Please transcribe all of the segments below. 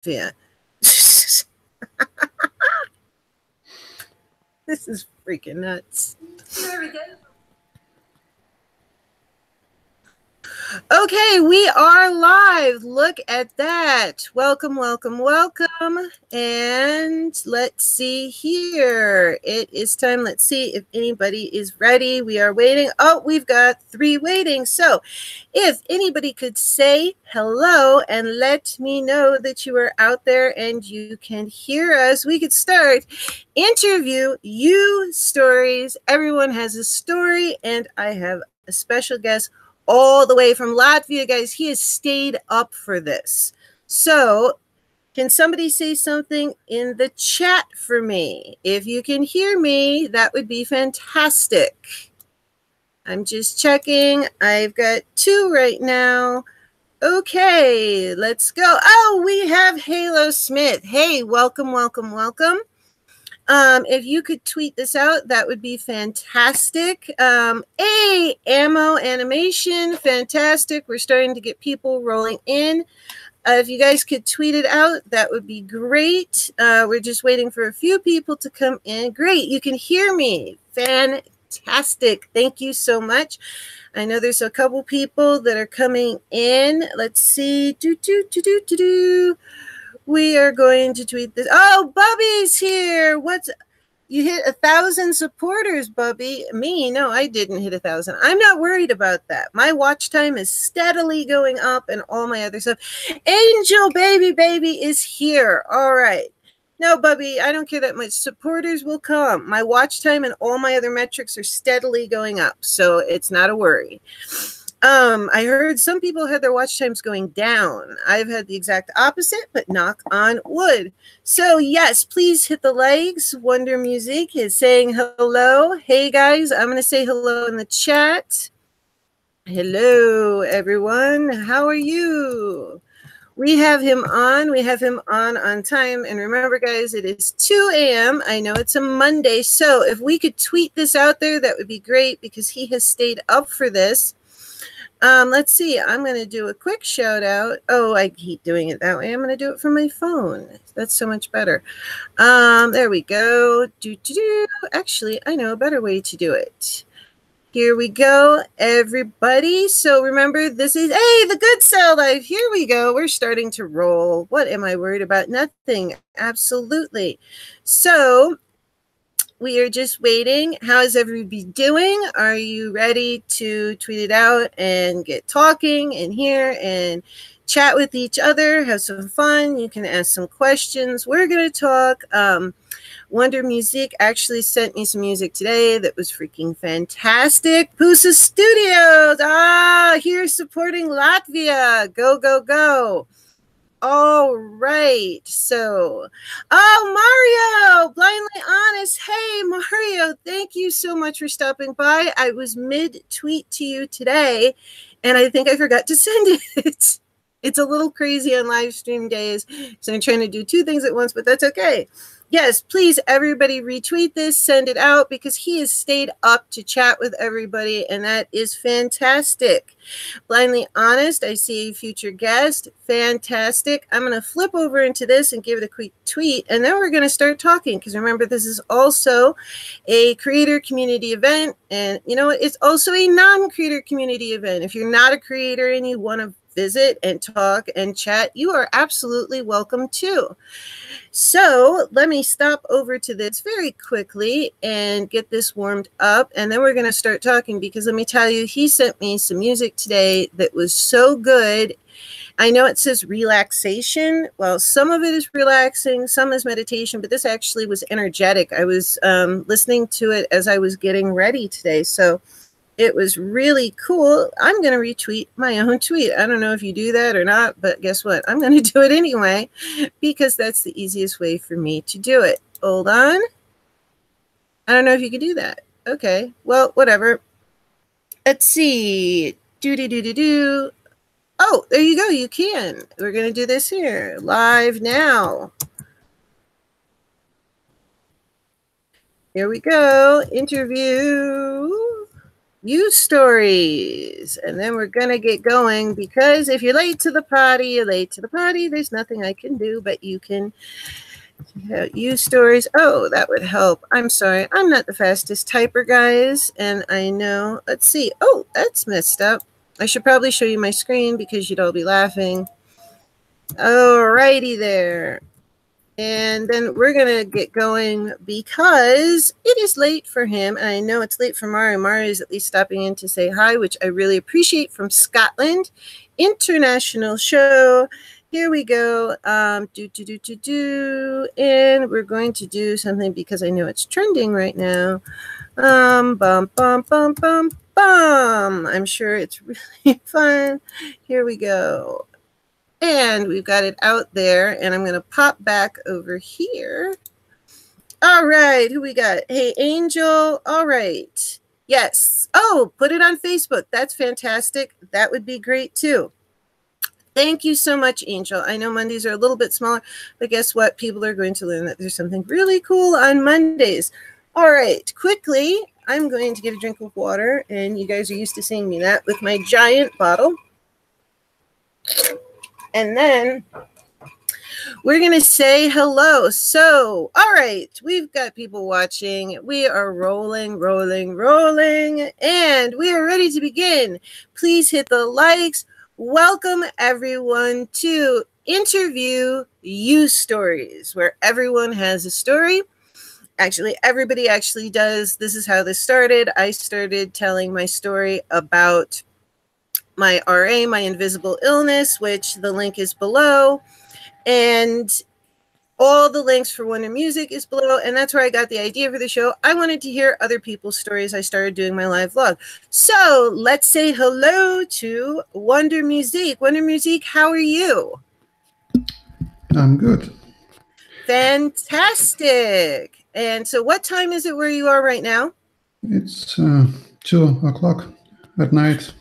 LATVIA. This is freaking nuts. There we go. Okay, we are live. Look at that. Welcome, welcome, welcome. And let's see here. It is time. Let's see if anybody is ready. We are waiting. Oh, we've got 3 waiting. So if anybody could say hello and let me know that you are out there and you can hear us, we could start interview you stories. Everyone has a story, and I have a special guest all the way from Latvia, guys. He has stayed up for this. So can somebody say something in the chat for me? If you can hear me, that would be fantastic. I'm just checking. I've got 2 right now. Okay, let's go. Oh, we have Halo Smith. Hey, welcome, welcome, welcome. If you could tweet this out, that would be fantastic. Hey, Ammo Animation, fantastic. We're starting to get people rolling in. If you guys could tweet it out, that would be great. We're just waiting for a few people to come in. Great, you can hear me. Fantastic. Thank you so much. I know there's a couple people that are coming in. Let's see. We are going to tweet this. Oh, Bubby's here. You hit 1,000 supporters, Bubby. Me? No, I didn't hit 1,000. I'm not worried about that. My watch time is steadily going up and all my other stuff. Angel baby is here. All right. No, Bubby, I don't care that much. Supporters will come. My watch time and all my other metrics are steadily going up, so it's not a worry. I heard some people had their watch times going down. I've had the exact opposite, but knock on wood. So yes, please hit the likes. Wonder Music is saying hello. Hey guys, I'm going to say hello in the chat. Hello, everyone. How are you? We have him on. We have him on time. And remember, guys, it is 2 a.m. I know it's a Monday. So if we could tweet this out there, that would be great because he has stayed up for this. Let's see. I'm going to do a quick shout out. Oh, I keep doing it that way. I'm going to do it from my phone. That's so much better. There we go. Actually, I know a better way to do it. Here we go, everybody. So remember, this is, hey, the Good Cell Life. Here we go. We're starting to roll. What am I worried about? Nothing. Absolutely. So we are just waiting. How is everybody doing? Are you ready to tweet it out and get talking and here and chat with each other? Have some fun. You can ask some questions. We're going to talk. Wonder Music actually sent me some music today that was freaking fantastic. Pusa Studios. Here supporting Latvia. Go, go, go. All right. So, Mario, Blindly Honest. Hey, Mario, thank you so much for stopping by. I was mid-tweet to you today, and I think I forgot to send it. It's a little crazy on live stream days, so I'm trying to do 2 things at once, but that's okay. Yes, please, everybody retweet this, send it out, because he has stayed up to chat with everybody, and that is fantastic. Blindly Honest, I see a future guest. Fantastic. I'm going to flip over into this and give it a quick tweet, and then we're going to start talking, because remember, this is also a creator community event, and you know what? It's also a non-creator community event. If you're not a creator and you want to visit and talk and chat, you are absolutely welcome too. So let me stop over to this very quickly and get this warmed up, and then we're going to start talking, because let me tell you, he sent me some music today that was so good. I know it says relaxation. Well, some of it is relaxing, some is meditation, but this actually was energetic. I was listening to it as I was getting ready today, so it was really cool. I'm going to retweet my own tweet. I don't know if you do that or not, but guess what? I'm going to do it anyway, because that's the easiest way for me to do it. Hold on. I don't know if you can do that. Okay. Well, whatever. Let's see. Oh, there you go. You can. We're going to do this here live now. Here we go. Interview. You stories. And then we're going to get going because if you're late to the party, you're late to the party. There's nothing I can do, but you can you stories. Oh, that would help. I'm sorry. I'm not the fastest typer, guys. And I know, let's see. Oh, that's messed up. I should probably show you my screen because you'd all be laughing. Alrighty there. And then we're going to get going because it is late for him. And I know it's late for Mario. Mario is at least stopping in to say hi, which I really appreciate, from Scotland. International show. Here we go. And we're going to do something because I know it's trending right now. Bum, bum, bum, bum, bum. I'm sure it's really fun. Here we go. And we've got it out there, and I'm going to pop back over here. All right, who we got? Hey, Angel. All right. Yes. Oh, put it on Facebook. That's fantastic. That would be great, too. Thank you so much, Angel. I know Mondays are a little bit smaller, but guess what? People are going to learn that there's something really cool on Mondays. All right, quickly, I'm going to get a drink of water, and you guys are used to seeing me that with my giant bottle. And then we're going to say hello. So, all right, we've got people watching. We are rolling, and we are ready to begin. Please hit the likes. Welcome, everyone, to Interview You Stories, where everyone has a story. Actually, everybody actually does. This is how this started. I started telling my story about my RA, my invisible illness, which the link is below. And all the links for Wonder Music is below. And that's where I got the idea for the show. I wanted to hear other people's stories. I started doing my live vlog. So let's say hello to Wonder Musique. Wonder Musique, how are you? I'm good. Fantastic. And so what time is it where you are right now? It's 2 o'clock at night.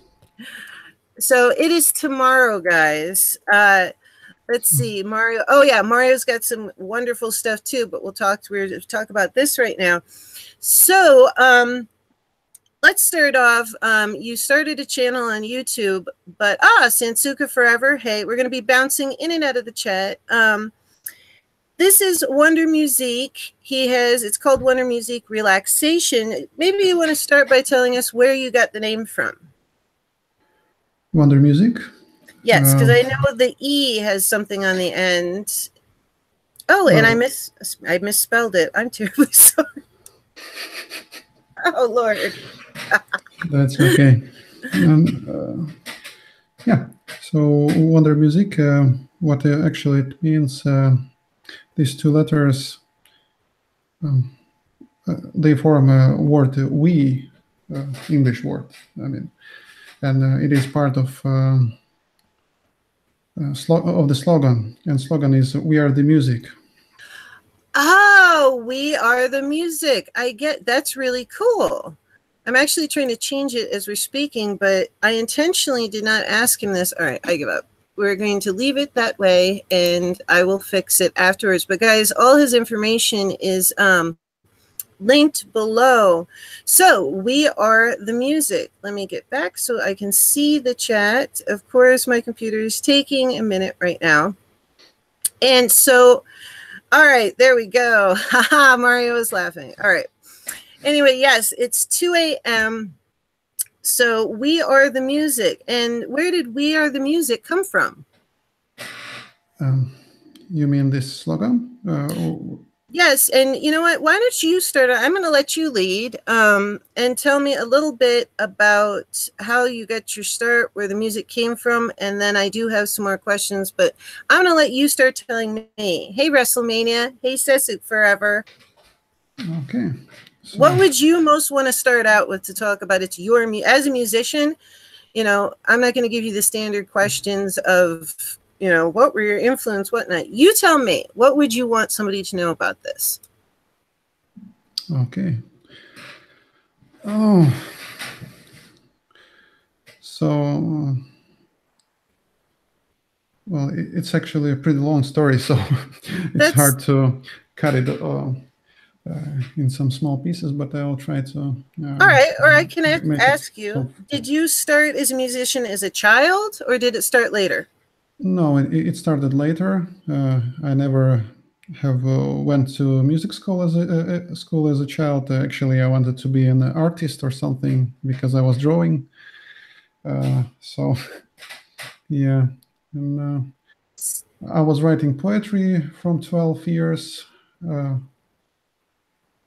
So it is tomorrow, guys. Let's see, Mario. Oh yeah, Mario's got some wonderful stuff too, but we'll talk about this right now. So let's start off. You started a channel on YouTube, but Sansuka Forever. Hey, we're gonna be bouncing in and out of the chat. This is Wonder Musique. It's called WondermusiquE Relaxation. Maybe you want to start by telling us where you got the name from. Wonder Music? Yes, because I know the E has something on the end. Oh, and I misspelled it. I'm terribly sorry. Oh, Lord. That's okay. Yeah, so Wonder Music, what actually it means, these two letters, they form a word, we, English word, I mean, and it is part of the slogan, and slogan is "We are the music." Oh, we are the music. I get that's really cool. I'm actually trying to change it as we're speaking, but I intentionally did not ask him this. All right, I give up. We're going to leave it that way, and I will fix it afterwards. But guys, all his information is linked below. So we are the music. Let me get back so I can see the chat. Of course, my computer is taking a minute right now. And so, all right, there we go. Haha, Mario is laughing. All right. Anyway, yes, it's 2 a.m. So we are the music. And where did we are the music come from? You mean this slogan? Yes, and you know what? Why don't you start? I'm going to let you lead and tell me a little bit about how you got your start, where the music came from, and then I do have some more questions, but I'm going to let you start telling me. Hey, WrestleMania. Hey, Sesuk Forever. Okay. So, what would you most want to start out with to talk about? It's your as a musician. You know, I'm not going to give you the standard questions of, you know, what were your influence, whatnot. You tell me, what would you want somebody to know about this? Okay. Oh. So, well, it's actually a pretty long story, so it's hard to cut it in some small pieces, but I will try to. All right, or I can make it ask you: did you start as a musician as a child, or did it start later? No, it started later. I never have went to music school as a child. Actually, I wanted to be an artist or something because I was drawing. So yeah, and I was writing poetry from 12 years,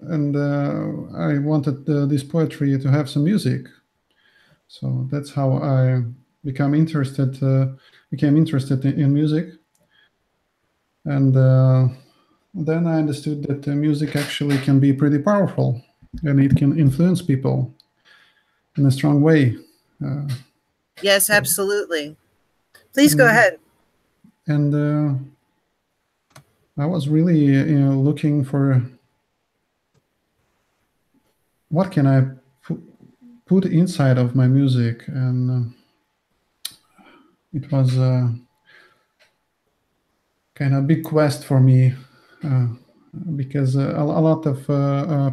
and I wanted this poetry to have some music. So that's how I became interested in music, and then I understood that music actually can be pretty powerful, and it can influence people in a strong way. Yes, absolutely. Please go ahead. And I was really looking for what can I put inside of my music, and it was kind of a big quest for me. Because a lot of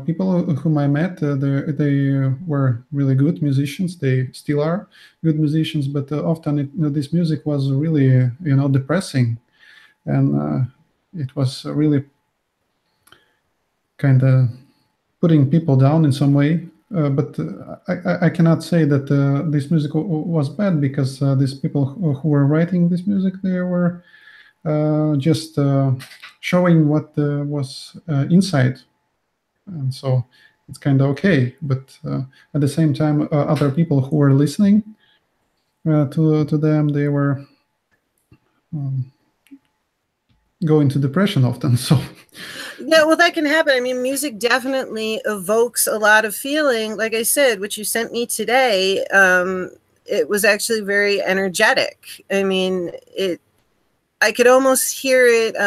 people whom I met, they were really good musicians. They still are good musicians, but often this music was really, depressing, and it was really kind of putting people down in some way. But I cannot say that this music was bad, because these people who were writing this music, they were just showing what was inside, and so it's kind of okay. But at the same time, other people who were listening to them, they were going to depression often. So yeah, well, that can happen. I mean, music definitely evokes a lot of feeling. Like I said, what you sent me today, it was actually very energetic. I mean, I could almost hear it.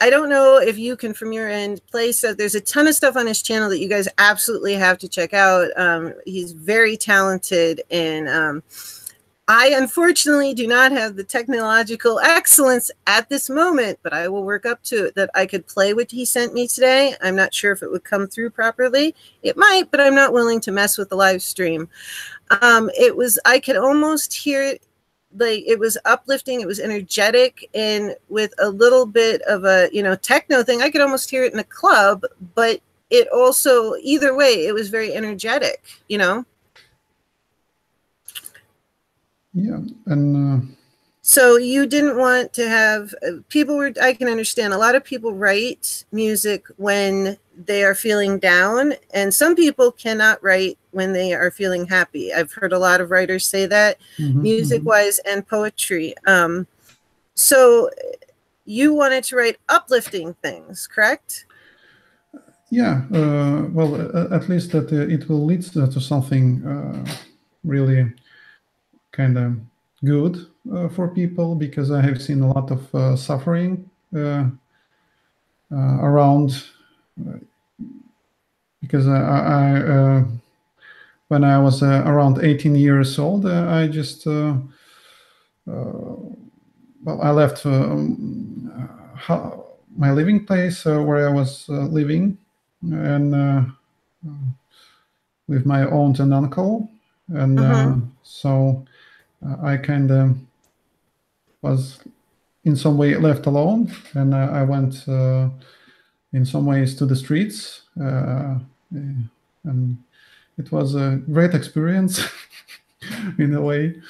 I don't know if you can, from your end, play stuff. There's a ton of stuff on his channel that you guys absolutely have to check out. He's very talented, and I unfortunately do not have the technological excellence at this moment, but I will work up to it, that I could play what he sent me today. I'm not sure if it would come through properly. It might, but I'm not willing to mess with the live stream. I could almost hear it. Like, it was uplifting, it was energetic, and with a little bit of a, techno thing. I could almost hear it in a club, but it also, either way, it was very energetic, Yeah, and so you didn't want to have I can understand a lot of people write music when they are feeling down, and some people cannot write when they are feeling happy. I've heard a lot of writers say that, music-wise and poetry. So you wanted to write uplifting things, correct? Yeah, well, at least that it will lead to something really kind of good for people, because I have seen a lot of suffering around. Because when I was around 18 years old, I just I left my living place where I was living, and with my aunt and uncle, and so I kind of was in some way left alone, and I went in some ways to the streets, and it was a great experience in a way,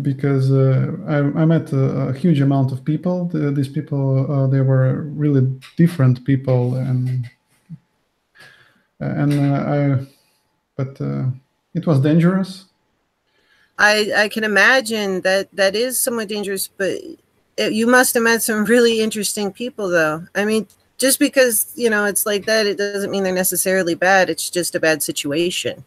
because I met a huge amount of people. These people, they were really different people, but it was dangerous. I can imagine that is somewhat dangerous, but you must have met some really interesting people, though. I mean, just because, it's like that, it doesn't mean they're necessarily bad. It's just a bad situation.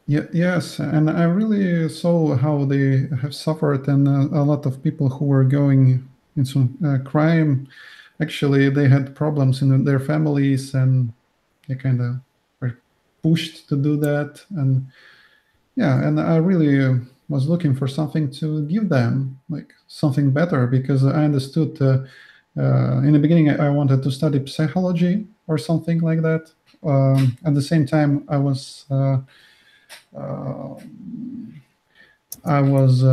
Yeah, yes, and I really saw how they have suffered, and a lot of people who were going into crime, actually, they had problems in their families, and they kind of were pushed to do that. And yeah, and I really was looking for something to give them, like something better, because I understood In the beginning, I wanted to study psychology or something like that. At the same time, uh, I was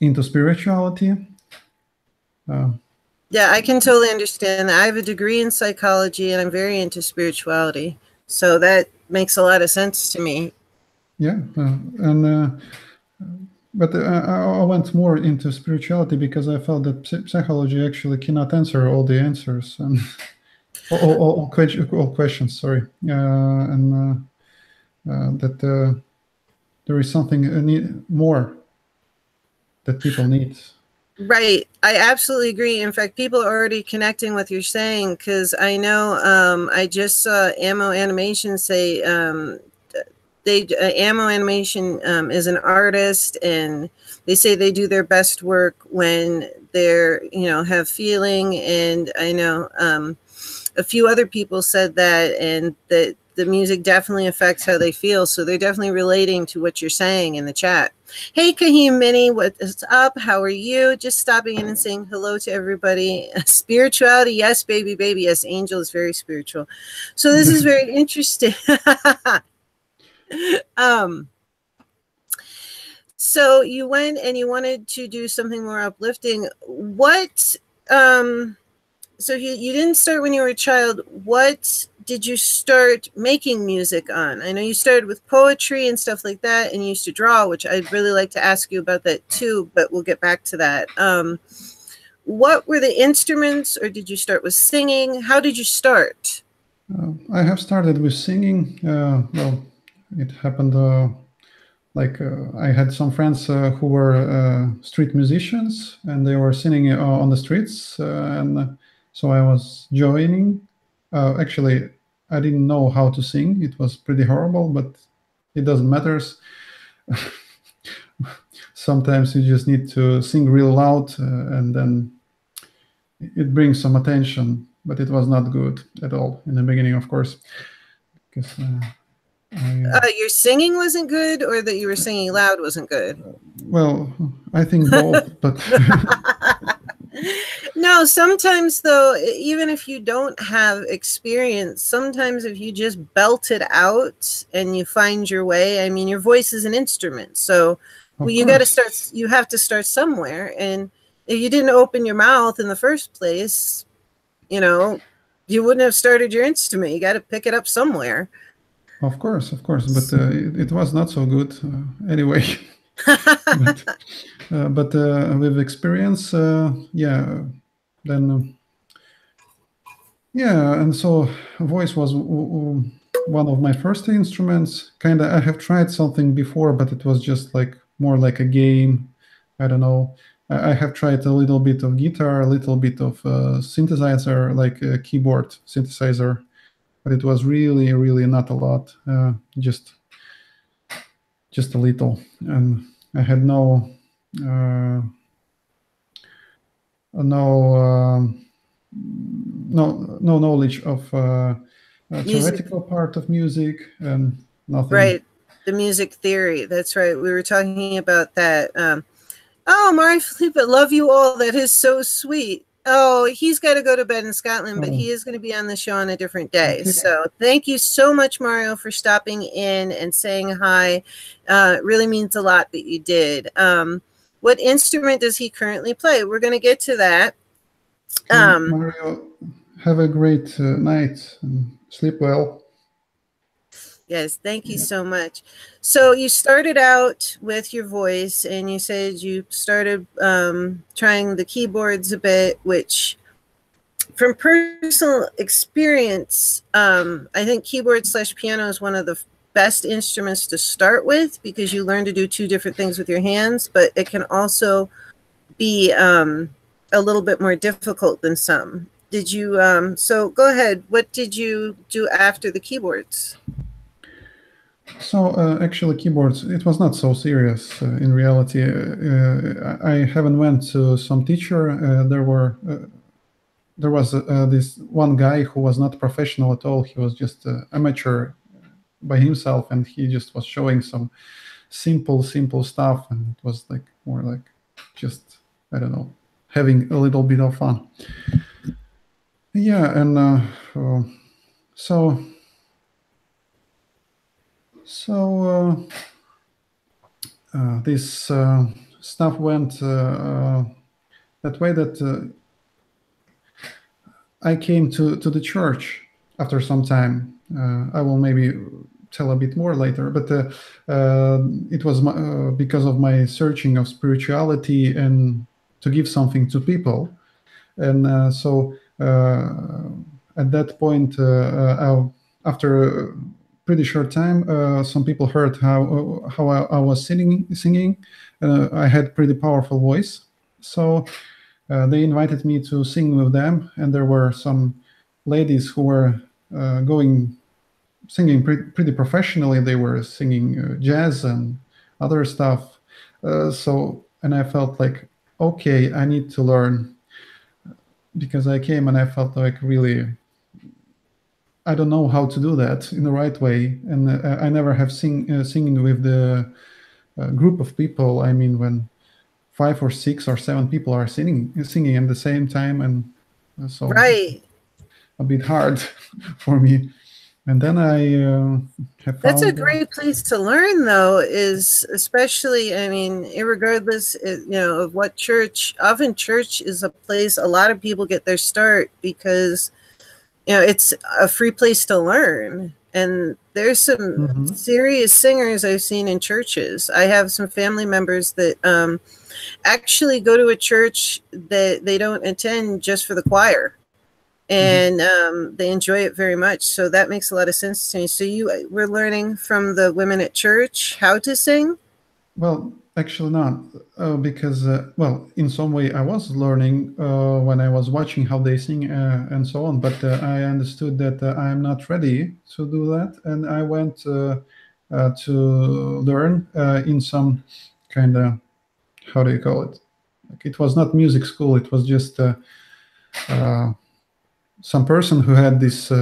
into spirituality. Yeah, I can totally understand that. I have a degree in psychology and I'm very into spirituality. So that makes a lot of sense to me. Yeah, and but I went more into spirituality because I felt that psychology actually cannot answer all the answers and all questions. Sorry, and that there is something more that people need. Right. I absolutely agree. In fact, people are already connecting with you're saying because I know I just saw Ammo Animation say Ammo Animation is an artist and they say they do their best work when they're, have feeling. And I know a few other people said that and that the music definitely affects how they feel. So they're definitely relating to what you're saying in the chat. Hey, Kahim Mini, what's up? How are you? Just stopping in and saying hello to everybody. Spirituality, yes, baby, baby. Yes, Angel is very spiritual. So this is very interesting. So you went and you wanted to do something more uplifting. So you didn't start when you were a child. What did you start making music on? I know you started with poetry and stuff like that, and you used to draw, which I'd really like to ask you about that too, but we'll get back to that. What were the instruments, or did you start with singing? How did you start? I have started with singing. Well, it happened I had some friends who were street musicians, and they were singing on the streets, and so I was joining. Actually, I didn't know how to sing. It was pretty horrible, but it doesn't matter. Sometimes you just need to sing real loud, and then it brings some attention. But it was not good at all in the beginning, of course, because your singing wasn't good, or that you were singing loud wasn't good? Well, I think both, but no, sometimes though, even if you don't have experience, sometimes if you just belt it out and you find your way, I mean, your voice is an instrument. So you have to start somewhere. And if you didn't open your mouth in the first place, you wouldn't have started your instrument. You got to pick it up somewhere. Of course, but it was not so good anyway. but with experience, yeah, then yeah, and so voice was one of my first instruments. Kind of, I have tried something before, but it was just more like a game. I don't know. I have tried a little bit of guitar, a little bit of synthesizer, like a keyboard synthesizer, but it was really, really not a lot. Just a little, and I had no knowledge of theoretical part of music and nothing. Right, the music theory. That's right. We were talking about that. Oh, Mari Felipe, love you all. That is so sweet. Oh, he's got to go to bed in Scotland, but he is going to be on the show on a different day. Okay. So thank you so much, Mario, for stopping in and saying hi. It really means a lot that you did. What instrument does he currently play? We're going to get to that. Mario, have a great night and sleep well. Yes, thank you so much. So you started out with your voice and you said you started trying the keyboards a bit, which from personal experience, I think keyboard/piano is one of the best instruments to start with because you learn to do two different things with your hands, but it can also be a little bit more difficult than some. Did you, so go ahead, what did you do after the keyboards? So actually keyboards, it was not so serious in reality. I haven't went to some teacher. There was this one guy who was not professional at all. He was just amateur by himself, and he just was showing some simple stuff, and it was more like just, I don't know, having a little bit of fun. Yeah, and so so this stuff went that way that I came to the church after some time. I will maybe tell a bit more later, but it was because of my searching of spirituality and to give something to people. And so at that point, after a pretty short time, some people heard how I was singing. I had pretty powerful voice, so they invited me to sing with them, and there were some ladies who were singing pretty professionally. They were singing jazz and other stuff. And I felt like, okay, I need to learn, because I came and I felt like really, I don't know how to do that in the right way, and I never have singing with the group of people. I mean, when 5 or 6 or 7 people are singing at the same time, and so Right. a bit hard for me. And then I have That's a found. great place to learn, though, is especially, I mean, irregardless, of what church, often church is a place a lot of people get their start because, it's a free place to learn. And there's some serious singers I've seen in churches. I have some family members that actually go to a church that they don't attend just for the choir. And they enjoy it very much. So that makes a lot of sense to me. So you were learning from the women at church how to sing? Well, actually not, because well, in some way I was learning when I was watching how they sing and so on. But I understood that I am not ready to do that, and I went to learn in some kind of, how do you call it? Like, it was not music school. It was just some person who had this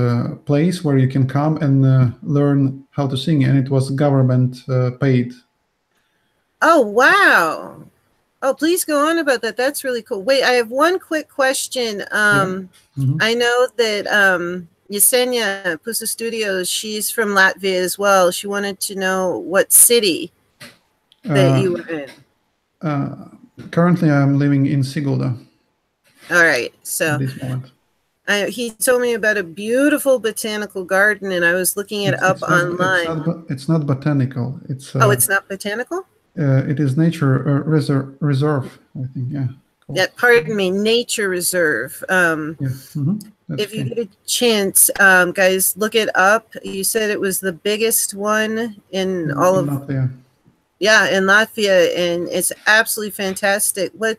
place where you can come and learn how to sing, and it was government paid. Oh, wow. Oh, please go on about that. That's really cool. Wait, I have one quick question. I know that Yesenia Pusa Studios, she's from Latvia as well. She wanted to know what city that you were in. Currently, I'm living in Sigulda. All right. So at this moment. He told me about a beautiful botanical garden, and I was looking it up online. It's not botanical. It's it's not botanical? It is nature reserve, I think. Yeah. Cool. Yeah. Pardon me, nature reserve. If you get a chance, guys, look it up. You said it was the biggest one in all of Latvia. Yeah, in Latvia, and it's absolutely fantastic. What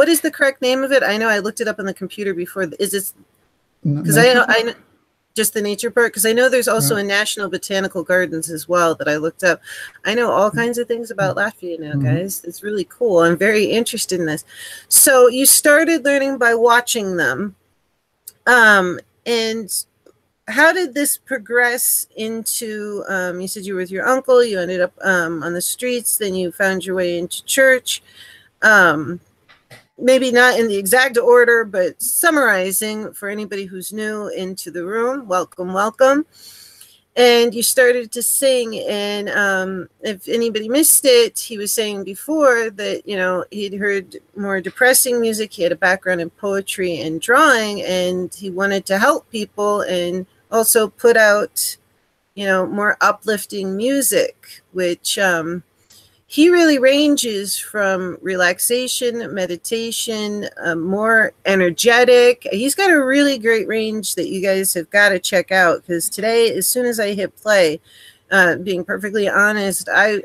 is the correct name of it? I know I looked it up on the computer before. Is it because I know just the nature part? Because I know there's also a National Botanical Gardens as well that I looked up. I know all kinds of things about Latvia now, guys. It's really cool. I'm very interested in this. So you started learning by watching them, and how did this progress into? You said you were with your uncle. You ended up on the streets. Then you found your way into church. Maybe not in the exact order, but summarizing for anybody who's new into the room, welcome, welcome. And you started to sing, and if anybody missed it, he was saying before that, he'd heard more depressing music. He had a background in poetry and drawing, and he wanted to help people and also put out, more uplifting music, which he really ranges from relaxation, meditation, more energetic. He's got a really great range that you guys have got to check out, because today, as soon as I hit play, being perfectly honest, I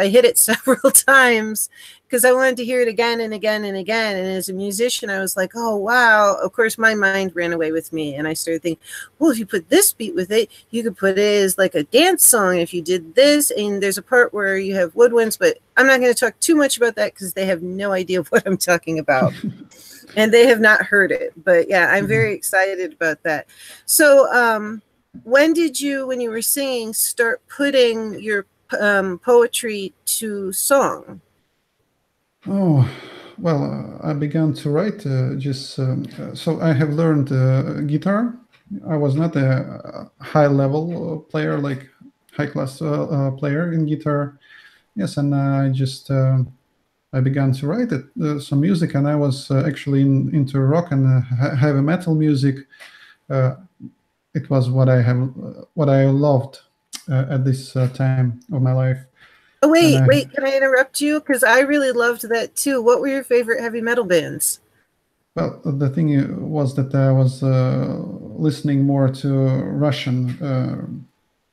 hit it several times because I wanted to hear it again and again and again. And as a musician, I was like, oh, wow. Of course, my mind ran away with me. And I started thinking, well, if you put this beat with it, you could put it as like a dance song if you did this. And there's a part where you have woodwinds, but I'm not going to talk too much about that because they have no idea what I'm talking about. And they have not heard it. But yeah, I'm very excited about that. So when did you, when you were singing, start putting your poetry to song? Oh, Well, I began to write just so I have learned guitar. I was not a high level player, like high class player in guitar. Yes, and I just I began to write it, some music, and I was actually into rock and heavy metal music. Uh, it was what I loved at this time of my life, Oh, and wait, I wait, can I interrupt you? Because I really loved that too. What were your favorite heavy metal bands? well, the thing was that I was listening more to Russian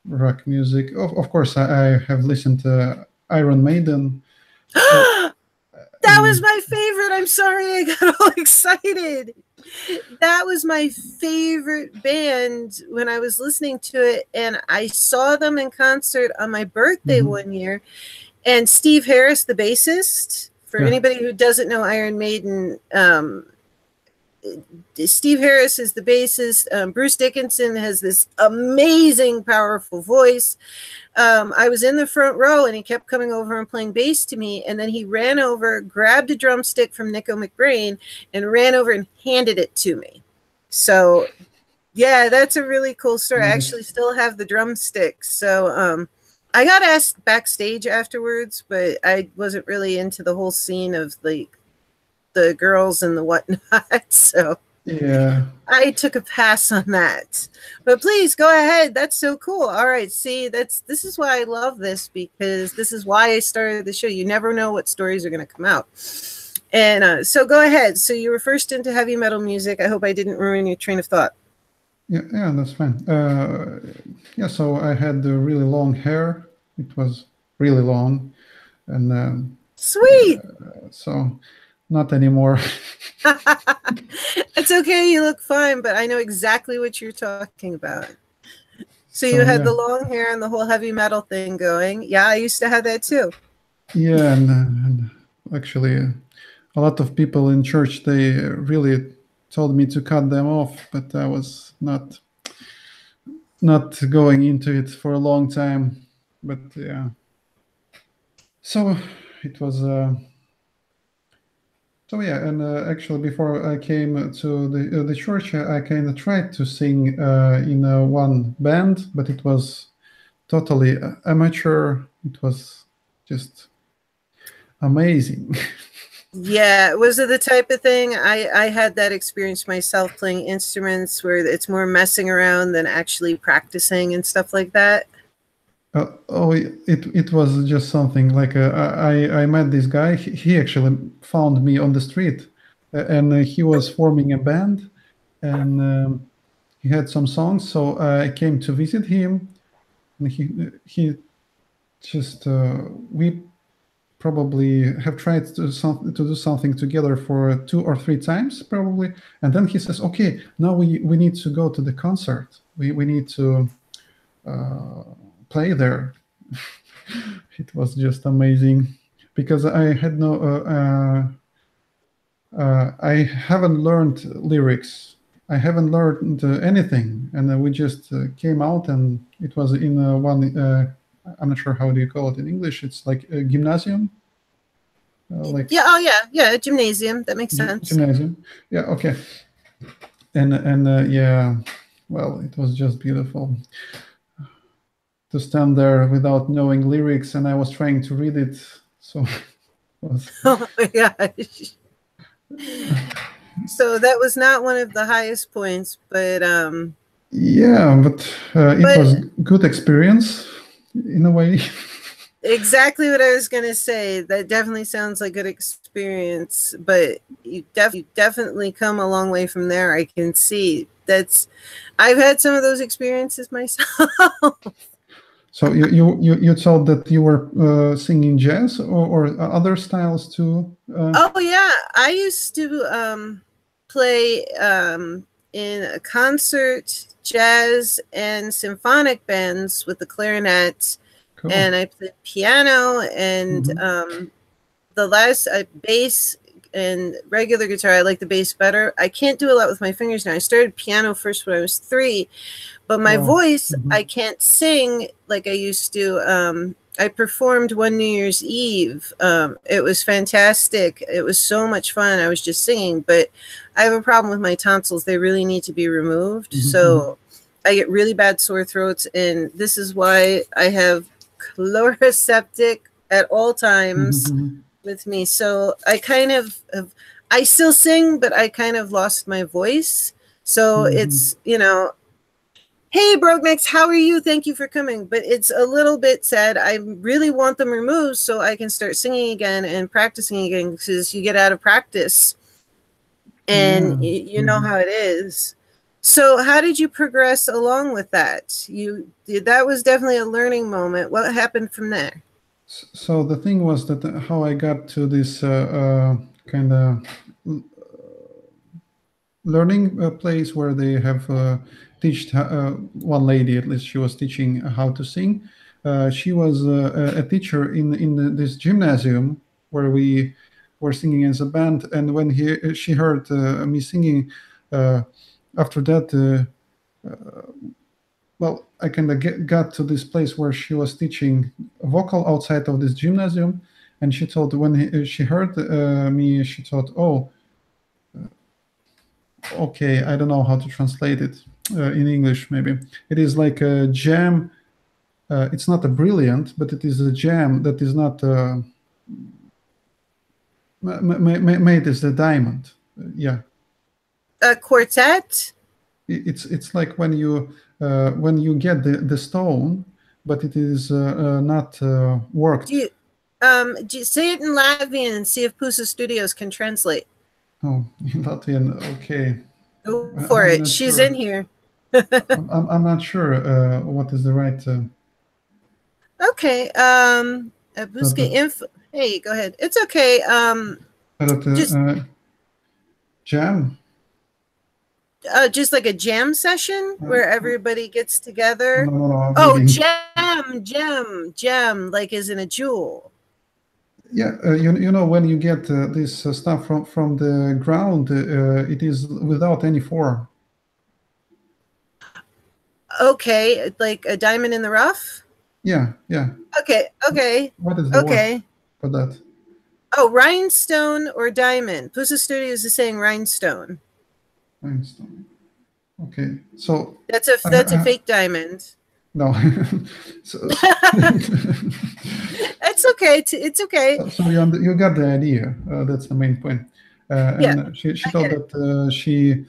rock music. Of course, I have listened to Iron Maiden. Uh, That was and my favorite. I'm sorry I got all excited. That was my favorite band when I was listening to it. And I saw them in concert on my birthday mhm, one year. And Steve Harris, the bassist, for yeah, anybody who doesn't know Iron Maiden, Steve Harris is the bassist. Bruce Dickinson has this amazing, powerful voice. I was in the front row and he kept coming over and playing bass to me. And then he ran over, grabbed a drumstick from Nico McBrain and ran over and handed it to me. So, yeah, that's a really cool story. I actually nice. still have the drumsticks. So, I got asked backstage afterwards, but I wasn't really into the whole scene of like the girls and the whatnot. So Yeah, I took a pass on that. But please go ahead. That's so cool. All right. See, this is why I love this, because this is why I started the show. You never know what stories are going to come out. And so go ahead. So you were first into heavy metal music. I hope I didn't ruin your train of thought. yeah, that's fine. Yeah, so I had really long hair. It was really long, and Sweet. so not anymore. It's okay. You look fine, but I know exactly what you're talking about. So you So had yeah, the long hair and the whole heavy metal thing going. Yeah, I used to have that too. yeah, and actually, a lot of people in church they really told me to cut them off, but I was not going into it for a long time. But yeah, so it was. So yeah, and actually, before I came to the church, I kind of tried to sing in one band, but it was totally amateur. It was just amazing. Yeah, was it the type of thing? I had that experience myself playing instruments where it's more messing around than actually practicing and stuff like that. Oh, it was just something like I met this guy. He actually found me on the street, and he was forming a band, and he had some songs. So I came to visit him, and he just we probably have tried to do something together for 2 or 3 times probably, and then he says, "Okay, now we need to go to the concert. We need to play there." It was just amazing because I had no I haven't learned lyrics. I haven't learned anything, and we just came out, and it was in one. I'm not sure how do you call it in English. It's like a gymnasium, like Yeah, oh yeah, yeah, gymnasium. That makes sense. gymnasium. Yeah, okay. And yeah, well, it was just beautiful to stand there without knowing lyrics, and I was trying to read it. So it was. Oh my gosh. So that was not one of the highest points, Yeah, but it was but good experience in a way. exactly what I was gonna say. That definitely sounds like good experience, but you definitely come a long way from there. I can see that's. I've had some of those experiences myself. So you thought that you were singing jazz or other styles too? Oh yeah, I used to play in a concert, jazz, and symphonic bands with the clarinet, Cool. and I played piano and Hmm. the last bass and regular guitar. I like the bass better. I can't do a lot with my fingers now. I started piano first when I was 3, but my Wow. voice, Hmm. I can't sing like I used to. I performed one New Year's Eve. It was fantastic. It was so much fun. I was just singing, but I have a problem with my tonsils. They really need to be removed. So I get really bad sore throats, and this is why I have chloroseptic at all times with me. So I kind of I still sing, but I kind of lost my voice. So it's, you know, hey, Brognex, how are you? Thank you for coming. But it's a little bit sad. I really want them removed so I can start singing again and practicing again, because you get out of practice and you know how it is. So how did you progress along with that? That was definitely a learning moment. What happened from there? So the thing was that how I got to this kind of learning place where they have teached one lady, at least she was teaching how to sing. She was a teacher in this gymnasium where we were singing as a band, and when she heard me singing, after that, well, I kind of got to this place where she was teaching vocal outside of this gymnasium, and she told when she heard me, she thought, oh, okay, I don't know how to translate it in English. Maybe it is like a jam. It's not a brilliant, but it is a jam that is not made as a diamond. Yeah. A quartet? It's like when you get the stone, but it is not worked. Do you say it in Latvian and see if Pusa Studios can translate? Oh, in Latvian, okay. Go for it. She's in here. I'm not sure what is the right. Okay. Info. Hey, go ahead. It's okay. Just jam. Just like a jam session where everybody gets together. No, oh, gem, like as in a jewel. Yeah, you know, when you get this stuff from the ground, it is without any form. Okay, like a diamond in the rough? Yeah. Okay. What is the word for that? Oh, rhinestone or diamond. Pusa Studios is saying rhinestone. Rhinestone. Okay, so that's a fake diamond. No. It's okay. It's okay. So you got the idea. That's the main point. And she thought that she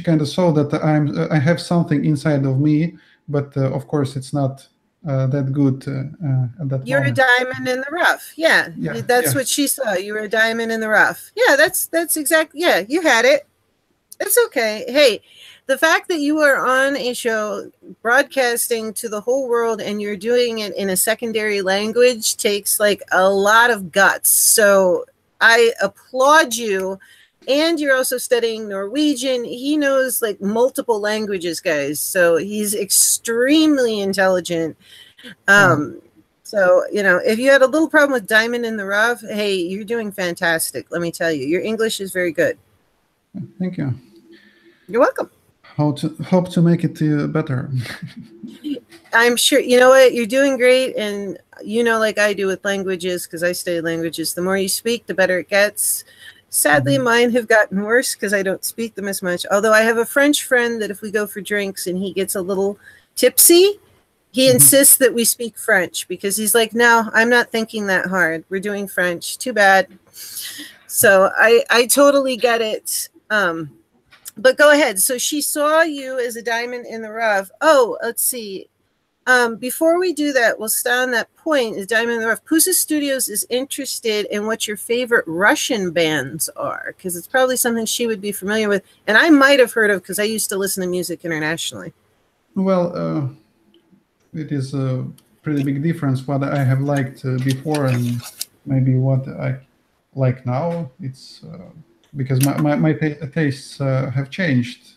kind of saw that I have something inside of me, but of course it's not that good at that You're moment. a diamond in the rough. Yeah, that's what she saw. You were a diamond in the rough. Yeah, that's exactly. Yeah, you had it. It's okay. Hey, the fact that you are on a show broadcasting to the whole world and you're doing it in a secondary language takes like a lot of guts. So I applaud you. And you're also studying Norwegian. He knows like multiple languages, guys. So he's extremely intelligent. So, you know, if you had a little problem with diamond in the rough, hey, you're doing fantastic. Let me tell you, your English is very good. Thank you. You're welcome. Hope to make it better. I'm sure, you know what, you're doing great. And you know, like I do with languages, because I study languages, the more you speak, the better it gets. Sadly, mine have gotten worse because I don't speak them as much. Although I have a French friend that if we go for drinks and he gets a little tipsy, he insists that we speak French because he's like, no, I'm not thinking that hard. We're doing French. Too bad. So I totally get it. But go ahead. So she saw you as a diamond in the rough. Oh, let's see. Before we do that, we'll stay on that point. Is Diamond in the Rough. Pusa Studios is interested in what your favorite Russian bands are, because it's probably something she would be familiar with, and I might have heard of because I used to listen to music internationally. Well, it is a pretty big difference what I have liked before and maybe what I like now. It's because my tastes have changed.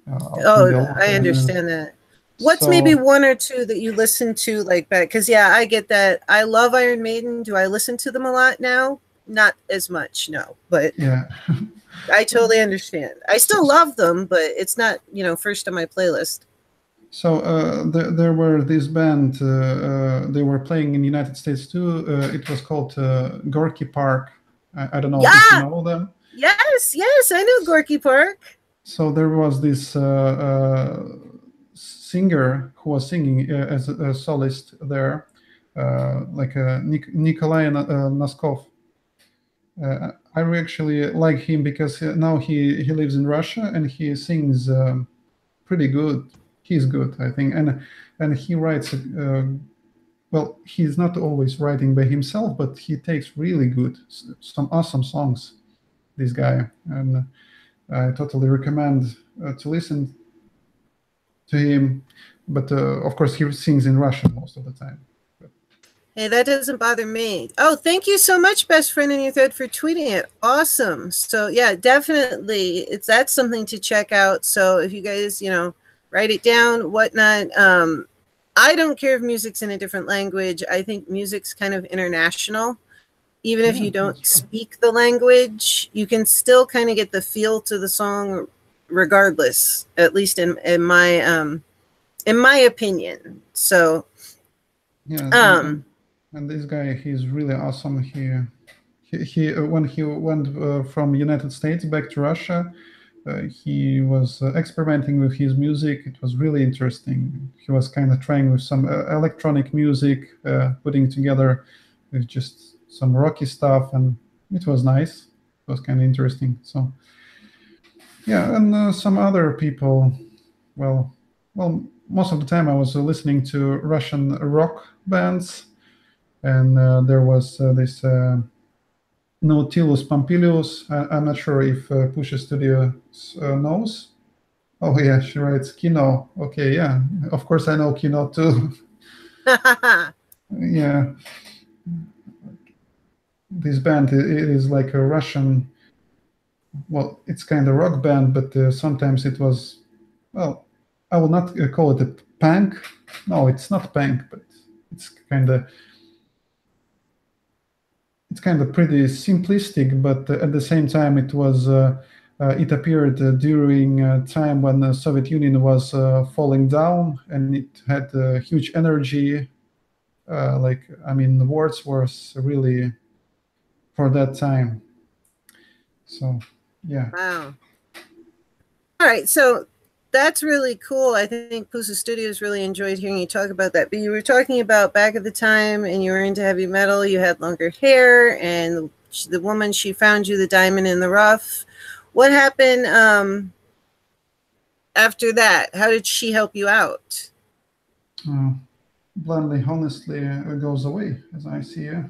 I understand that. What's maybe one or two that you listen to like that? Because yeah, I get that. I love Iron Maiden. Do I listen to them a lot now? Not as much, no. But yeah, I totally understand. I still love them, but it's not, you know, first on my playlist. So there were this band. They were playing in the United States too. It was called Gorky Park. I don't know if you Yeah. know them. Yes. Yes. I know Gorky Park. So there was this singer who was singing as a solist there, like Nikolai Noskov. I actually like him because now he lives in Russia and he sings pretty good. He's good, I think, and he writes. Well, he's not always writing by himself, but he takes really good, some awesome songs. This guy, and I totally recommend to listen to him. But of course, he sings in Russian most of the time. Hey, that doesn't bother me. Oh, thank you so much, best friend in your thread, for tweeting it. Awesome. So yeah, definitely, that's something to check out. So if you guys, write it down, whatnot. I don't care if music's in a different language. I think music's kind of international. Even if you don't speak the language, you can still kind of get the feel to the song, regardless. At least in my opinion. So yeah, and this guy, he's really awesome. He when he went from United States back to Russia, he was experimenting with his music. It was really interesting. He was kind of trying with some electronic music, putting together with just some rocky stuff, and it was nice. It was kind of interesting. So yeah, and some other people. Well, most of the time I was listening to Russian rock bands, and there was this Nautilus Pompilius. I'm not sure if Pusha Studio knows. Oh yeah, she writes Kino. Okay, yeah, of course I know Kino too. Yeah, this band it is like a Russian. Well, it's kind of rock band, but sometimes it was. Well, I will not call it a punk. No, it's not punk, but it's kind of pretty simplistic, but at the same time, it appeared during a time when the Soviet Union was falling down, and it had huge energy. The words was really for that time. So, yeah. Wow. All right, so that's really cool. I think Pusa Studios really enjoyed hearing you talk about that. But you were talking about back at the time, and you were into heavy metal. You had longer hair, and the woman, she found you the diamond in the rough. What happened after that? How did she help you out? Bluntly, honestly, goes away as I see it.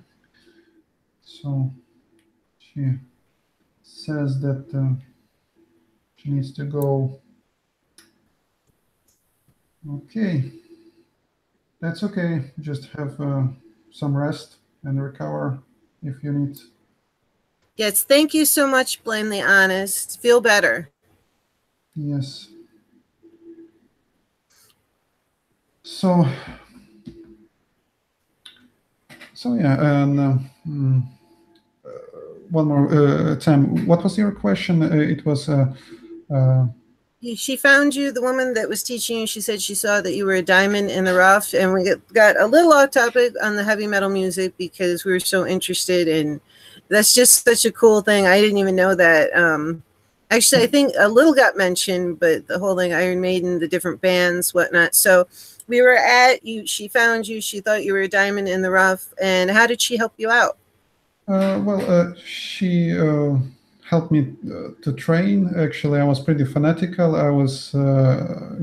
So she says that she needs to go. Okay, that's okay. Just have some rest and recover if you need. Yes, thank you so much, Blamely Honest. Feel better. Yes. So yeah, and one more time. What was your question? It was. She found you, the woman that was teaching you. She said she saw that you were a diamond in the rough, and we got a little off topic on the heavy metal music because we were so interested in. That's just such a cool thing. I didn't even know that. Actually, I think a little got mentioned, but the whole thing, Iron Maiden, the different bands, whatnot. So we were at you. She found you. She thought you were a diamond in the rough. And how did she help you out? She helped me to train. Actually, I was pretty fanatical. I was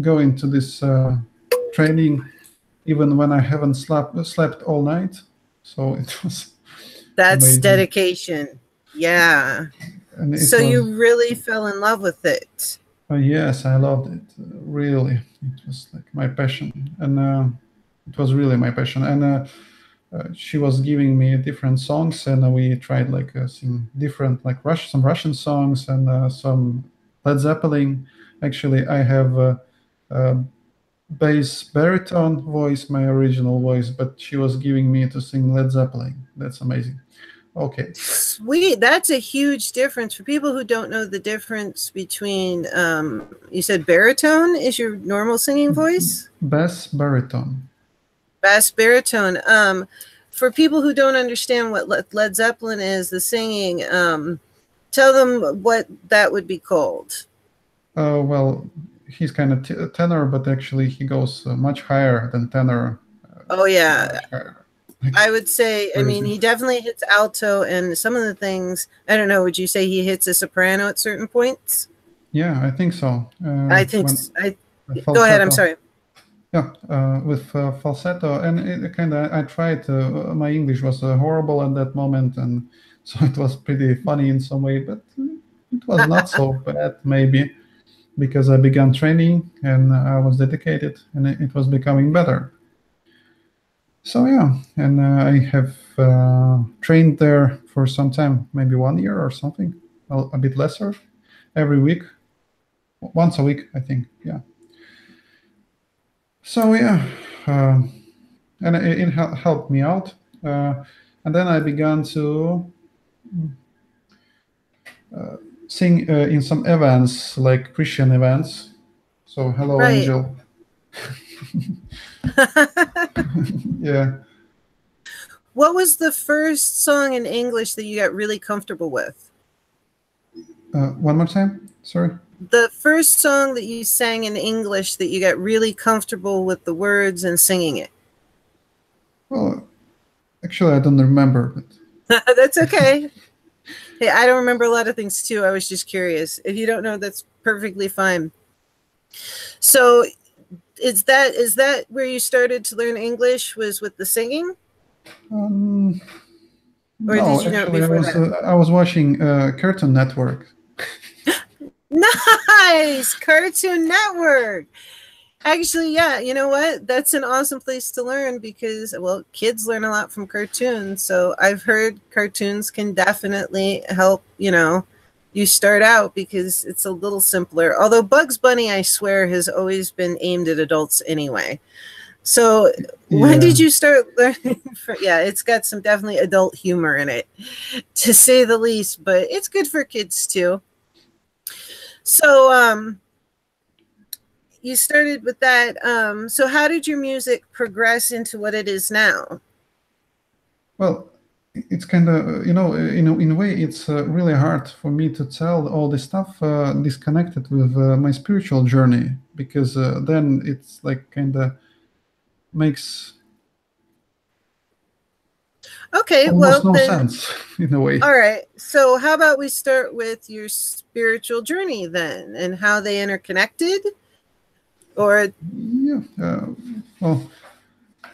going to this training even when I haven't slept all night. So it was. That's amazing. Dedication. Yeah. And so you really fell in love with it. Yes, I loved it. Really, it was like my passion, and it was really my passion. And she was giving me different songs, and we tried like sing different like some Russian songs and some Led Zeppelin. Actually, I have a bass baritone voice, my original voice, but she was giving me to sing Led Zeppelin. That's amazing. Okay. Sweet. That's a huge difference for people who don't know the difference between. You said baritone is your normal singing voice. Bass baritone. Bass baritone. For people who don't understand what Led Zeppelin is, the singing, tell them what that would be called. Well, he's kind of tenor, but actually he goes much higher than tenor. Oh yeah, Much higher. I would say. I mean, Crazy. he definitely hits alto, and some of the things. I don't know. Would you say he hits a soprano at certain points? Yeah, I think so. I think. When I Go ahead. I'm falsetto. sorry. Yeah, with falsetto, and it kind of I tried. My English was horrible at that moment, and so it was pretty funny in some way, but it was not so bad maybe because I began training and I was dedicated, and it was becoming better. So yeah, and I have trained there for some time, maybe 1 year or something, a bit lesser, every week, once a week, I think. Yeah. So yeah, and it helped me out. And then I began to sing in some events, like Christian events. So hello, Right. Angel. Yeah. What was the first song in English that you got really comfortable with? One more time. Sorry. The first song that you sang in English that you got really comfortable with the words and singing it. Well, actually, I don't remember, but That's okay. Hey, I don't remember a lot of things too. I was just curious. If you don't know, that's perfectly fine. So, is that where you started to learn English? Was with the singing, um, or did no, you know it actually, before that? I was watching Cartoon Network. Nice, Cartoon Network. Actually, yeah, you know what? That's an awesome place to learn because, well, kids learn a lot from cartoons. So I've heard cartoons can definitely help, you start out because it's a little simpler. Although Bugs Bunny, I swear, has always been aimed at adults anyway. So when Yeah. did you start learning? Yeah, it's got some definitely adult humor in it, to say the least, but it's good for kids too. So, you started with that. So how did your music progress into what it is now? Well, it's kind of in a way it's really hard for me to tell all this stuff disconnected with my spiritual journey because then it's like kind of makes Okay, almost well no then, sense in a way. all right. So how about we start with your spiritual journey then, and how they interconnected? Or Yeah. Well,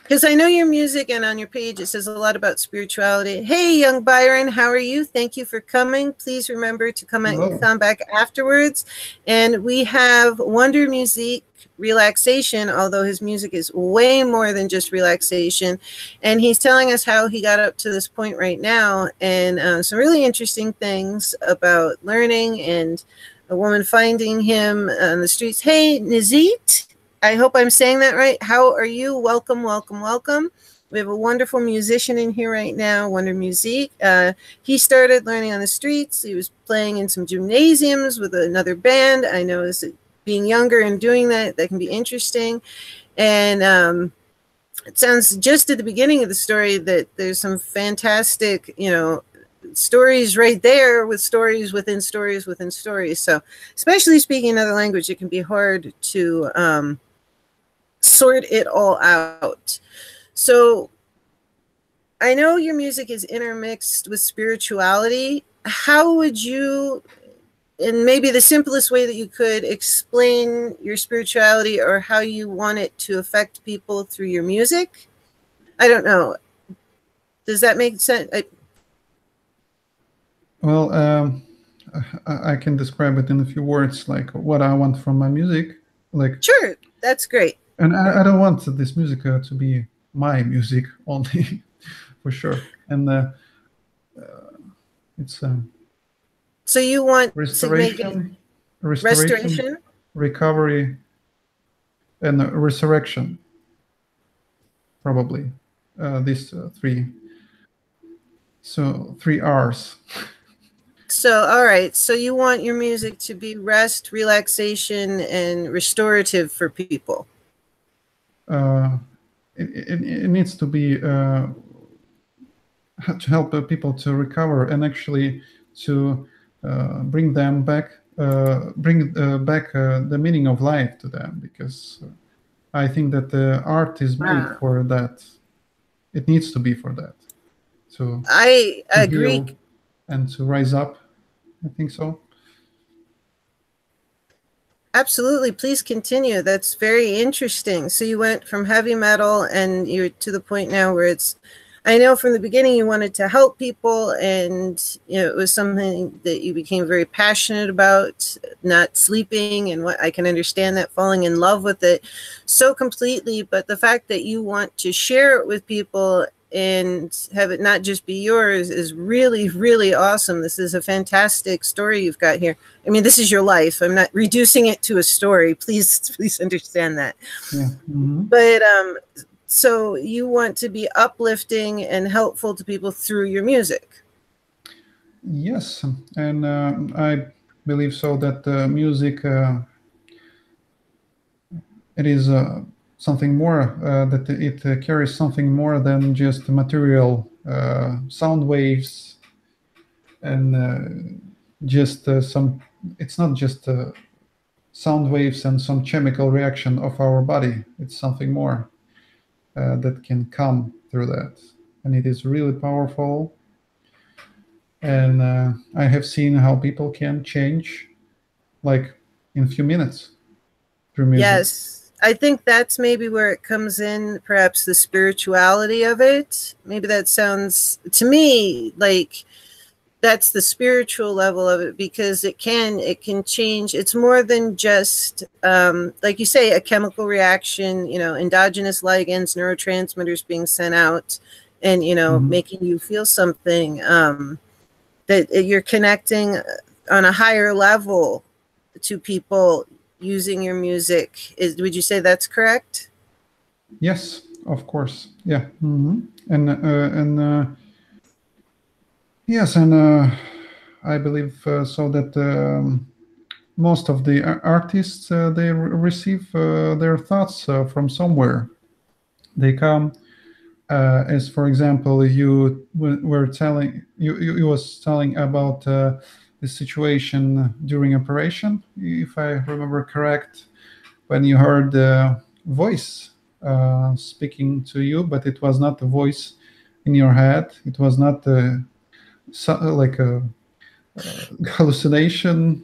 because I know your music, and on your page it says a lot about spirituality. Hey, young Byron, how are you? Thank you for coming. Please remember to hello. come back afterwards. And we have WondermusiquE Relaxation, although his music is way more than just relaxation. And he's telling us how he got up to this point right now, and some really interesting things about learning and a woman finding him on the streets. Hey, Nazit. I hope I'm saying that right. How are you? Welcome, welcome, welcome. We have a wonderful musician in here right now, WondermusiquE. He started learning on the streets. He was playing in some gymnasiums with another band. I know as being younger and doing that can be interesting. And it sounds just at the beginning of the story that there's some fantastic, stories right there with stories within stories within stories. So, especially speaking another language, it can be hard to sort it all out. So I know your music is intermixed with spirituality. How would you, in maybe the simplest way that you could, explain your spirituality or how you want it to affect people through your music? I don't know. Does that make sense? Well, I can describe it in a few words, like what I want from my music, like, Sure, that's great. and I don't want this music to be my music only, for sure. And it's So you want to make it restoration, restoration, restoration? recovery, and resurrection. Probably these three. So 3 R's. So, all right. So you want your music to be rest, relaxation, and restorative for people. It needs to be to help people to recover and actually to bring them back, bring back the meaning of life to them, because I think that the art is made Wow. for that. It needs to be for that. I To agree. heal and to rise up. I think so. Absolutely. Please continue. That's very interesting. So you went from heavy metal and you're to the point now where it's, I know from the beginning you wanted to help people, and it was something that you became very passionate about, not sleeping, and what I can understand that, falling in love with it so completely. But the fact that you want to share it with people and have it not just be yours is really, really awesome. This is a fantastic story you've got here. I mean, this is your life. I'm not reducing it to a story. Please, please understand that. Yeah. Mm-hmm. But so you want to be uplifting and helpful to people through your music. Yes, and I believe so that music it is something more, that it carries something more than just material sound waves and just some. It's not just sound waves and some chemical reaction of our body. It's something more that can come through that, and it is really powerful. And I have seen how people can change, like in a few minutes, through music. Yes. I think that's maybe where it comes in, perhaps the spirituality of it. Maybe that sounds to me like that's the spiritual level of it, because it can change. It's more than just like you say, a chemical reaction, endogenous ligands, neurotransmitters being sent out, and making you feel something, that you're connecting on a higher level to people using your music. Would you say that's correct? Yes, of course. Yeah. Mm-hmm. And yes, and I believe so that most of the artists they receive their thoughts from somewhere. They come as, for example, you were telling you was telling about the situation during operation, if I remember correct, when you heard the voice speaking to you, but it was not a voice in your head. It was not like a hallucination.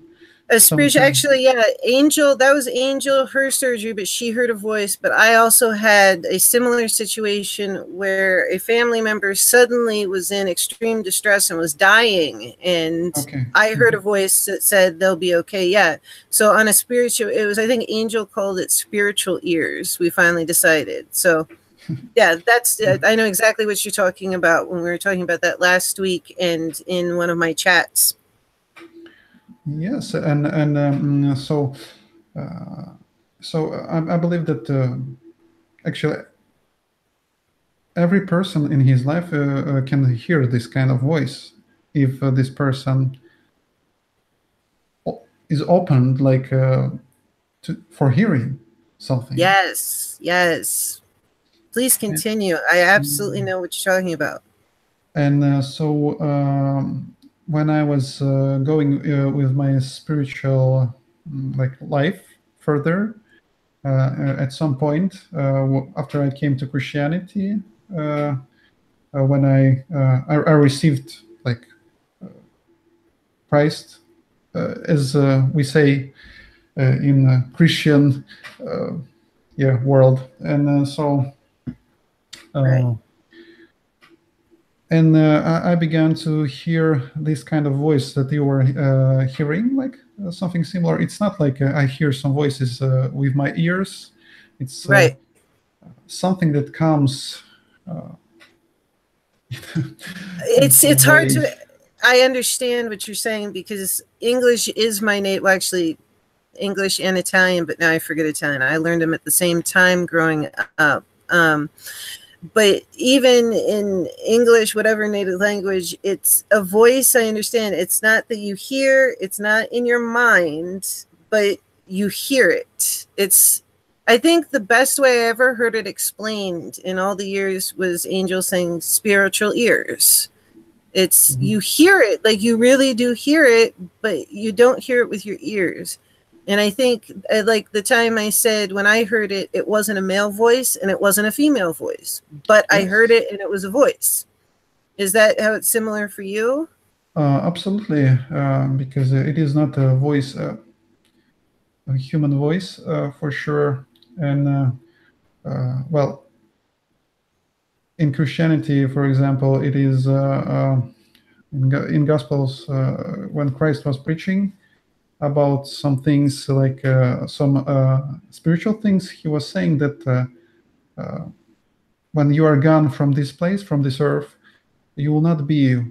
A spiritual, Something. actually, yeah, Angel, that was Angel, her surgery, but she heard a voice. But I also had a similar situation where a family member suddenly was in extreme distress and was dying. And Okay. I heard a voice that said they'll be okay. Yeah. So on a spiritual, it was, I think Angel called it spiritual ears. We finally decided. So yeah, that's, I know exactly what you're talking about when we were talking about that last week and in one of my chats. Yes, and I believe that actually every person in his life can hear this kind of voice if this person is open, like for hearing something. Yes, yes. Please continue. I absolutely know what you're talking about. And when I was going with my spiritual like life further, at some point after I came to Christianity, when I received like Christ, as we say in Christian world, and Right. uh, and I began to hear this kind of voice that you were hearing, like something similar. It's not like I hear some voices with my ears. It's Right. something that comes in It's some hard way. to, I understand what you're saying because English is my native, well, actually English and Italian, but now I forget Italian. I learned them at the same time growing up. But even in English, whatever native language, it's a voice. I understand. It's not that you hear, it's not in your mind, but you hear it. It's, I think the best way I ever heard it explained in all the years was Angel saying spiritual ears. It's, you hear it, like you really do hear it, but you don't hear it with your ears. And I think, like the time I said, when I heard it, it wasn't a male voice and it wasn't a female voice, but I heard it and it was a voice. Is that how it's similar for you? Absolutely, because it is not a voice, a human voice, for sure. And well, in Christianity, for example, it is in Gospels when Christ was preaching about some things like some spiritual things. He was saying that when you are gone from this place, from this earth, you will not be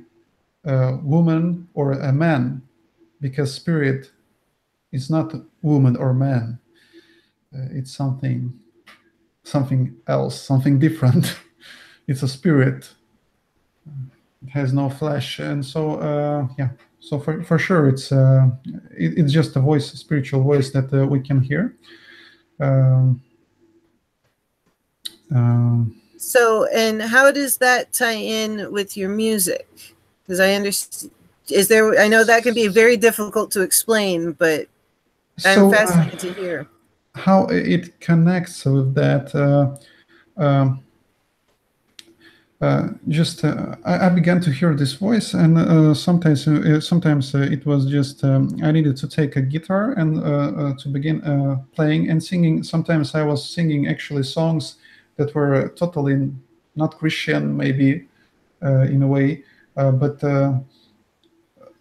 a woman or a man, because spirit is not woman or man. It's something else, something different. It's a spirit. It has no flesh, and so yeah. So for sure, it's just a voice, a spiritual voice that we can hear. Um, So, and how does that tie in with your music? Because I understand, is there, I know that can be very difficult to explain, but I'm fascinated to hear. How it connects with that. Just I began to hear this voice, and sometimes it was just I needed to take a guitar and to begin playing and singing. Sometimes I was singing actually songs that were totally not Christian, maybe in a way, but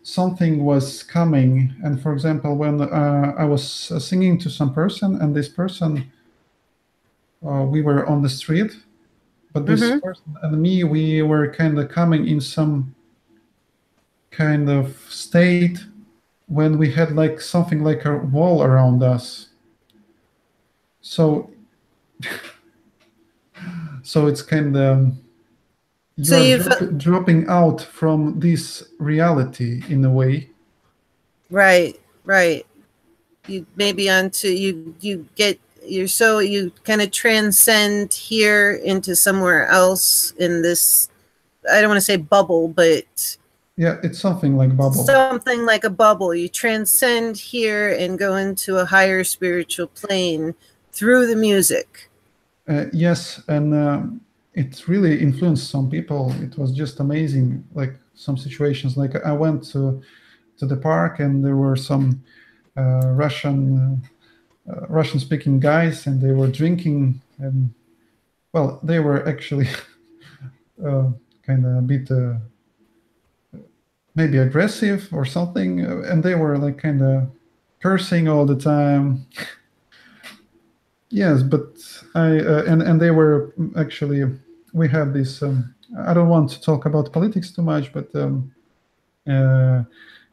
something was coming. And for example, when I was singing to some person, and this person, we were on the street, but this person and me, we were kind of coming in some kind of state when we had like something like a wall around us. So, so it's kind of you're dropping out from this reality in a way. Right, right. You maybe onto you get you're so you kind of transcend here into somewhere else in this, I don't want to say bubble, but yeah, it's something like bubble. Something like a bubble. You transcend here and go into a higher spiritual plane through the music. Yes, and it really influenced some people. It was just amazing. Like some situations, like I went to the park, and there were some Russian-speaking guys, and they were drinking, and well, they were actually kind of a bit maybe aggressive or something, and they were like kind of cursing all the time. Yes, but and they were actually, we have this. I don't want to talk about politics too much, but in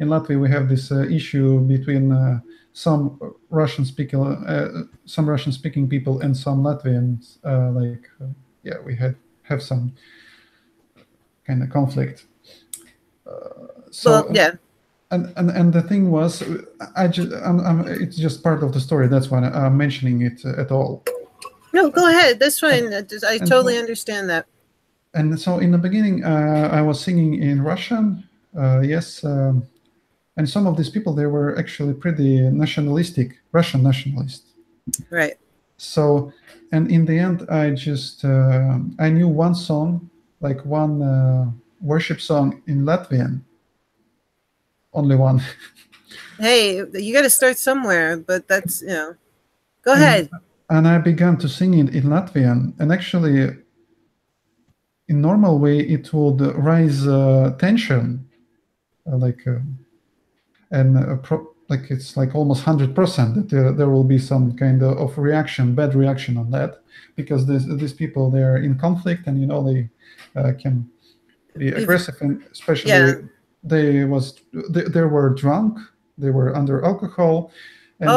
Latvia we have this issue between some Russian-speaking people and some Latvians. Yeah, we have some kind of conflict. So well, yeah. And the thing was, it's just part of the story. That's why I'm mentioning it at all. No, go ahead. That's fine. I totally understand that. And so in the beginning, I was singing in Russian, yes. And some of these people, they were actually pretty nationalistic, Russian nationalists. Right. So, and in the end, I just, I knew one song, like one worship song in Latvian. Only one. Hey, you got to start somewhere, but that's, go ahead. And I began to sing it in Latvian, and actually, in normal way, it would raise tension, like it's like almost 100% that there will be some kind of reaction, bad reaction on that, because these people, they're in conflict, and they can be aggressive, and especially they were drunk, they were under alcohol, and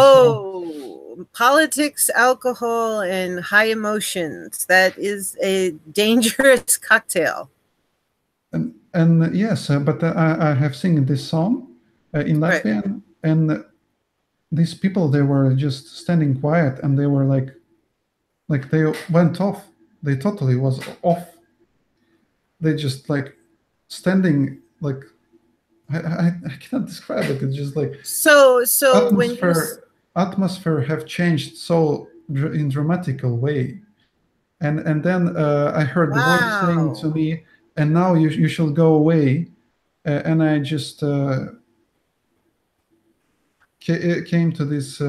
politics, alcohol, and high emotions. That is a dangerous cocktail. And yes, but I have seen this song in Right. Latvian, and these people, they were just standing quiet, and they were like they went off. They totally was off. They just like standing like I cannot describe it. It's just like So when you atmosphere have changed so in dramatical way. And then I heard the voice saying to wow. me, "And now you should go away." And I just came to this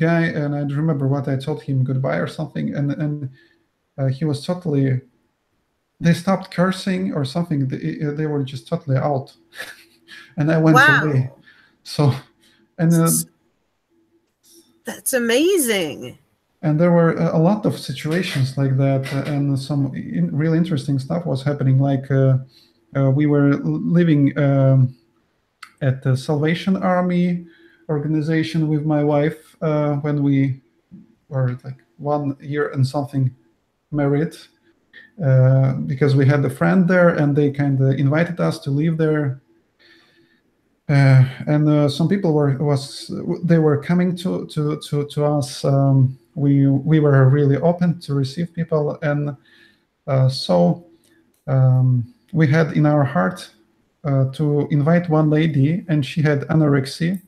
guy, and I remember what I told him, goodbye or something, and he was totally. They stopped cursing or something. They were just totally out, and I went away. Wow. So, and That's amazing. and there were a lot of situations like that, and some really interesting stuff was happening. Like we were living at the Salvation Army organization with my wife when we were like 1 year and something married, because we had a friend there, and they kind of invited us to live there. And some people were coming to us. We were really open to receive people, and so we had in our heart to invite one lady, and she had anorexia.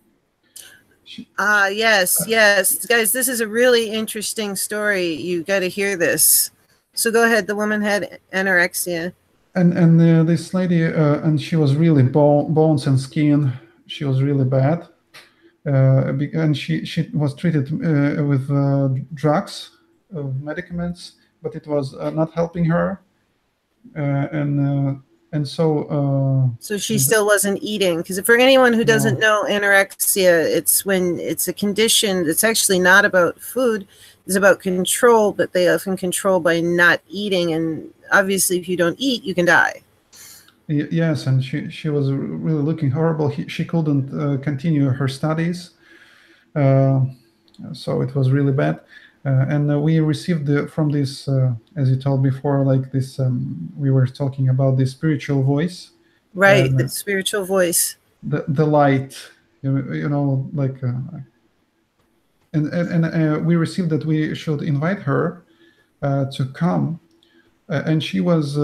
Yes, yes. Guys, this is a really interesting story. You got to hear this. So go ahead. The woman had anorexia. And this lady, and she was really bones and skin. She was really bad, and she was treated with drugs, medicaments, but it was not helping her, and so. So she still wasn't eating. Because for anyone who doesn't No. know anorexia, it's when it's a condition that's actually not about food, it's about control, but they often control by not eating. And obviously, if you don't eat, you can die. Yes, and she was really looking horrible. She couldn't continue her studies, so it was really bad. And we received from this, as you told before, like this. We were talking about the spiritual voice, Right, the spiritual voice. the light, you know, like, and we received that we should invite her to come, and she was.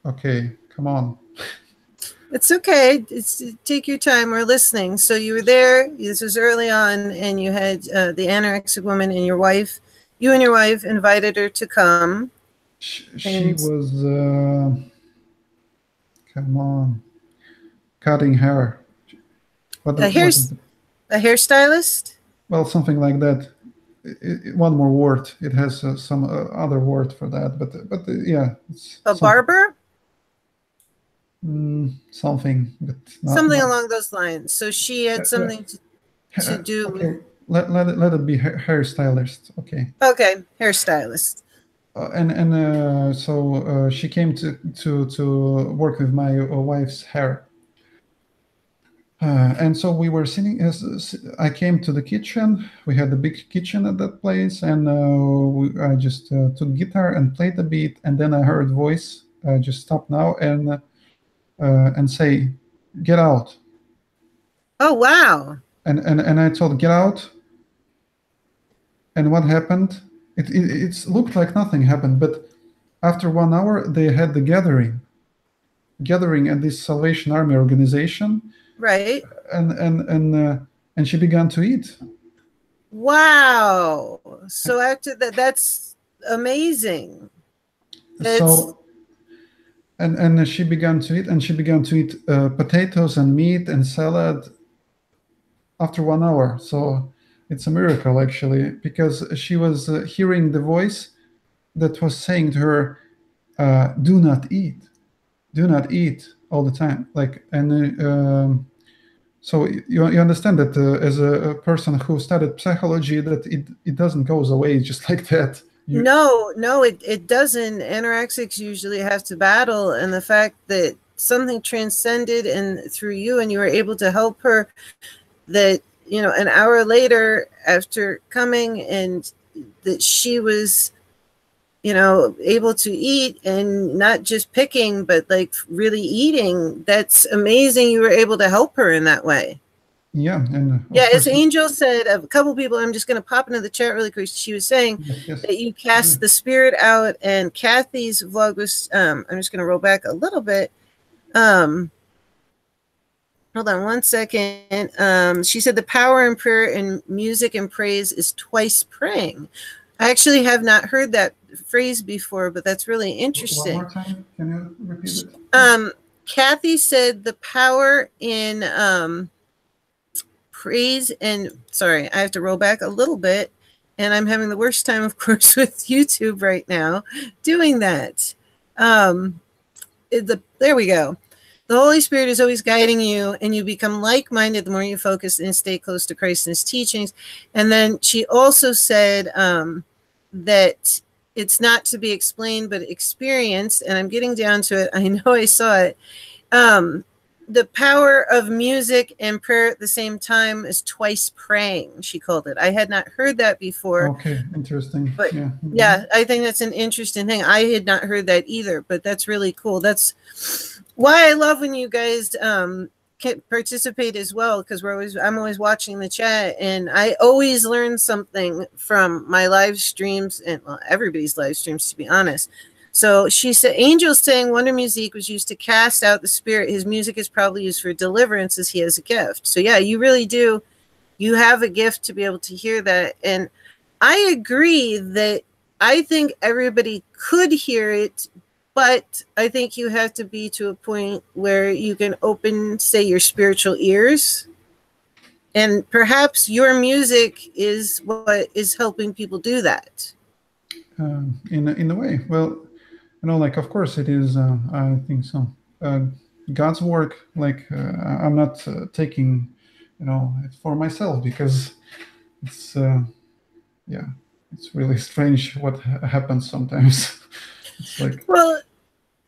Okay, come on. It's okay. Take your time. We're listening. So you were there. This was early on, and you had the anorexic woman and your wife. You and your wife invited her to come. She was, come on, cutting hair. A hairstylist? Well, something like that. One more word. It has some other word for that, but yeah, it's a barber. Something, but something along those lines. So she had something to do. Okay. Let it be hairstylist. Okay. Okay, hairstylist. So she came to work with my wife's hair. And so we were sitting. I came to the kitchen. We had a big kitchen at that place, and I just took guitar and played a bit, and then I heard voice. Just stop now and say, "Get out." Oh wow! And I told, "Get out." And what happened? It looked like nothing happened, but after 1 hour they had the gathering at this Salvation Army organization. Right. And she began to eat. Wow. So after that, that's amazing. So and she began to eat, and she began to eat potatoes and meat and salad after 1 hour. So it's a miracle, actually, because she was hearing the voice that was saying to her, do not eat all the time. Like, and so you understand that as a person who studied psychology, that it doesn't goes away just like that. No, it doesn't. Anorexics usually have to battle, and the fact that something transcended and through you, and you were able to help her, that, you know, an hour later after coming, and that she was, you know, able to eat, and not just picking, but like really eating. That's amazing. You were able to help her in that way. Yeah, and Yeah, of as course, Angel said, a couple people, I'm just going to pop into the chat really quick. She was saying yes, yes. that you cast the spirit out, and Kathy's vlog was, I'm just going to roll back a little bit. Hold on one second. She said the power in prayer and music and praise is twice praying. I actually have not heard that phrase before, but that's really One interesting. more time, can you repeat it? Kathy said the power in praise and, sorry, I have to roll back a little bit, and I'm having the worst time, of course, with YouTube right now doing that. There we go. The Holy Spirit is always guiding you, and you become like-minded the more you focus and stay close to Christ and his teachings. And then she also said that it's not to be explained, but experienced. And I'm getting down to it. I know I saw it. The power of music and prayer at the same time is twice praying, she called it. I had not heard that before. Okay, interesting. But yeah, yeah, I think that's an interesting thing. I had not heard that either, but that's really cool. That's why I love when you guys can participate as well, because I'm always watching the chat, and I always learn something from my live streams, and well, everybody's live streams, to be honest. So she said, Angel's saying Wonder Music was used to cast out the spirit. His music is probably used for deliverance, as he has a gift. So yeah, you really do. You have a gift to be able to hear that. And I agree that I think everybody could hear it, but I think you have to be to a point where you can open, say, your spiritual ears. And perhaps your music is what is helping people do that. In a way, well, you know, like, of course it is. I think so. God's work, like, I'm not taking, you know, it for myself, because it's yeah, it's really strange what happens sometimes. It's like, well,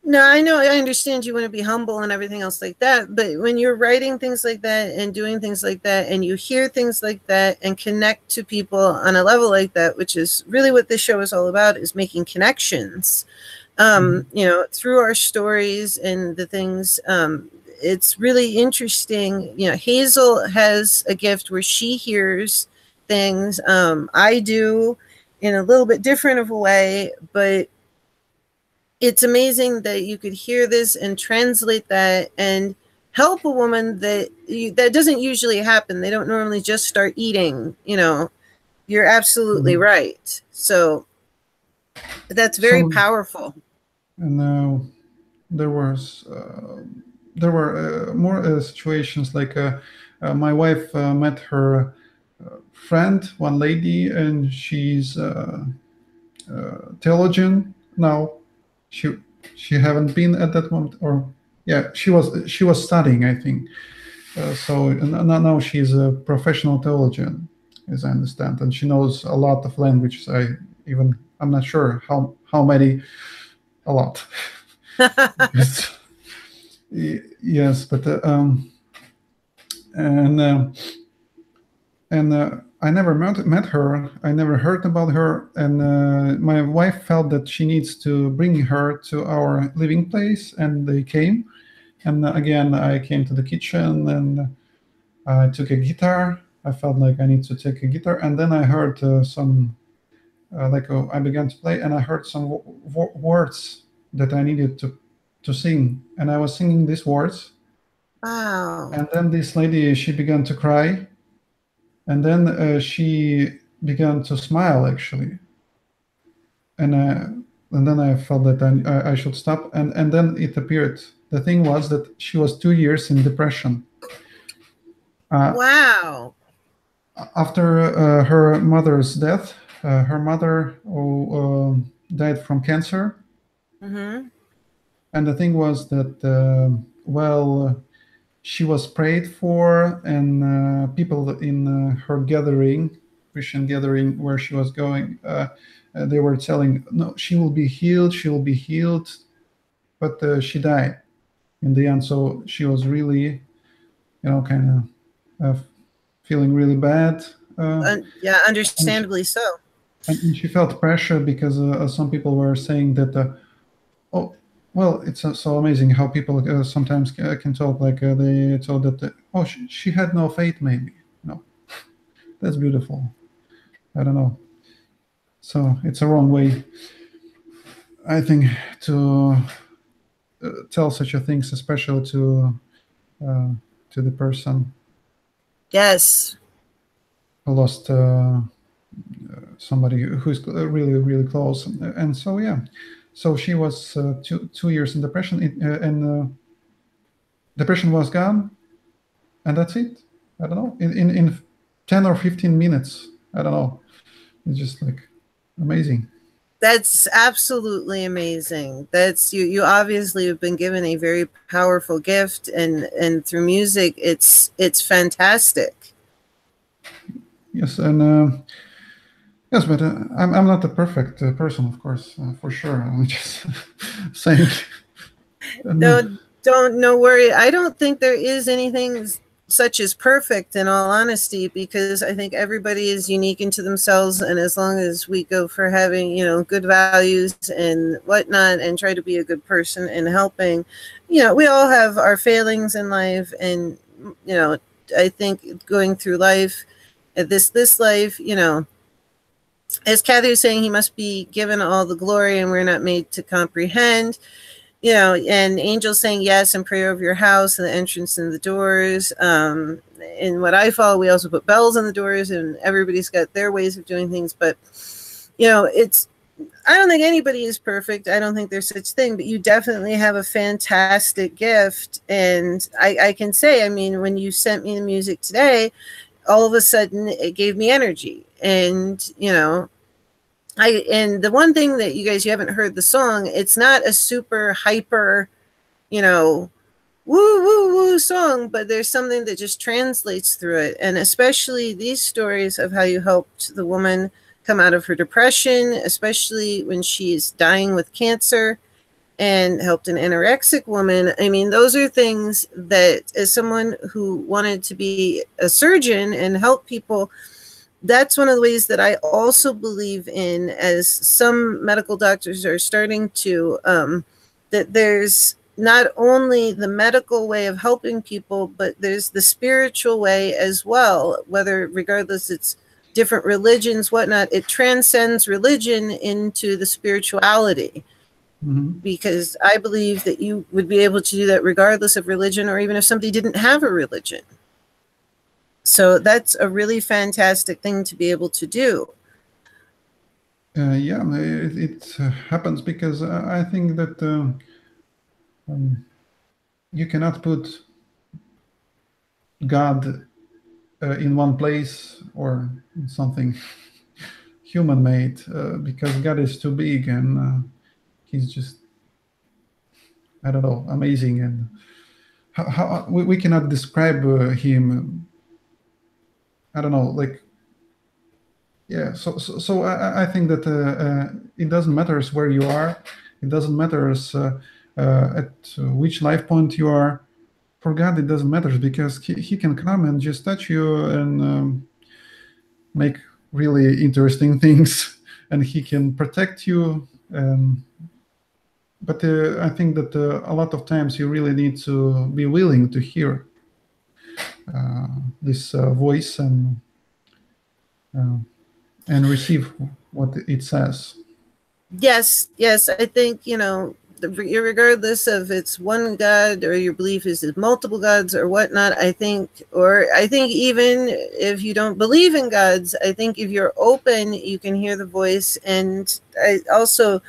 no, I know, I understand you want to be humble and everything else like that, but when you're writing things like that and doing things like that, and you hear things like that and connect to people on a level like that, which is really what this show is all about, is making connections, you know, through our stories and the things. It's really interesting. You know, Hazel has a gift where she hears things. I do in a little bit different of a way, but it's amazing that you could hear this and translate that and help a woman that doesn't usually happen. They don't normally just start eating, you know. You're absolutely right. So that's very powerful. And there were more situations, like my wife met her friend, one lady, and she's theologian now. She haven't been at that moment, or yeah, she was studying, I think. So now she's a professional theologian, as I understand, and she knows a lot of languages. I'm not sure how many, a lot. Yes, but and I never met her. I never heard about her, and my wife felt that she needs to bring her to our living place, and they came. And again, I came to the kitchen, and I took a guitar. I felt like I need to take a guitar, and then I heard some, I began to play, and I heard some words that I needed to sing, and I was singing these words. Wow. And then this lady, she began to cry, and then she began to smile, actually. And then I felt that I should stop, and then it appeared. The thing was that she was 2 years in depression. Wow. After her mother's death, her mother died from cancer. And the thing was that, well, she was prayed for, and people in her gathering, Christian gathering where she was going, they were telling, no, she will be healed, but she died. in the end. So she was really, kind of feeling really bad. Yeah, And she, understandably so. and she felt pressure because some people were saying that, oh, well, it's so amazing how people sometimes can talk like they told that, oh, she had no faith, maybe. No, that's beautiful. I don't know. So it's a wrong way, I think, to tell such a things, especially uh, to the person Yes. who lost somebody who's really, really close. And so, yeah, so she was 2 years in depression, and depression was gone, and that's it. I don't know, in 10 or 15 minutes. I don't know. It's just like amazing. That's absolutely amazing. That's you obviously have been given a very powerful gift, and through music it's fantastic. Yes, and yes, but I'm not a perfect person, of course, for sure. I'm just saying. And, No, don't no worry. I don't think there is anything such as perfect, in all honesty, because I think everybody is unique into themselves, and as long as we go for having, good values and whatnot, and try to be a good person and helping, we all have our failings in life, and I think going through life, this life, as Kathy was saying, he must be given all the glory, and we're not made to comprehend. And angels saying yes and pray over your house and the entrance and the doors. In what I follow, we also put bells on the doors, and everybody's got their ways of doing things. But, I don't think anybody is perfect. I don't think there's such thing, but you definitely have a fantastic gift. And I can say, I mean, when you sent me the music today, all of a sudden it gave me energy. And, and the one thing that you haven't heard the song, it's not a super hyper, woo woo woo song, but there's something that just translates through it. And especially these stories of how you helped the woman come out of her depression, especially when she's dying with cancer, and helped an anorexic woman. I mean, those are things that, as someone who wanted to be a surgeon and help people, that's one of the ways that I also believe in, as some medical doctors are starting to, that there's not only the medical way of helping people, but there's the spiritual way as well, whether, regardless, it's different religions, whatnot, it transcends religion into the spirituality. mm-hmm. Because I believe that you would be able to do that regardless of religion, or even if somebody didn't have a religion. So that's a really fantastic thing to be able to do. Yeah, it happens because I think that you cannot put God in one place or in something human-made because God is too big, and he's just, I don't know, amazing. And how we cannot describe him. I don't know, like, yeah. So I think that it doesn't matter where you are. It doesn't matter at which life point you are. For God, it doesn't matter because he can come and just touch you and make really interesting things, and he can protect you. But I think that a lot of times you really need to be willing to hear this voice uh, and receive what it says. Yes, I think, regardless of it's one God or your belief is multiple gods or whatnot, I think even if you don't believe in gods, I think if you're open, you can hear the voice. And I also,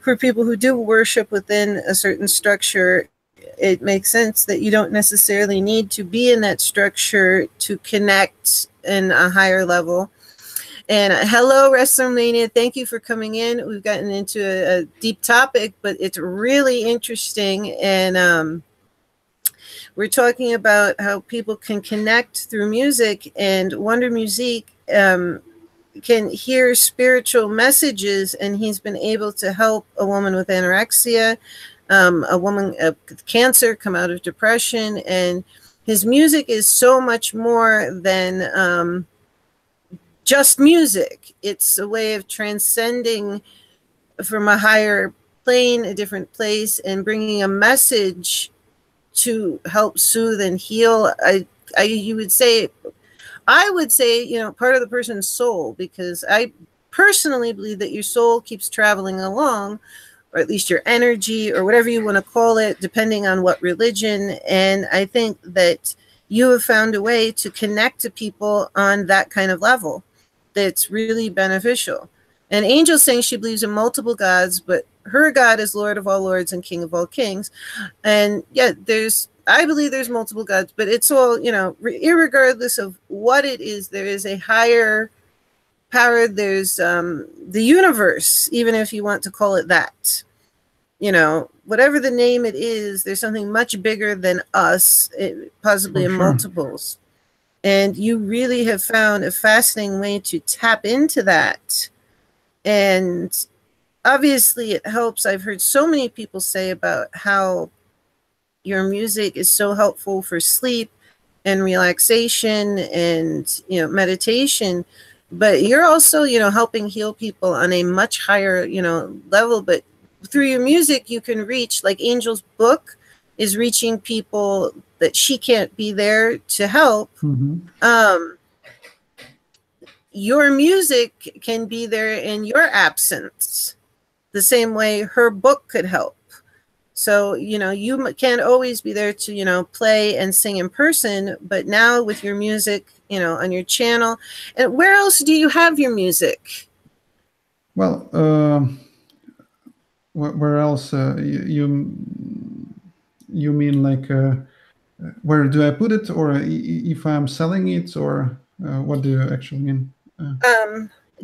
for people who do worship within a certain structure, it makes sense that you don't necessarily need to be in that structure to connect in a higher level. And hello, WrestleMania. Thank you for coming in. We've gotten into a deep topic, but it's really interesting. And we're talking about how people can connect through music, and Wonder Music can hear spiritual messages, and he's been able to help a woman with anorexia. a woman with cancer come out of depression, and his music is so much more than just music. It's a way of transcending from a higher plane, a different place, and bringing a message to help soothe and heal. You would say, I would say, part of the person's soul, because I personally believe that your soul keeps traveling along, or at least your energy, or whatever you want to call it, depending on what religion. And I think that you have found a way to connect to people on that kind of level that's really beneficial. And Angel's saying she believes in multiple gods, but her God is Lord of all lords and King of all kings. And yeah, I believe there's multiple gods, but it's all, irregardless of what it is, there is a higher power. There's the universe, even if you want to call it that. Whatever the name it is, there's something much bigger than us, possibly in multiples. And you really have found a fascinating way to tap into that. And obviously it helps. I've heard so many people say about how your music is so helpful for sleep and relaxation and, meditation. But you're also, helping heal people on a much higher, level. But through your music, you can reach, like Angel's book is reaching people that she can't be there to help. Your music can be there in your absence, the same way her book could help. So, you can't always be there to, play and sing in person, but now with your music, on your channel. And where else do you have your music? Well, where else? You mean like where do I put it, or if I'm selling it, or what do you actually mean?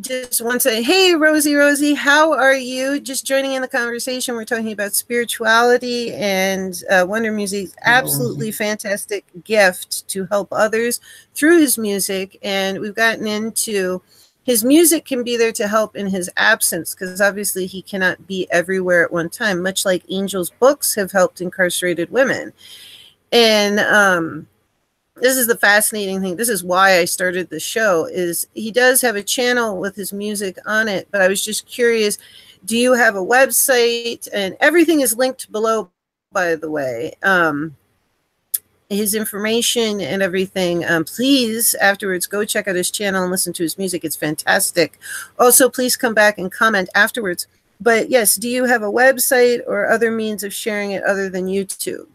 Just want to say, hey, Rosie, how are you? Just joining in the conversation. We're talking about spirituality, and Wonder Music's absolutely fantastic gift to help others through his music. And we've gotten into his music can be there to help in his absence, because obviously he cannot be everywhere at one time, much like Angel's books have helped incarcerated women. And this is the fascinating thing. This is why I started the show, is he does have a channel with his music on it. But I was just curious, do you have a website? And everything is linked below, by the way. His information and everything. Please, afterwards, go check out his channel and listen to his music. It's fantastic. Also, please come back and comment afterwards. But yes, do you have a website or other means of sharing it other than YouTube?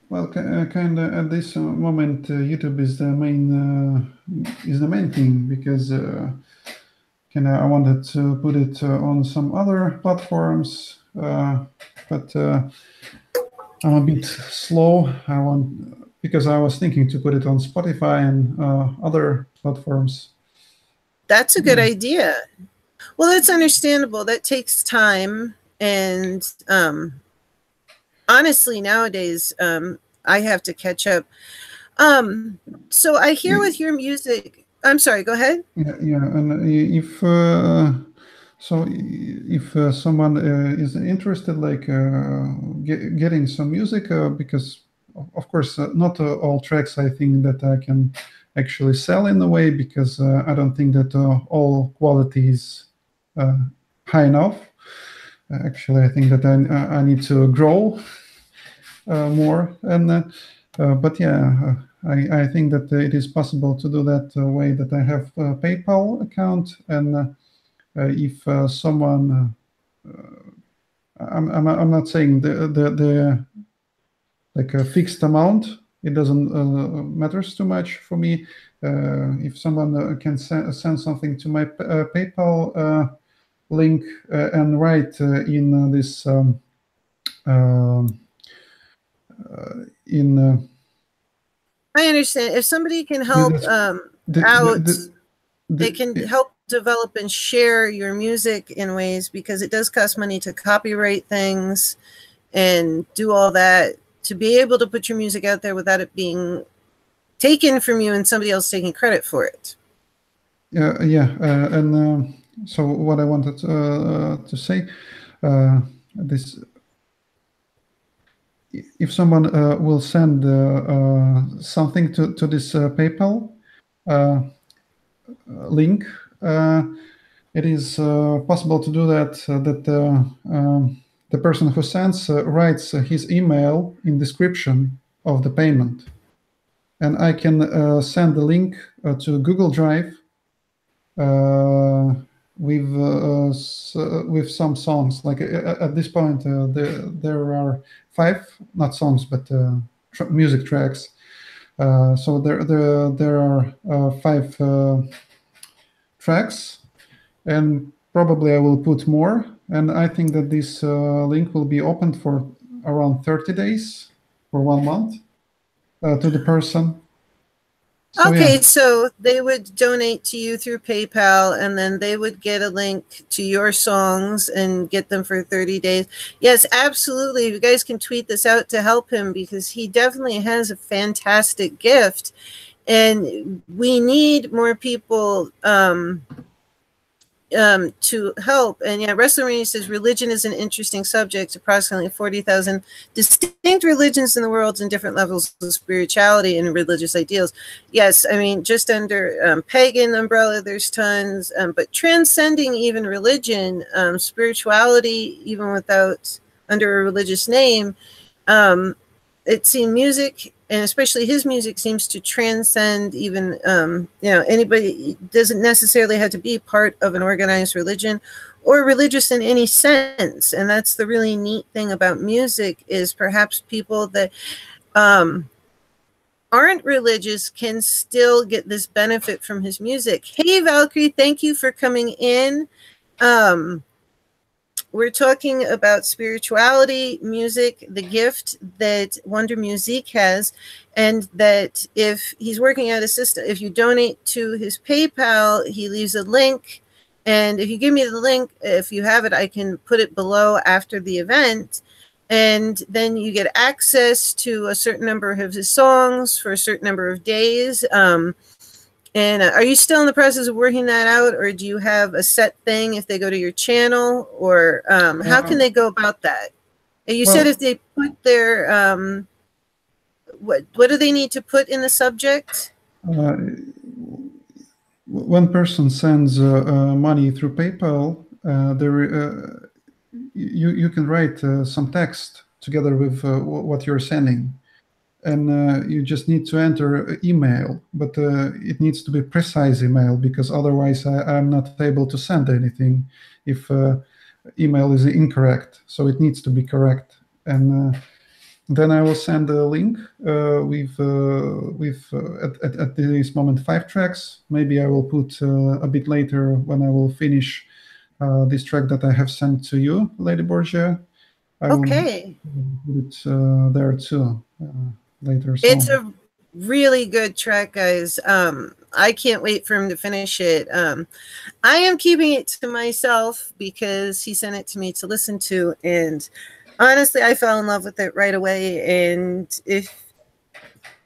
Well, kind of at this moment, YouTube is the main thing, because I wanted to put it on some other platforms, but I'm a bit slow. Because I was thinking to put it on Spotify and other platforms. That's a good idea. Well, that's understandable. That takes time, and honestly, nowadays, I have to catch up. So I hear with your music. I'm sorry, go ahead. Yeah. And if someone is interested, like getting some music, because of course not all tracks I think that I can actually sell in a way, because I don't think that all quality is high enough. Actually, I think that I need to grow more. And but yeah, I think that it is possible to do that way, that I have a PayPal account, and if someone, I'm not saying the like a fixed amount. It doesn't matters too much for me. If someone can send something to my PayPal link and write in this I understand. If somebody can help they can help develop and share your music in ways, because it does cost money to copyright things and do all that, to be able to put your music out there without it being taken from you and somebody else taking credit for it. And so what I wanted to say, this if someone will send something to this PayPal link, it is possible to do that. The person who sends writes his email in description of the payment, and I can send the link to Google Drive with some songs. Like at this point, there are 5, not songs, but music tracks. So there are 5 tracks, and probably I will put more. And I think that this link will be opened for around 30 days, for 1 month, to the person. So, okay, yeah. So they would donate to you through PayPal, and then they would get a link to your songs and get them for 30 days. Yes, absolutely. You guys can tweet this out to help him, because he definitely has a fantastic gift, and we need more people to help. And yeah, Wrestler Rainey says religion is an interesting subject. Approximately 40,000 distinct religions in the world and different levels of spirituality and religious ideals. Yes, I mean, just under pagan umbrella, there's tons, but transcending even religion, spirituality, even without under a religious name, it seems music, and especially his music, seems to transcend even, anybody. Doesn't necessarily have to be part of an organized religion or religious in any sense. And that's the really neat thing about music, is perhaps people that aren't religious can still get this benefit from his music. Hey, Valkyrie, thank you for coming in. We're talking about spirituality, music, the gift that WondermusiquE has, and that if he's working out a system, if you donate to his PayPal, he leaves a link. And if you give me the link, if you have it, I can put it below after the event. And then you get access to a certain number of his songs for a certain number of days. And are you still in the process of working that out, or do you have a set thing if they go to your channel, or how can they go about that? And you said if they put their, what do they need to put in the subject? One person sends money through PayPal, you can write some text together with what you're sending. And you just need to enter email, but it needs to be precise email, because otherwise I'm not able to send anything if email is incorrect. So it needs to be correct. And then I will send a link with at this moment 5 tracks. Maybe I will put a bit later, when I will finish this track that I have sent to you, Lady Borgia. I will put it there too. Later. It's a really good track, guys. I can't wait for him to finish it. I am keeping it to myself because he sent it to me to listen to, and honestly, I fell in love with it right away. And if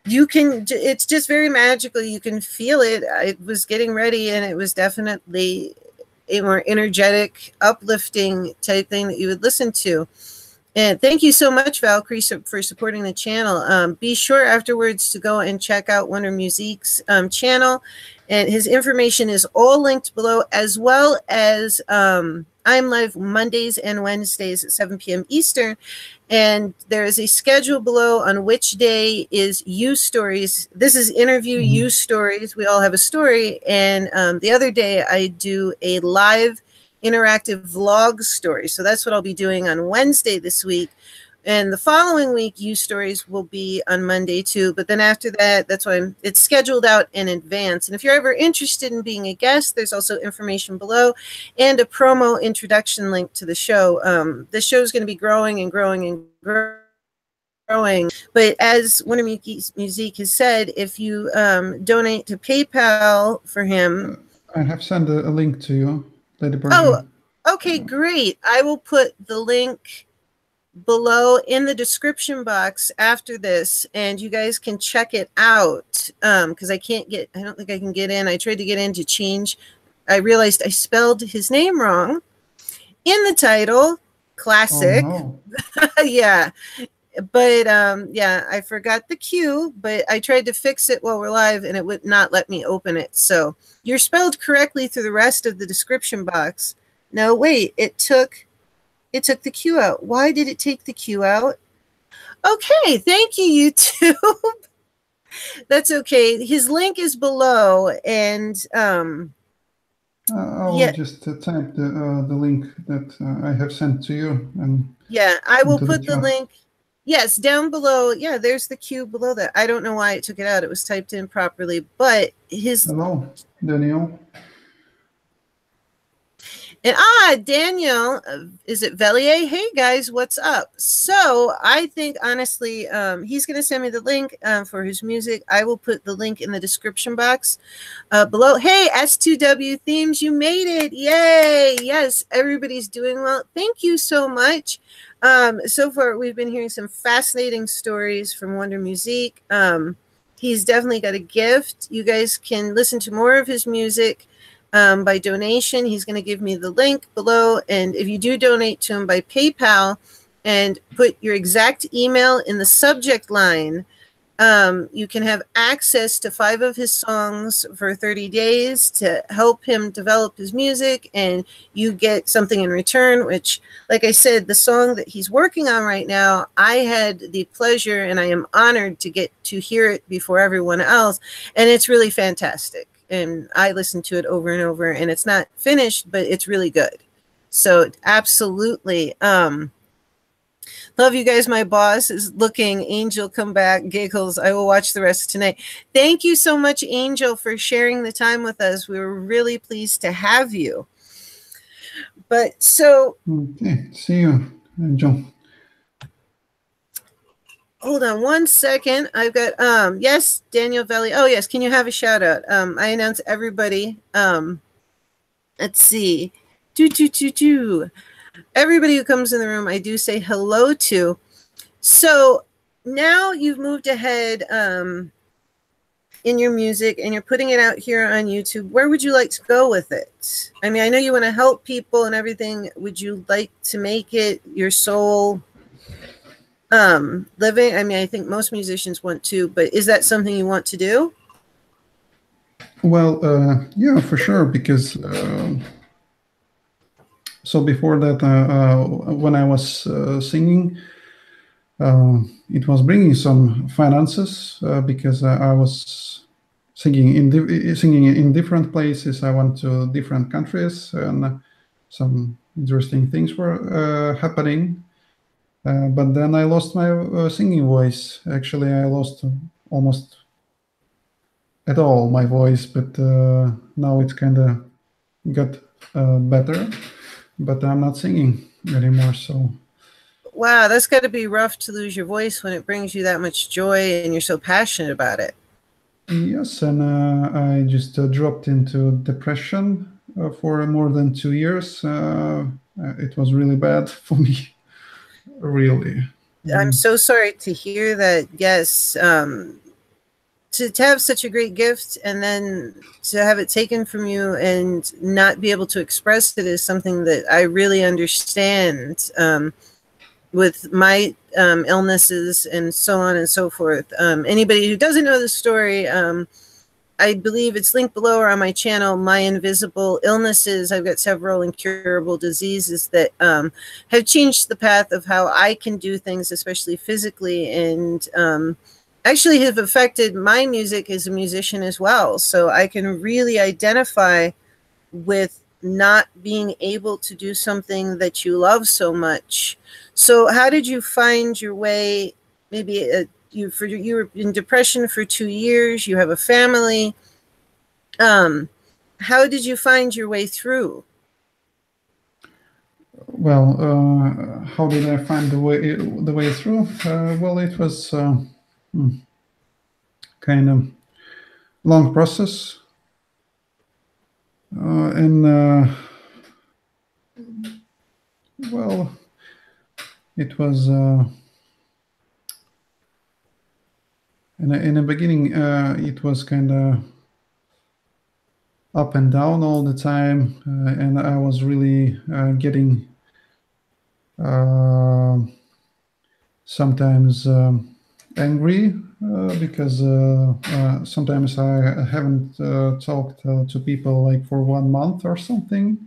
you can, it's just very magical. You can feel it. I was getting ready, and it was definitely a more energetic, uplifting type thing that you would listen to. And thank you so much, Valkyrie, for supporting the channel. Be sure afterwards to go and check out WondermusiquE's channel. And his information is all linked below, as well as I'm live Mondays and Wednesdays at 7 p.m. Eastern. And there is a schedule below on which day is You Stories. This is interview You Stories. We all have a story. And the other day I do a live interactive vlog story. So that's what I'll be doing on Wednesday this week. And the following week, You Stories will be on Monday too. But then after that, that's why it's scheduled out in advance. And if you're ever interested in being a guest, there's also information below and a promo introduction link to the show. The show is going to be growing and growing and growing. But as WondermusiquE has said, if you donate to PayPal for him, I have sent a link to you. Oh, okay, great. I will put the link below in the description box after this, and you guys can check it out, because I don't think I can get in. I tried to get in to change. I realized I spelled his name wrong in the title. Classic. Oh, no. Yeah. But yeah, I forgot the cue, but I tried to fix it while we're live and it would not let me open it. So you're spelled correctly through the rest of the description box. No, wait, it took the cue out. Why did it take the cue out? Okay, thank you, YouTube. That's okay. His link is below, and I'll just type the link that I have sent to you. And yeah, I will put the link. Yes, down below. Yeah, there's the cue below that. I don't know why it took it out. It was typed in properly, but his. Hello, Daniel. And Daniel, is it Velier? Hey guys, what's up? So I think honestly, he's going to send me the link for his music. I will put the link in the description box below. Hey, S2W Themes, you made it. Yay. Yes, everybody's doing well. Thank you so much. So far, we've been hearing some fascinating stories from Wonder Music. He's definitely got a gift. You guys can listen to more of his music by donation. He's going to give me the link below. And if you do donate to him by PayPal and put your exact email in the subject line, you can have access to 5 of his songs for 30 days to help him develop his music. And you get something in return, which, like I said, the song that he's working on right now, I had the pleasure and I am honored to get to hear it before everyone else. And it's really fantastic. And I listened to it over and over, and it's not finished, but it's really good. So absolutely. Love you guys. My boss is looking. Angel, come back. Giggles. I will watch the rest tonight. Thank you so much, Angel, for sharing the time with us. We were really pleased to have you. But so. Okay. See you, Angel. Hold on one second. I've got, yes, Daniel Valley. Oh, yes. Can you have a shout out? I announce everybody. Let's see. Everybody who comes in the room, I do say hello to. So now you've moved ahead in your music and you're putting it out here on YouTube. Where would you like to go with it? I mean, I know you want to help people and everything. Would you like to make it your sole living? I mean, I think most musicians want to, but is that something you want to do? Well, yeah, for sure, because so before that, when I was singing, it was bringing some finances because I was singing in different places. I went to different countries, and some interesting things were happening. But then I lost my singing voice. Actually, I lost almost at all my voice, but now it's kind of got better. But I'm not singing anymore, so. Wow, that's got to be rough to lose your voice when it brings you that much joy and you're so passionate about it. Yes, and I just dropped into depression for more than 2 years. It was really bad for me. Really. I'm so sorry to hear that. Yes. To have such a great gift and then to have it taken from you and not be able to express it is something that I really understand with my illnesses and so on and so forth. Anybody who doesn't know the story, I believe it's linked below or on my channel, My Invisible Illnesses. I've got several incurable diseases that have changed the path of how I can do things, especially physically, and actually have affected my music as a musician as well. So I can really identify with not being able to do something that you love so much. So how did you find your way? Maybe you were in depression for 2 years. You have a family. How did you find your way through? Well, how did I find the way through? Well, it was kind of long process, and well, it was in the beginning. It was kind of up and down all the time, and I was really getting sometimes angry because sometimes I haven't talked to people like for 1 month or something,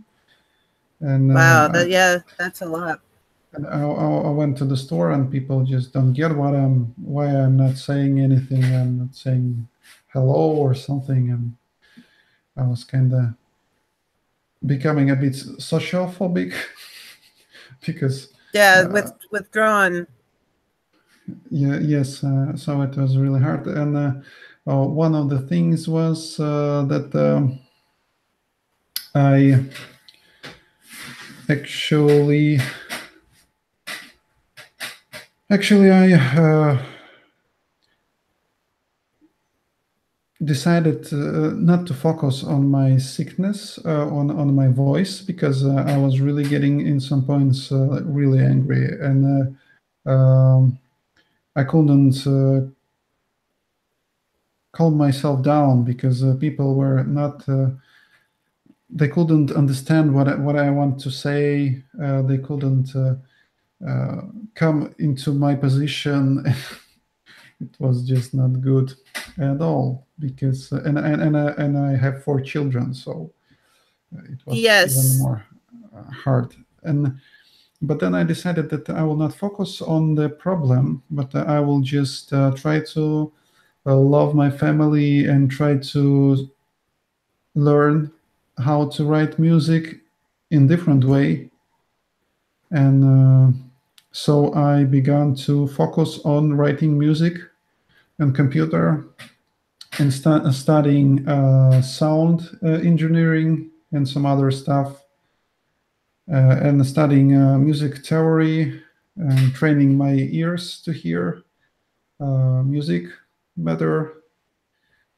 and Wow, yeah, that's a lot. I went to the store and people just don't get why I'm not saying anything. I'm not saying hello or something, and I was kind of becoming a bit social phobic because Yeah, uh, withdrawn. yeah, yes, so it was really hard. And one of the things was that I actually I decided not to focus on my sickness, on my voice, because I was really getting in some points really angry, and I couldn't calm myself down because people were not. They couldn't understand what I want to say. They couldn't uh, come into my position. It was just not good at all because and I have 4 children, so it was even Yes. more hard. And but then I decided that I will not focus on the problem, but I will just try to love my family and try to learn how to write music in different way. And so I began to focus on writing music and computer and studying sound engineering and some other stuff, and studying music theory and training my ears to hear music better.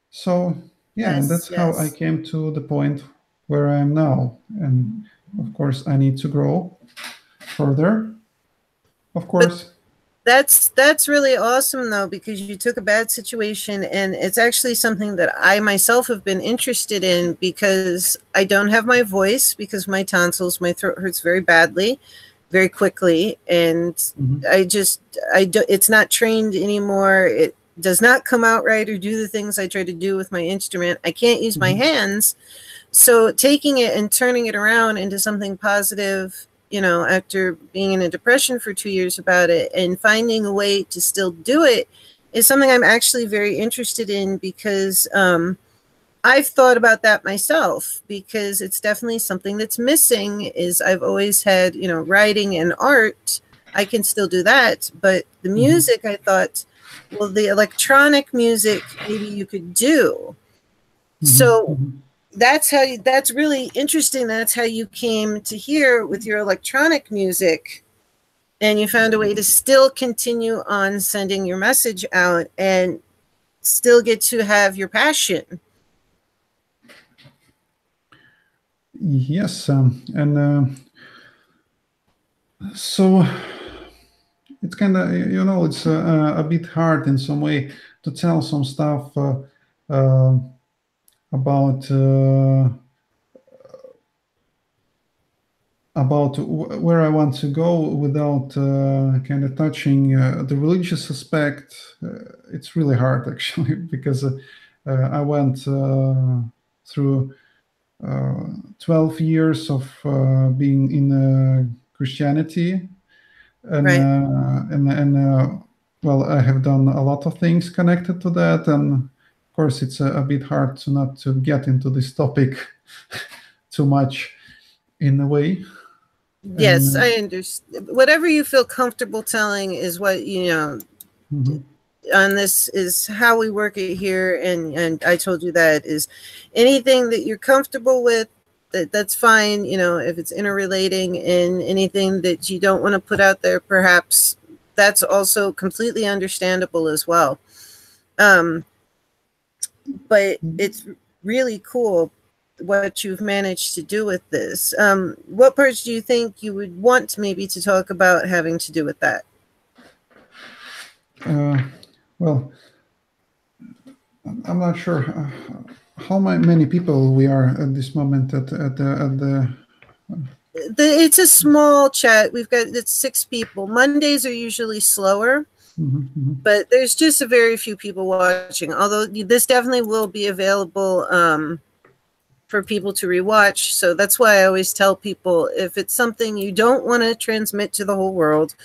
So yeah, and Yes, that's how I yes. came to the point where I am now. And of course, I need to grow further. Of But course. that's really awesome though, because you took a bad situation and it's actually something that I myself have been interested in because I don't have my voice because my tonsils, my throat hurts very badly, very quickly, and Mhm. I just I do, it's not trained anymore. It does not come out right or do the things I try to do with my instrument. I can't use my Mhm. hands. So taking it and turning it around into something positive, after being in a depression for 2 years about it and finding a way to still do it is something I'm actually very interested in because I've thought about that myself because it's definitely something that's missing is I've always had, writing and art. I can still do that, but the Mhm. music I thought, well, the electronic music maybe you could do. Mhm. So Mhm. that's really interesting. That's how you came to here with your electronic music and you found a way to still continue on sending your message out and still get to have your passion. Yes, and so it's kind of it's a bit hard in some way to tell some stuff uh, about where I want to go without kind of touching the religious aspect. It's really hard actually because I went through 12 years of being in Christianity, and Right. well, I have done a lot of things connected to that, and of course, it's a bit hard to not to get into this topic too much in a way. Yes, I And understand. Whatever you feel comfortable telling is what, mhm, on this is how we work it here. And I told you that is anything that you're comfortable with, that's fine. If it's interrelating and anything that you don't want to put out there, perhaps that's also completely understandable as well. Um, but it's really cool what you've managed to do with this. What parts do you think you would want maybe to talk about having to do with that? uh, well, I'm not sure how many people we are at this moment at the It's a small chat. It's 6 people. Mondays are usually slower, but there's just a very few people watching. Although this definitely will be available for people to rewatch. So that's why I always tell people, if it's something you don't want to transmit to the whole world,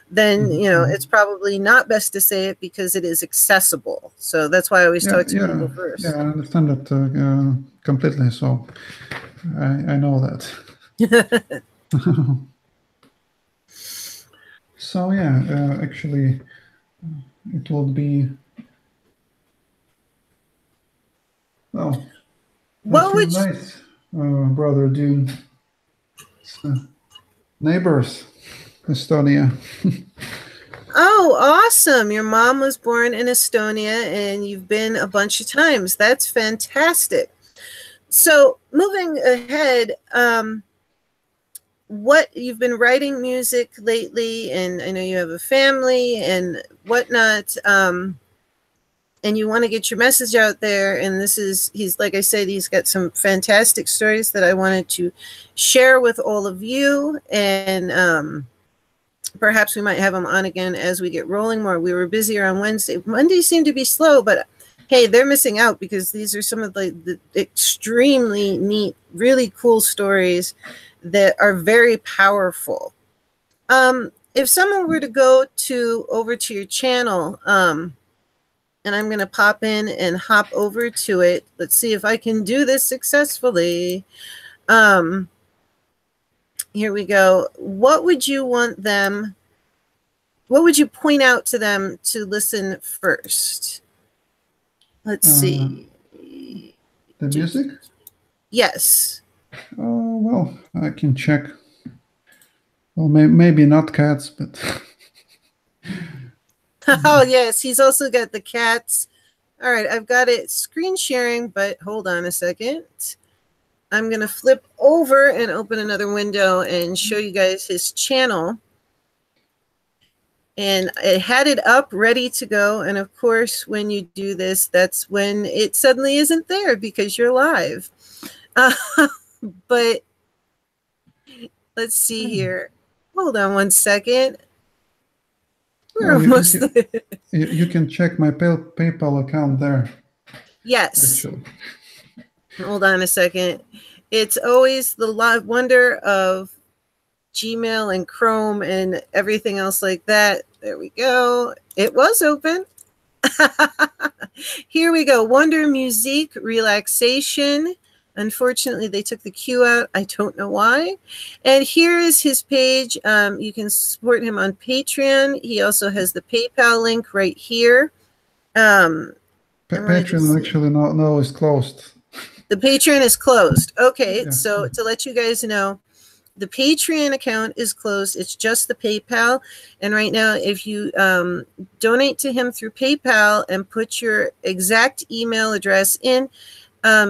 then it's probably not best to say it, because it is accessible. So that's why I always talk to people first. Yeah, I understand that completely. So I know that. So yeah, actually, it would be what would nice, brother Dune. Neighbors, Estonia. Oh, awesome. Your mom was born in Estonia and you've been a bunch of times. That's fantastic. So moving ahead, what you've been writing music lately, and I know you have a family and whatnot, and you want to get your message out there. And he's like I said, he's got some fantastic stories that I wanted to share with all of you. And perhaps we might have him on again as we get rolling more. We were busier on Wednesday. Mondays seem to be slow, but hey, they're missing out, because these are some of the extremely neat, really cool stories that are very powerful. If someone were to go over to your channel, and I'm going to pop in and hop over to it. Let's see if I can do this successfully. Here we go. What would you want them? What would you point out to them to listen first? Let's see. The music? Yes. Oh, well, I can check. Well, maybe not cats, but... Oh, yes. He's also got the cats. All right. I've got it screen sharing, but hold on a second. I'm going to flip over and open another window and show you guys his channel. And it had it up ready to go. And of course, when you do this, that's when it suddenly isn't there, because you're live. But let's see here. Hold on one second. We're almost there. You can check my PayPal account there. Yes. Actually. Hold on a second. It's always the wonder of Gmail and Chrome and everything else like that. There we go. It was open. Here we go. WondermusiquE Relaxation. Unfortunately, they took the Q out. I don't know why. And here is his page. You can support him on Patreon. He also has the PayPal link right here. Patreon actually no is closed. The Patreon is closed. Okay, yeah. So to let you guys know, the Patreon account is closed. It's just the PayPal. And right now, if you donate to him through PayPal and put your exact email address in,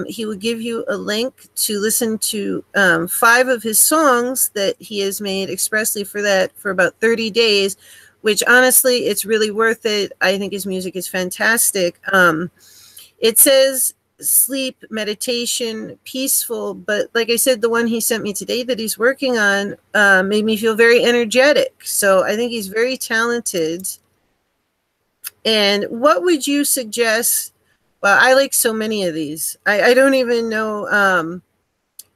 he will give you a link to listen to 5 of his songs that he has made expressly for that for about 30 days, which honestly, it's really worth it. I think his music is fantastic. It says sleep, meditation, peaceful, but like I said, the one he sent me today that he's working on made me feel very energetic. So I think he's very talented. And what would you suggest? Well, I like so many of these. I don't even know.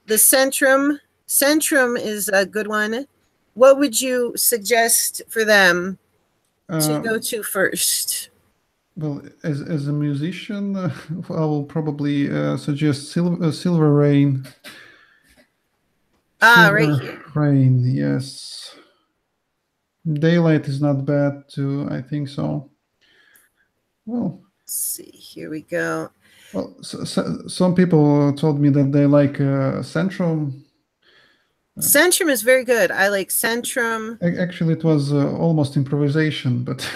The Centrum. Centrum is a good one. What would you suggest for them to go to first? Well, as a musician, I will probably suggest Silver Rain. Right here. Rain, yes. Daylight is not bad too, I think so. Well, let's see, here we go. Well, some people told me that they like Centrum. Centrum is very good. I like Centrum. Actually, it was almost improvisation, but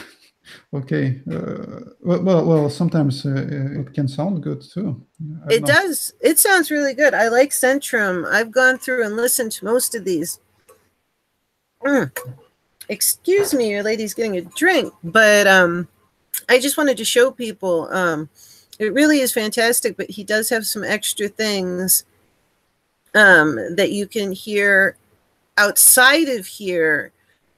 okay. Well, sometimes it can sound good too. It does. It sounds really good. I like Centrum. I've gone through and listened to most of these. Excuse me, your lady's getting a drink, but I just wanted to show people. It really is fantastic, but he does have some extra things that you can hear outside of here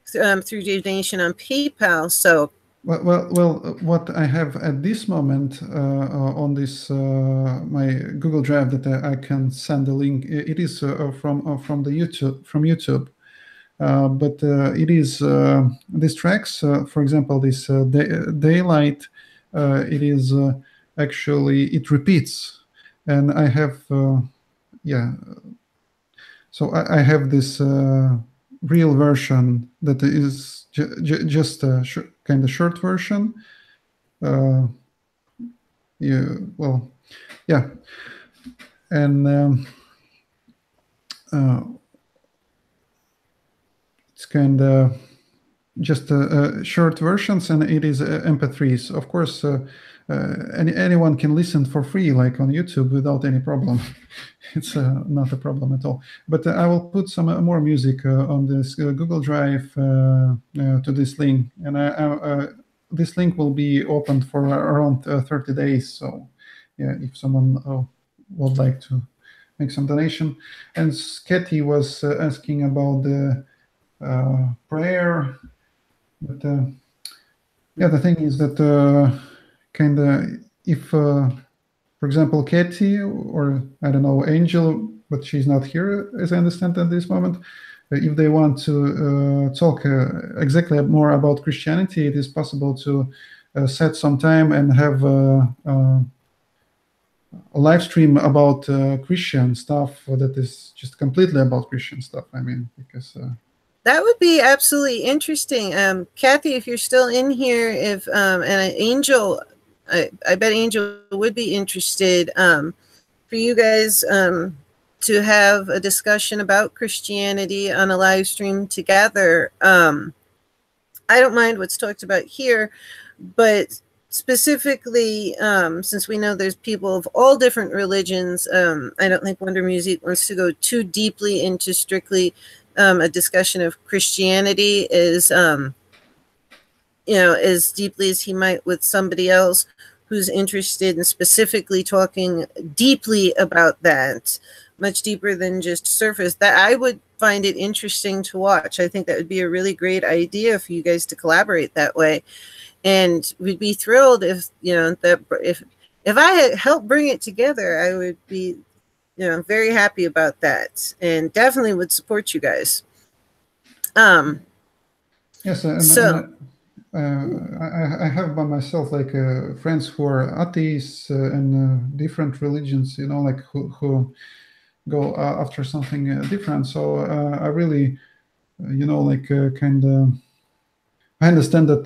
through donation on PayPal. So well, what I have at this moment on this my Google Drive that I can send the link. It is from the YouTube. But it is these tracks, for example, this daylight. It is actually it repeats, and I have yeah. So I have this real version that is just a kind of short version. Yeah, well, yeah, and it's kind of just short versions, and it is MP3s. Of course, anyone can listen for free, like on YouTube, without any problem. It's not a problem at all. But I will put some more music on this Google Drive to this link, and this link will be opened for around 30 days. So, yeah, if someone would like to make some donation. And Katie was asking about the prayer. But yeah, the thing is that kind of if, for example, Katie or I don't know, Angel, but she's not here, as I understand at this moment. If they want to talk exactly more about Christianity, it is possible to set some time and have a live stream about Christian stuff that is just completely about Christian stuff. I mean, because that would be absolutely interesting. Kathy, if you're still in here, if and Angel, I bet Angel would be interested for you guys to have a discussion about Christianity on a live stream together. I don't mind what's talked about here, but specifically, since we know there's people of all different religions, I don't think Wonder Music wants to go too deeply into strictly a discussion of Christianity as as deeply as he might with somebody else who's interested in specifically talking deeply about that, much deeper than just surface. That I would find it interesting to watch. I think that would be a really great idea for you guys to collaborate that way. And we'd be thrilled if, if I had helped bring it together, I would be, very happy about that, and definitely would support you guys. Yes, so I have by myself like friends who are atheists and different religions, like who go after something different. So I really, kind of. I understand that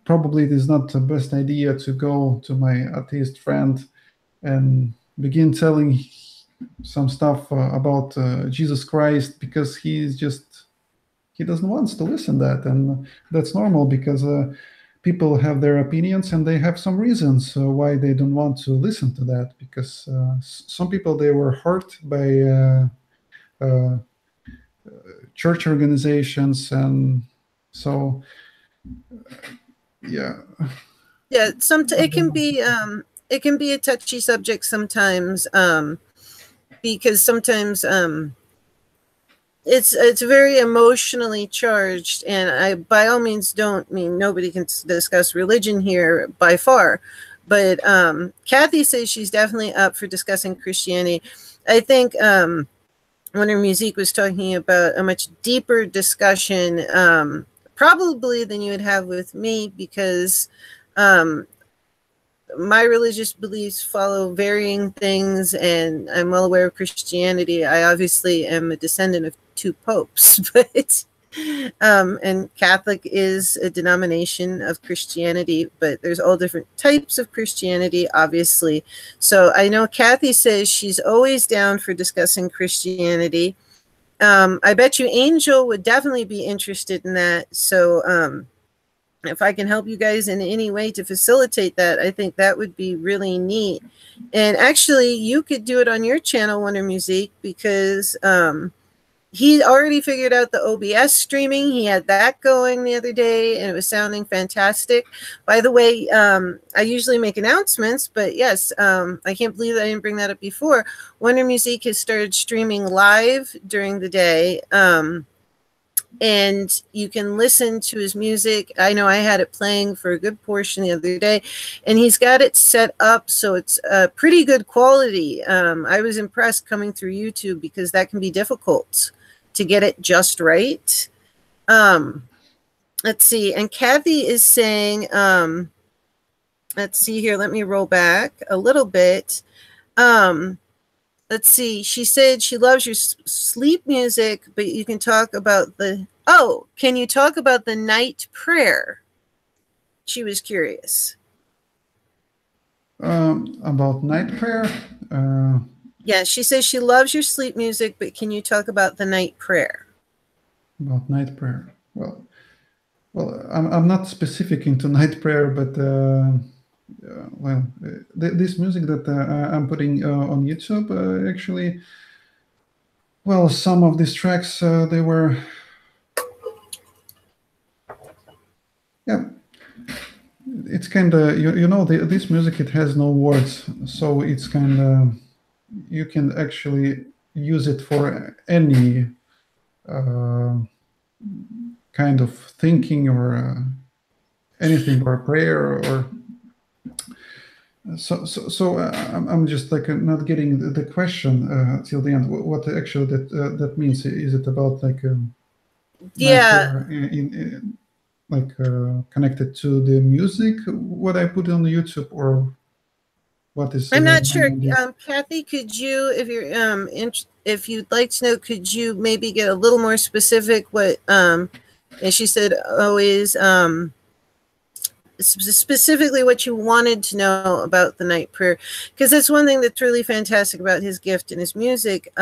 probably it is not the best idea to go to my atheist friend and begin telling some stuff about Jesus Christ, because he doesn't want to listen to that, and that's normal because people have their opinions and they have some reasons why they don't want to listen to that, because some people, they were hurt by church organizations, and so yeah, it can be a touchy subject sometimes, because sometimes it's very emotionally charged, and I by all means don't mean nobody can discuss religion here by far, but Kathy says she's definitely up for discussing Christianity. I think Wonder Music was talking about a much deeper discussion probably than you would have with me, because my religious beliefs follow varying things, and I'm well aware of Christianity. I obviously am a descendant of 2 popes, but and Catholic is a denomination of Christianity, but there's all different types of Christianity, obviously. So I know Kathy says she's always down for discussing Christianity. I bet you Angel would definitely be interested in that. So if I can help you guys in any way to facilitate that, I think that would be really neat. And actually, you could do it on your channel, Wonder Music, because he already figured out the OBS streaming. He had that going the other day, and it was sounding fantastic. By the way, I usually make announcements, but yes, I can't believe that I didn't bring that up before. Wonder Music has started streaming live during the day. And you can listen to his music. I know I had it playing for a good portion the other day, and he's got it set up so it's pretty good quality. I was impressed coming through YouTube because that can be difficult to get it just right. Let's see. And Kathy is saying, let's see here. Let me roll back a little bit. Let's see. She said she loves your sleep music, but you can talk about can you talk about the night prayer? She was curious. About night prayer? Yeah, she says she loves your sleep music, but can you talk about the night prayer? About night prayer. Well, I'm not specific into night prayer, but this music that I'm putting on YouTube, actually, well, some of these tracks, they were, yeah, it's kind of, this music, it has no words, so it's kind of, you can actually use it for any kind of thinking or anything, or prayer, or so I'm just like not getting the question till the end. What actually that means? Is it about like Yeah, like connected to the music what I put on YouTube, or what is I'm not the sure. idea? Kathy, could you, if you're if you'd like to know, could you maybe get a little more specific? What and she said always specifically what you wanted to know about the night prayer, because that's one thing that's really fantastic about his gift and his music.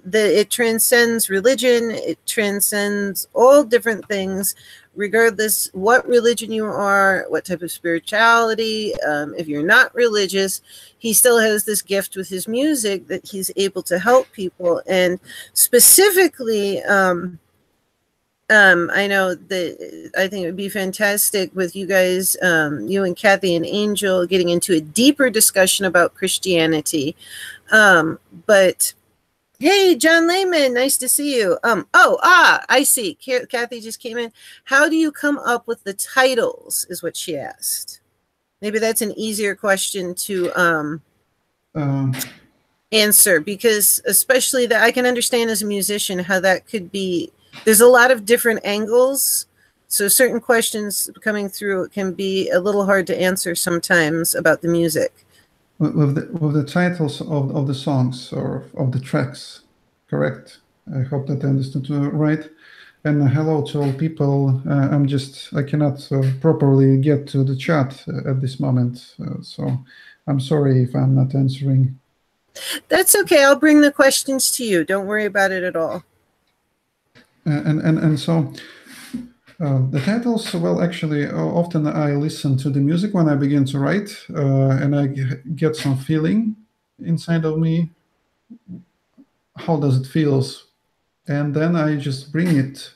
That it transcends religion, it transcends all different things, regardless what religion you are, what type of spirituality. If you're not religious, he still has this gift with his music that he's able to help people. And specifically, I know that I think it would be fantastic with you guys, you and Kathy and Angel, getting into a deeper discussion about Christianity. But hey, John Lehman, nice to see you. I see. Kathy just came in. How do you come up with the titles, is what she asked. Maybe that's an easier question to answer, because especially that I can understand as a musician how that could be. There's a lot of different angles, so certain questions coming through can be a little hard to answer sometimes about the music. With the titles of the songs or of the tracks, correct? I hope that I understood right. And hello to all people. I cannot properly get to the chat at this moment, so I'm sorry if I'm not answering. That's okay. I'll bring the questions to you. Don't worry about it at all. And so the titles, well, actually, often I listen to the music when I begin to write, and I get some feeling inside of me. How does it feels? And then I just bring it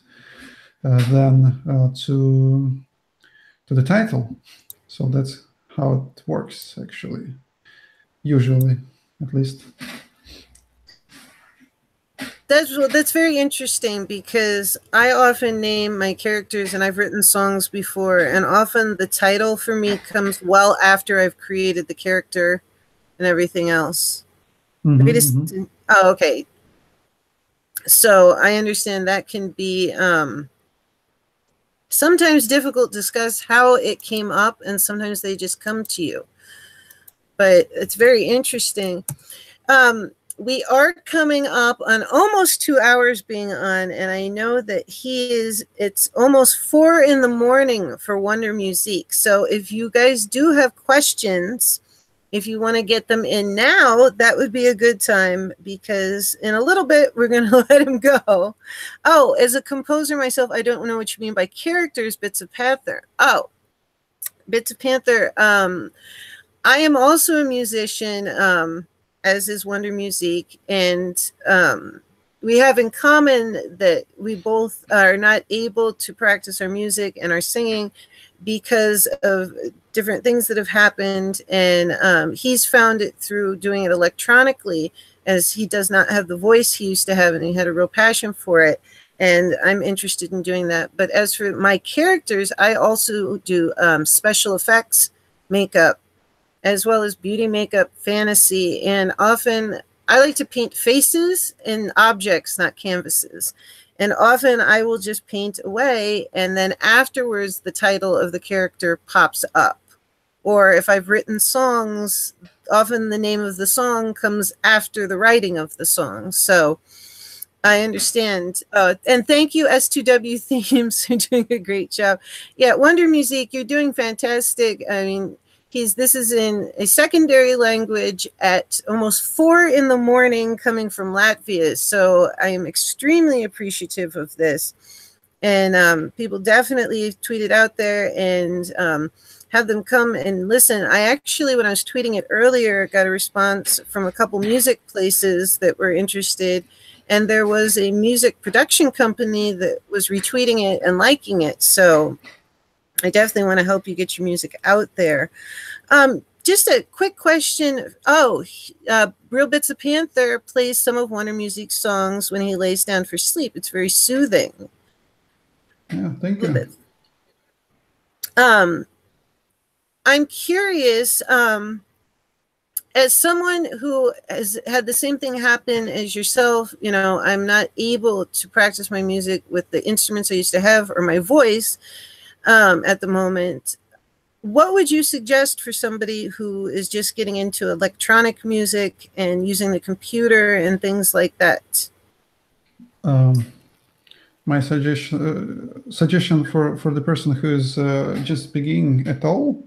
to the title. So that's how it works, actually, usually, at least. That's very interesting, because I often name my characters, and I've written songs before, and often the title for me comes well after I've created the character and everything else. Oh, okay. So I understand that can be sometimes difficult to discuss how it came up, and sometimes they just come to you. But it's very interesting. We are coming up on almost 2 hours being on, and I know that it's almost 4 in the morning for Wonder Musique. So if you guys do have questions, if you want to get them in now, that would be a good time, because in a little bit, we're going to let him go. Oh, as a composer myself, I don't know what you mean by characters, Bits of Panther. Oh, Bits of Panther. I am also a musician, as is Wonder Musique, and we have in common that we both are not able to practice our music and our singing because of different things that have happened. And he's found it through doing it electronically, as he does not have the voice he used to have, and he had a real passion for it. And I'm interested in doing that. But as for my characters, I also do special effects, makeup, as well as beauty makeup, fantasy. And often I like to paint faces and objects, not canvases. And often I will just paint away, and then afterwards the title of the character pops up. Or if I've written songs, often the name of the song comes after the writing of the song. So I understand. And thank you, S2W Themes, for doing a great job. Yeah, Wonder Music, you're doing fantastic. I mean, this is in a secondary language at almost 4 in the morning, coming from Latvia. So I am extremely appreciative of this. And people definitely tweet it out there and have them come and listen. I actually, when I was tweeting it earlier, got a response from a couple music places that were interested. And there was a music production company that was retweeting it and liking it. So I definitely want to help you get your music out there. Just a quick question. Real Bits of Panther plays some of Wonder Music's songs when he lays down for sleep. It's very soothing. Yeah, thank you. I'm curious, as someone who has had the same thing happen as yourself, you know, I'm not able to practice my music with the instruments I used to have or my voice at the moment. What would you suggest for somebody who is just getting into electronic music and using the computer and things like that? My suggestion for the person who is just beginning at all.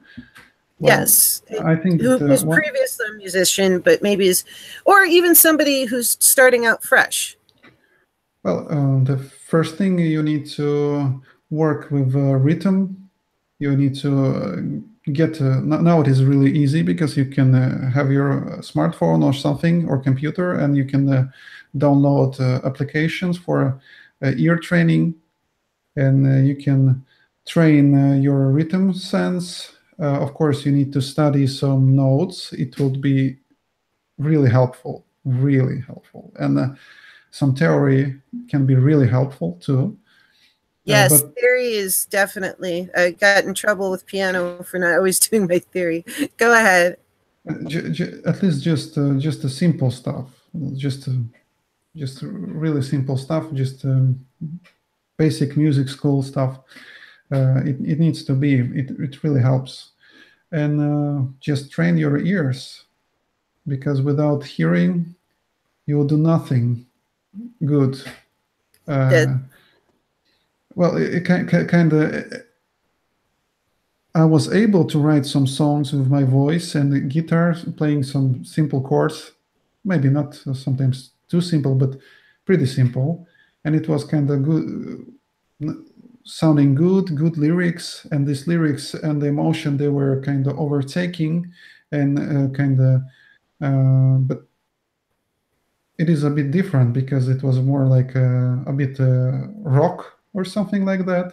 Well, yes, I think who was previously a musician, but maybe is, or even somebody who's starting out fresh. Well, the first thing, you need to work with rhythm. You need to get now it is really easy because you can have your smartphone or something or computer, and you can download applications for ear training, and you can train your rhythm sense. Of course, you need to study some notes. It will be really helpful, and some theory can be really helpful too. Yes, theory is definitely. I got in trouble with piano for not always doing my theory. Go ahead. At least just the simple stuff, just really simple stuff, just basic music school stuff. It needs to be. It really helps, and just train your ears, because without hearing, you will do nothing good. Well, it kind of. I was able to write some songs with my voice and the guitar, playing some simple chords, maybe not sometimes too simple, but pretty simple, and it was kind of good, sounding good lyrics, and these lyrics and the emotion, they were kind of overtaking, and but it is a bit different because it was more like a bit rock or something like that.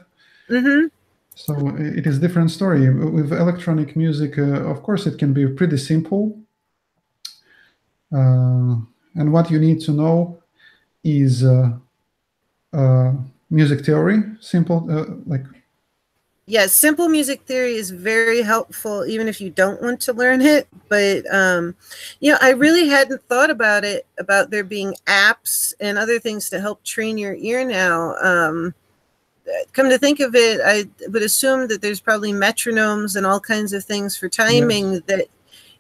Mm-hmm. So it is a different story. With electronic music, of course, it can be pretty simple. And what you need to know is music theory, simple, like. Yes, simple music theory is very helpful, even if you don't want to learn it. But, you know, I really hadn't thought about it, about there being apps and other things to help train your ear now. Come to think of it, I would assume that there's probably metronomes and all kinds of things for timing. Yes. That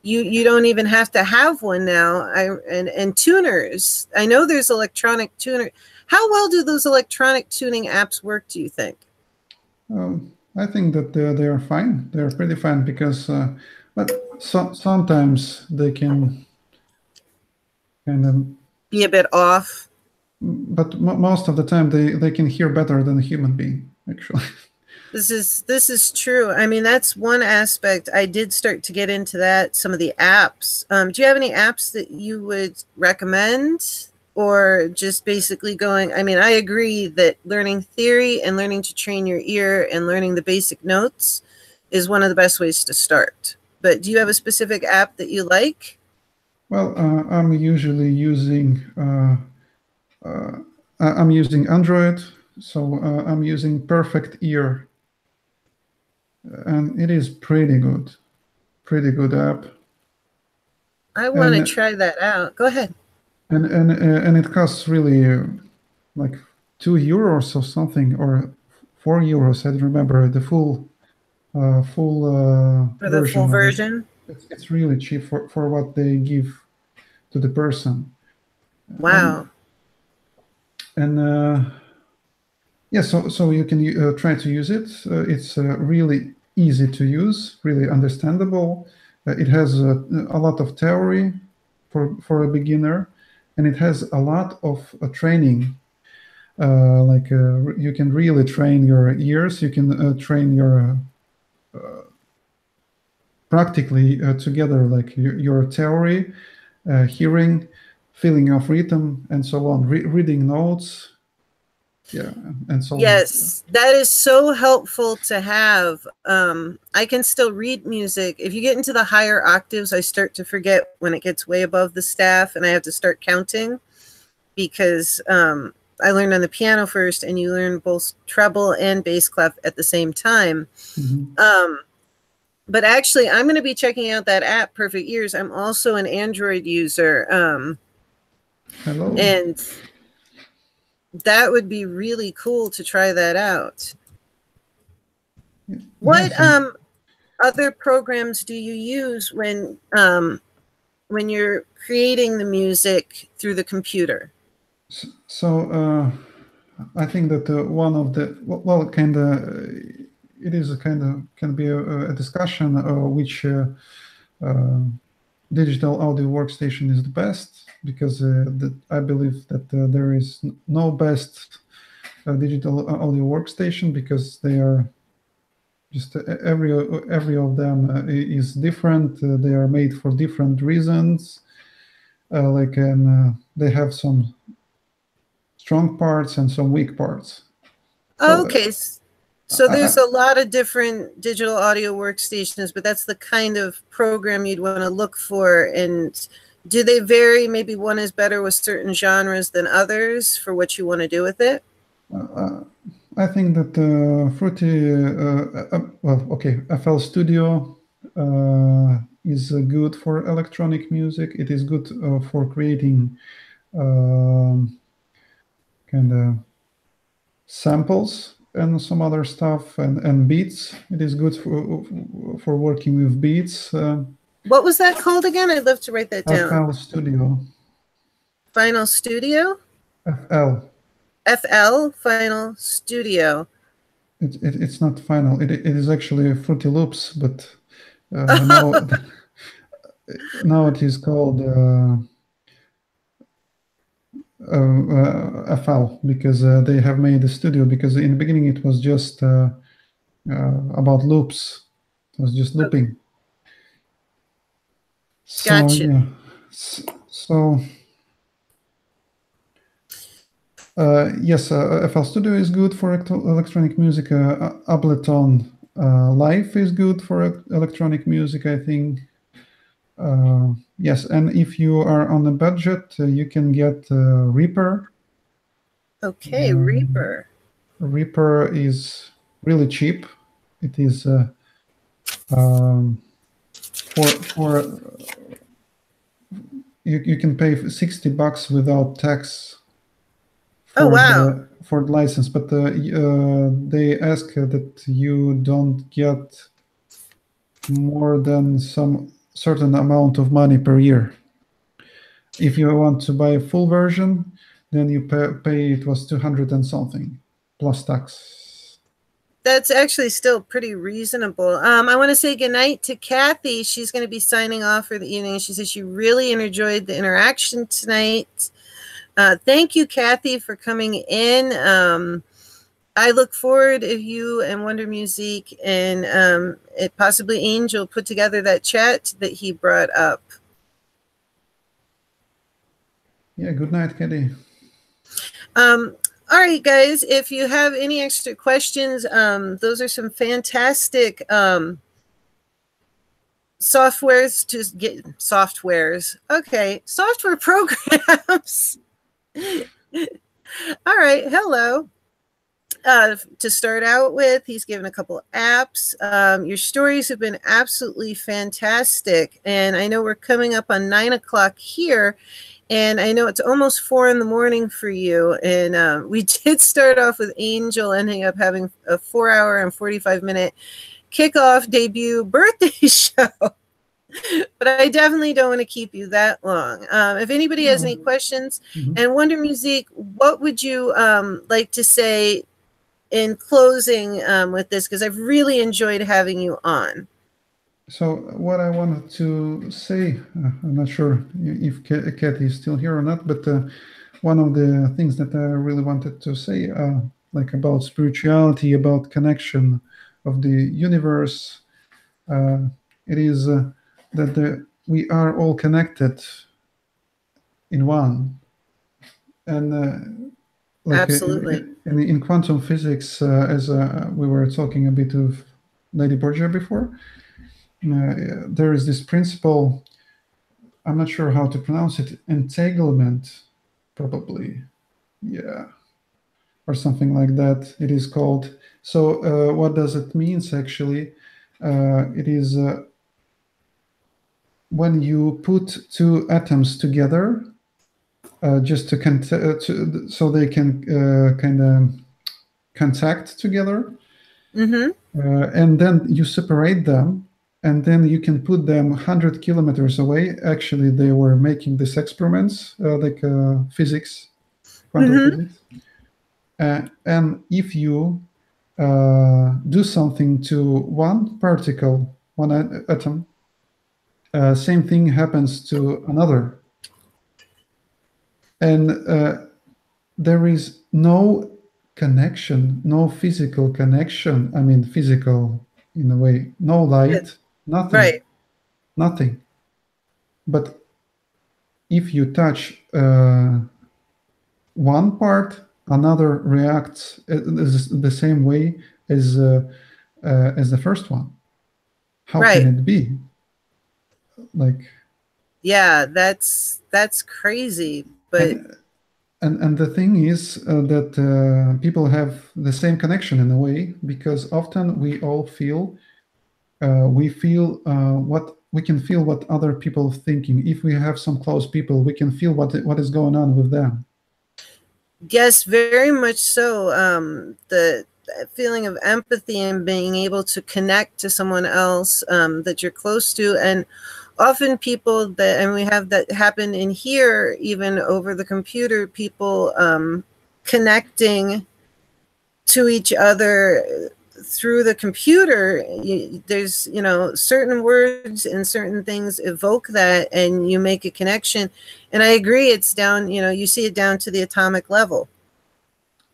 you don't even have to have one now. And tuners. I know there's electronic tuner. How well do those electronic tuning apps work, do you think? I think that they are fine. They're pretty fine because, but sometimes they can kind of be a bit off. But most of the time, they can hear better than a human being, actually. This is true. I mean, that's one aspect. I did start to get into that, some of the apps. Do you have any apps that you would recommend? or just basically going, I mean, I agree that learning theory and learning to train your ear and learning the basic notes is one of the best ways to start. But do you have a specific app that you like? Well, I'm usually using I'm using Android, so I'm using Perfect Ear, and it is pretty good app. I want to And try that out. Go ahead. and it costs really like €2 or something, or €4. I don't remember the full For the full version of it. version? It's really cheap for what they give to the person. And Wow. and yeah, so you can try to use it. It's really easy to use, really understandable. It has a lot of theory for a beginner, and it has a lot of training. You can really train your ears. You can train your practically together, like your theory, hearing, feeling of rhythm, and so on. Reading notes, yeah, and so on. Yes, that is so helpful to have. I can still read music. If you get into the higher octaves, I start to forget when it gets way above the staff and I have to start counting because I learned on the piano first and you learn both treble and bass clef at the same time. Mm-hmm. But actually, I'm going to be checking out that app, Perfect Ears. I'm also an Android user. Hello. And that would be really cool to try that out. What Yes. other programs do you use when you're creating the music through the computer? So I think that one of the well, kind of it is a kind of can be a discussion which digital audio workstation is the best, because I believe that there is no best digital audio workstation, because they are just every of them is different. They are made for different reasons. They have some strong parts and some weak parts. So Okay, so there's I, a lot of different digital audio workstations, but that's the kind of program you'd want to look for. And do they vary? Maybe one is better with certain genres than others for what you want to do with it? I think that Fruity, well, okay, FL Studio is good for electronic music. It is good for creating kind of samples and some other stuff, and beats. It is good for working with beats. What was that called again? I'd love to write that down. FL Studio. Final Studio? FL. FL, Final Studio. It's not final. It is actually Fruity Loops, but now now it is called FL, because they have made a studio. Because in the beginning it was just about loops. It was just looping. So Gotcha. yeah. So yes, FL Studio is good for electronic music. Ableton Live is good for electronic music, I think. Yes, and if you are on a budget, you can get Reaper. Okay, Reaper. Reaper is really cheap. It is for you can pay $60 without tax Oh, wow. for the license, but they ask that you don't get more than some certain amount of money per year. If you want to buy a full version, then you pay it was 200 and something plus tax. That's actually still pretty reasonable. I want to say goodnight to Kathy. She's going to be signing off for the evening. She said she really enjoyed the interaction tonight. Thank you, Kathy, for coming in. I look forward if you and Wonder Music and possibly Angel put together that chat that he brought up. Yeah, good night, Katie. All right, guys, if you have any extra questions, those are some fantastic softwares to get softwares. Okay, software programs. All right, hello. To start out with, he's given a couple of apps. Your stories have been absolutely fantastic. And I know we're coming up on 9 o'clock here. And I know it's almost 4 in the morning for you. And we did start off with Angel ending up having a 4-hour and 45-minute kickoff debut birthday show. But I definitely don't want to keep you that long. If anybody has any questions, and Wonder Music, what would you like to say in closing with this? Because I've really enjoyed having you on. So what I wanted to say, I'm not sure if Kathy is still here or not, but one of the things that I really wanted to say, like about spirituality, about connection of the universe, it is that we are all connected in one. And like Absolutely. in quantum physics, as we were talking a bit of Lady Borgia before, there is this principle, I'm not sure how to pronounce it, entanglement, probably, yeah, or something like that it is called. So what does it means actually? It is when you put two atoms together, just so they can kind of contact together, and then you separate them, and then you can put them 100 kilometers away. Actually, they were making these experiments, like physics, quantum physics. And if you do something to one particle, one atom, same thing happens to another. And there is no connection, no physical connection. I mean, physical in a way, no light, nothing, right. Nothing. But if you touch one part, another reacts the same way as the first one. How can it be? Like, yeah, that's crazy. But and the thing is that people have the same connection in a way, because often we all feel what we can feel what other people are thinking. If we have some close people, we can feel what is going on with them. Yes, very much so. The feeling of empathy and being able to connect to someone else that you're close to. And often people that, and we have that happen in here, even over the computer, people connecting to each other through the computer. There's, certain words and certain things evoke that, and you make a connection. And I agree, it's down, you see it down to the atomic level.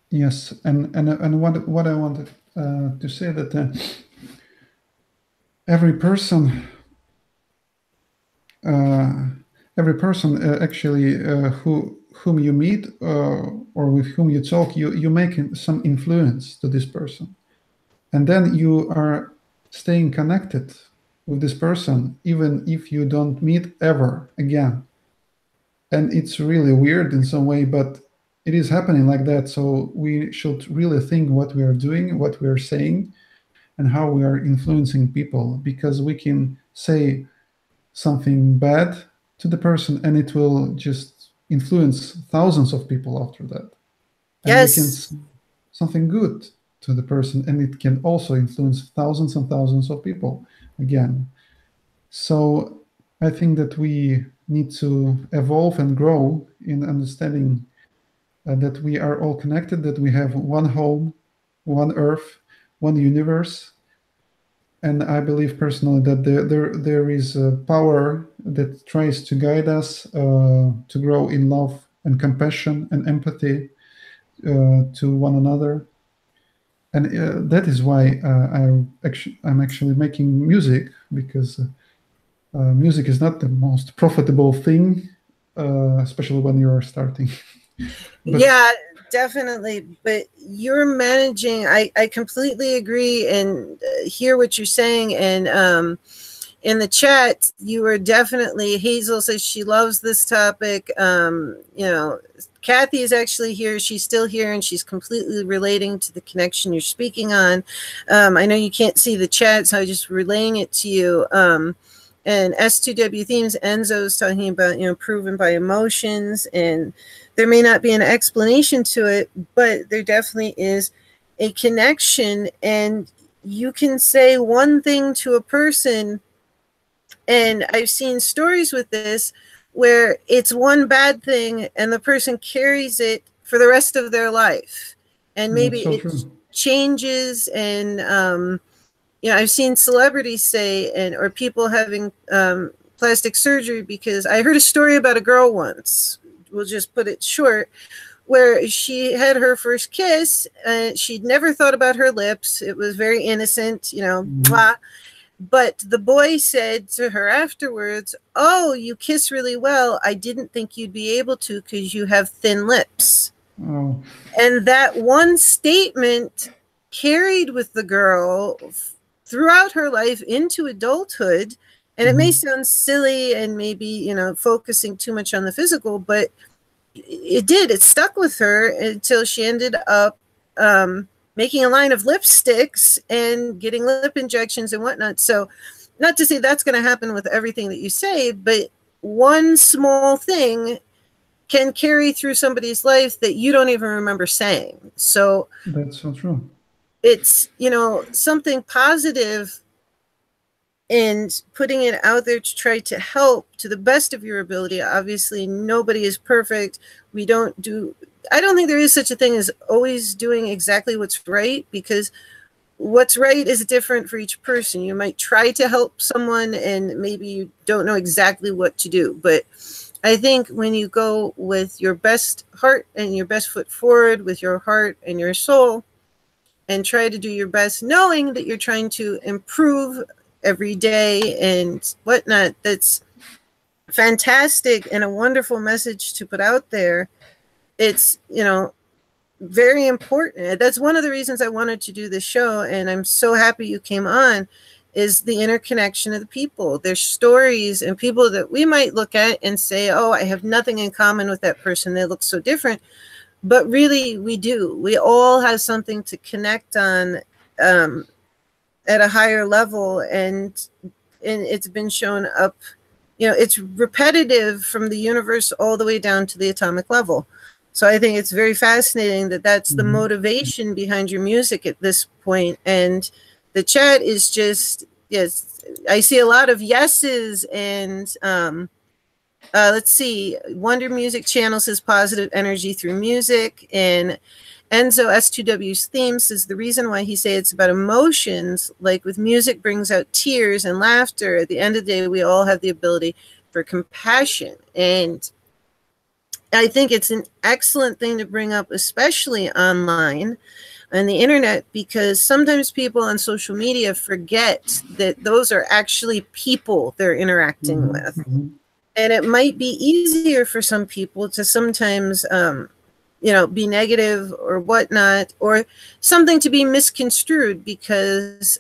Yes, and what I wanted to say that every person actually whom you meet or with whom you talk, you make some influence to this person, and then you are staying connected with this person even if you don't meet ever again. And it's really weird in some way, but it is happening like that. So we should really think what we are doing, what we are saying, and how we are influencing people, because we can say something bad to the person and it will just influence thousands of people after that. And we can say something good to the person and it can also influence thousands and thousands of people again. So I think that we need to evolve and grow in understanding that we are all connected, that we have one home, one earth, one universe. And I believe personally that there is a power that tries to guide us to grow in love and compassion and empathy to one another. And that is why I'm actually making music, because music is not the most profitable thing especially when you're starting. But Yeah, definitely. But you're managing. I completely agree and hear what you're saying. And in the chat, you are definitely, Hazel says she loves this topic. You know, Kathy is actually here. She's still here and she's completely relating to the connection you're speaking on. I know you can't see the chat, so I'm just relaying it to you. And S2W themes, Enzo's talking about, you know, proven by emotions, and there may not be an explanation to it, but there definitely is a connection. And you can say one thing to a person, and I've seen stories with this where it's one bad thing and the person carries it for the rest of their life. And maybe that's so it true. changes. And, you know, I've seen celebrities say, and or people having plastic surgery, because I heard a story about a girl once, we'll just put it short, where she had her first kiss and she'd never thought about her lips. It was very innocent, you know, blah. But the boy said to her afterwards, "Oh, you kiss really well. I didn't think you'd be able to because you have thin lips." Oh, And that one statement carried with the girl throughout her life into adulthood. And it may sound silly and maybe, you know, focusing too much on the physical, but it did. It stuck with her until she ended up making a line of lipsticks and getting lip injections and whatnot. So, not to say that's going to happen with everything that you say, but one small thing can carry through somebody's life that you don't even remember saying. So, that's so true. it's, you know, something positive and putting it out there to try to help to the best of your ability. Obviously, nobody is perfect. We don't do, I don't think there is such a thing as always doing exactly what's right, because what's right is different for each person. You might try to help someone and maybe you don't know exactly what to do. But I think when you go with your best heart and your best foot forward with your heart and your soul, and try to do your best, knowing that you're trying to improve every day and whatnot, that's fantastic and a wonderful message to put out there. It's, you know, very important. That's one of the reasons I wanted to do this show, and I'm so happy you came on, is the interconnection of the people, their stories, and people that we might look at and say, oh, I have nothing in common with that person, they look so different. But really, we do. We all have something to connect on at a higher level, and it's been shown up. You know, it's repetitive from the universe all the way down to the atomic level. So I think it's very fascinating that that's the motivation behind your music at this point. And the chat is just, yes, I see a lot of yeses. And let's see, Wonder Music Channel says positive energy through music. And Enzo S2W's theme says the reason why he say it's about emotions, like with music brings out tears and laughter. At the end of the day, we all have the ability for compassion. And I think it's an excellent thing to bring up, especially online and the internet, because sometimes people on social media forget that those are actually people they're interacting with. And it might be easier for some people to sometimes, you know, be negative or whatnot, or something to be misconstrued because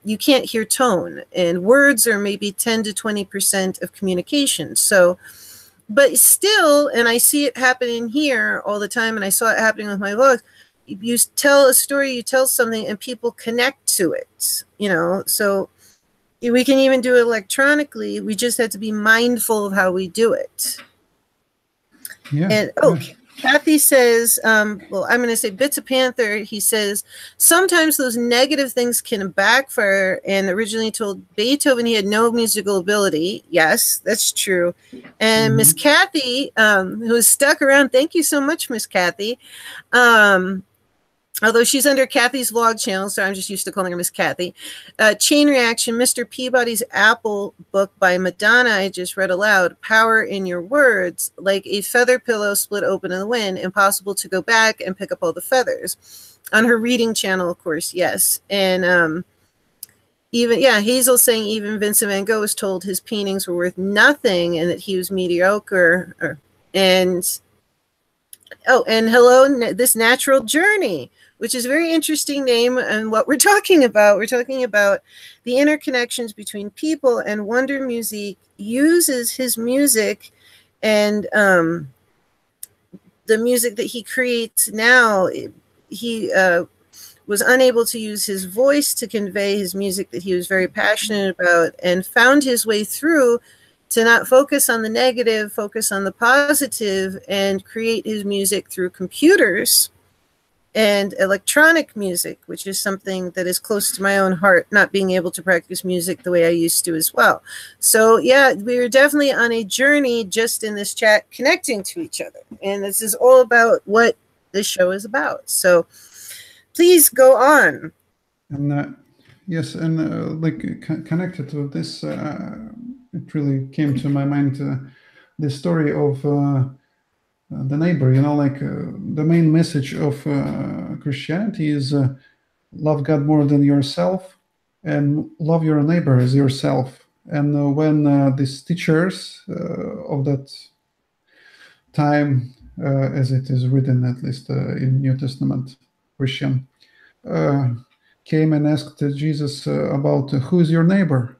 you can't hear tone, and words are maybe 10 to 20% of communication. So, but still, and I see it happening here all the time, and I saw it happening with my vlogs. You tell a story, you tell something, and people connect to it, you know. So we can even do it electronically. We just have to be mindful of how we do it. Yeah. And Kathy says, well, I'm going to say Bits of Panther. He says, sometimes those negative things can backfire, and originally told Beethoven he had no musical ability. Yes, that's true. And Miss Kathy, who's stuck around, thank you so much, Miss Kathy. Although she's under Kathy's vlog channel, so I'm just used to calling her Miss Kathy. Chain Reaction, Mr. Peabody's Apple book by Madonna, I just read aloud. Power in your words, like a feather pillow split open in the wind, impossible to go back and pick up all the feathers. On her reading channel, of course, yes. And even, yeah, Hazel saying even Vincent van Gogh was told his paintings were worth nothing and that he was mediocre. And oh, and hello, this natural journey, which is a very interesting name. And what we're talking about the interconnections between people, and Wonder Music uses his music and the music that he creates now. He was unable to use his voice to convey his music that he was very passionate about, and found his way through to not focus on the negative, focus on the positive, and create his music through computers and electronic music, which is something that is close to my own heart, not being able to practice music the way I used to as well. So yeah, we were definitely on a journey just in this chat, connecting to each other. And this is all about what this show is about. So please go on. And yes, and like connected to this, it really came to my mind the story of the neighbor. You know, like the main message of Christianity is love God more than yourself, and love your neighbor as yourself. And when these teachers of that time, as it is written at least in New Testament Christian, came and asked Jesus about who is your neighbor.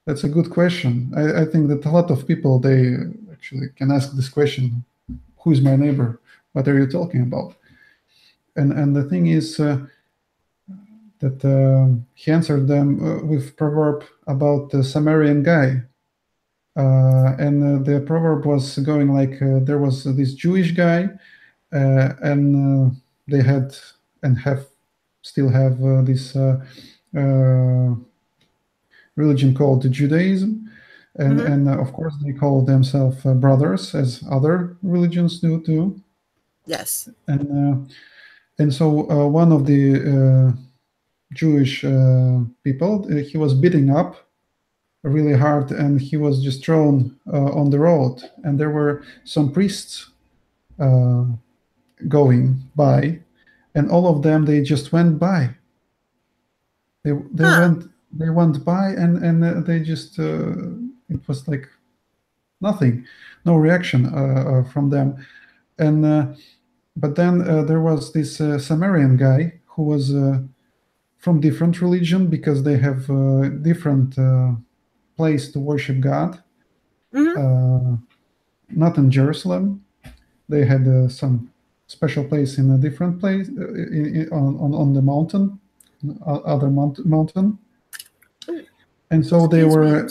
That's a good question. I think that a lot of people, they actually can ask this question: who is my neighbor? What are you talking about? And the thing is that he answered them with proverb about the Samaritan guy. And the proverb was going like there was this Jewish guy, and they had and have still have this religion called Judaism, and of course they call themselves brothers, as other religions do too. Yes. And so one of the Jewish people, he was beating up really hard, and he was just thrown on the road. And there were some priests going by, and all of them, they just went by. They went by, and they just it was like nothing, no reaction from them. And but then there was this Samaritan guy who was from different religion, because they have different place to worship God. Not in Jerusalem. They had some special place in a different place on the mountain, other mountain. And so they were,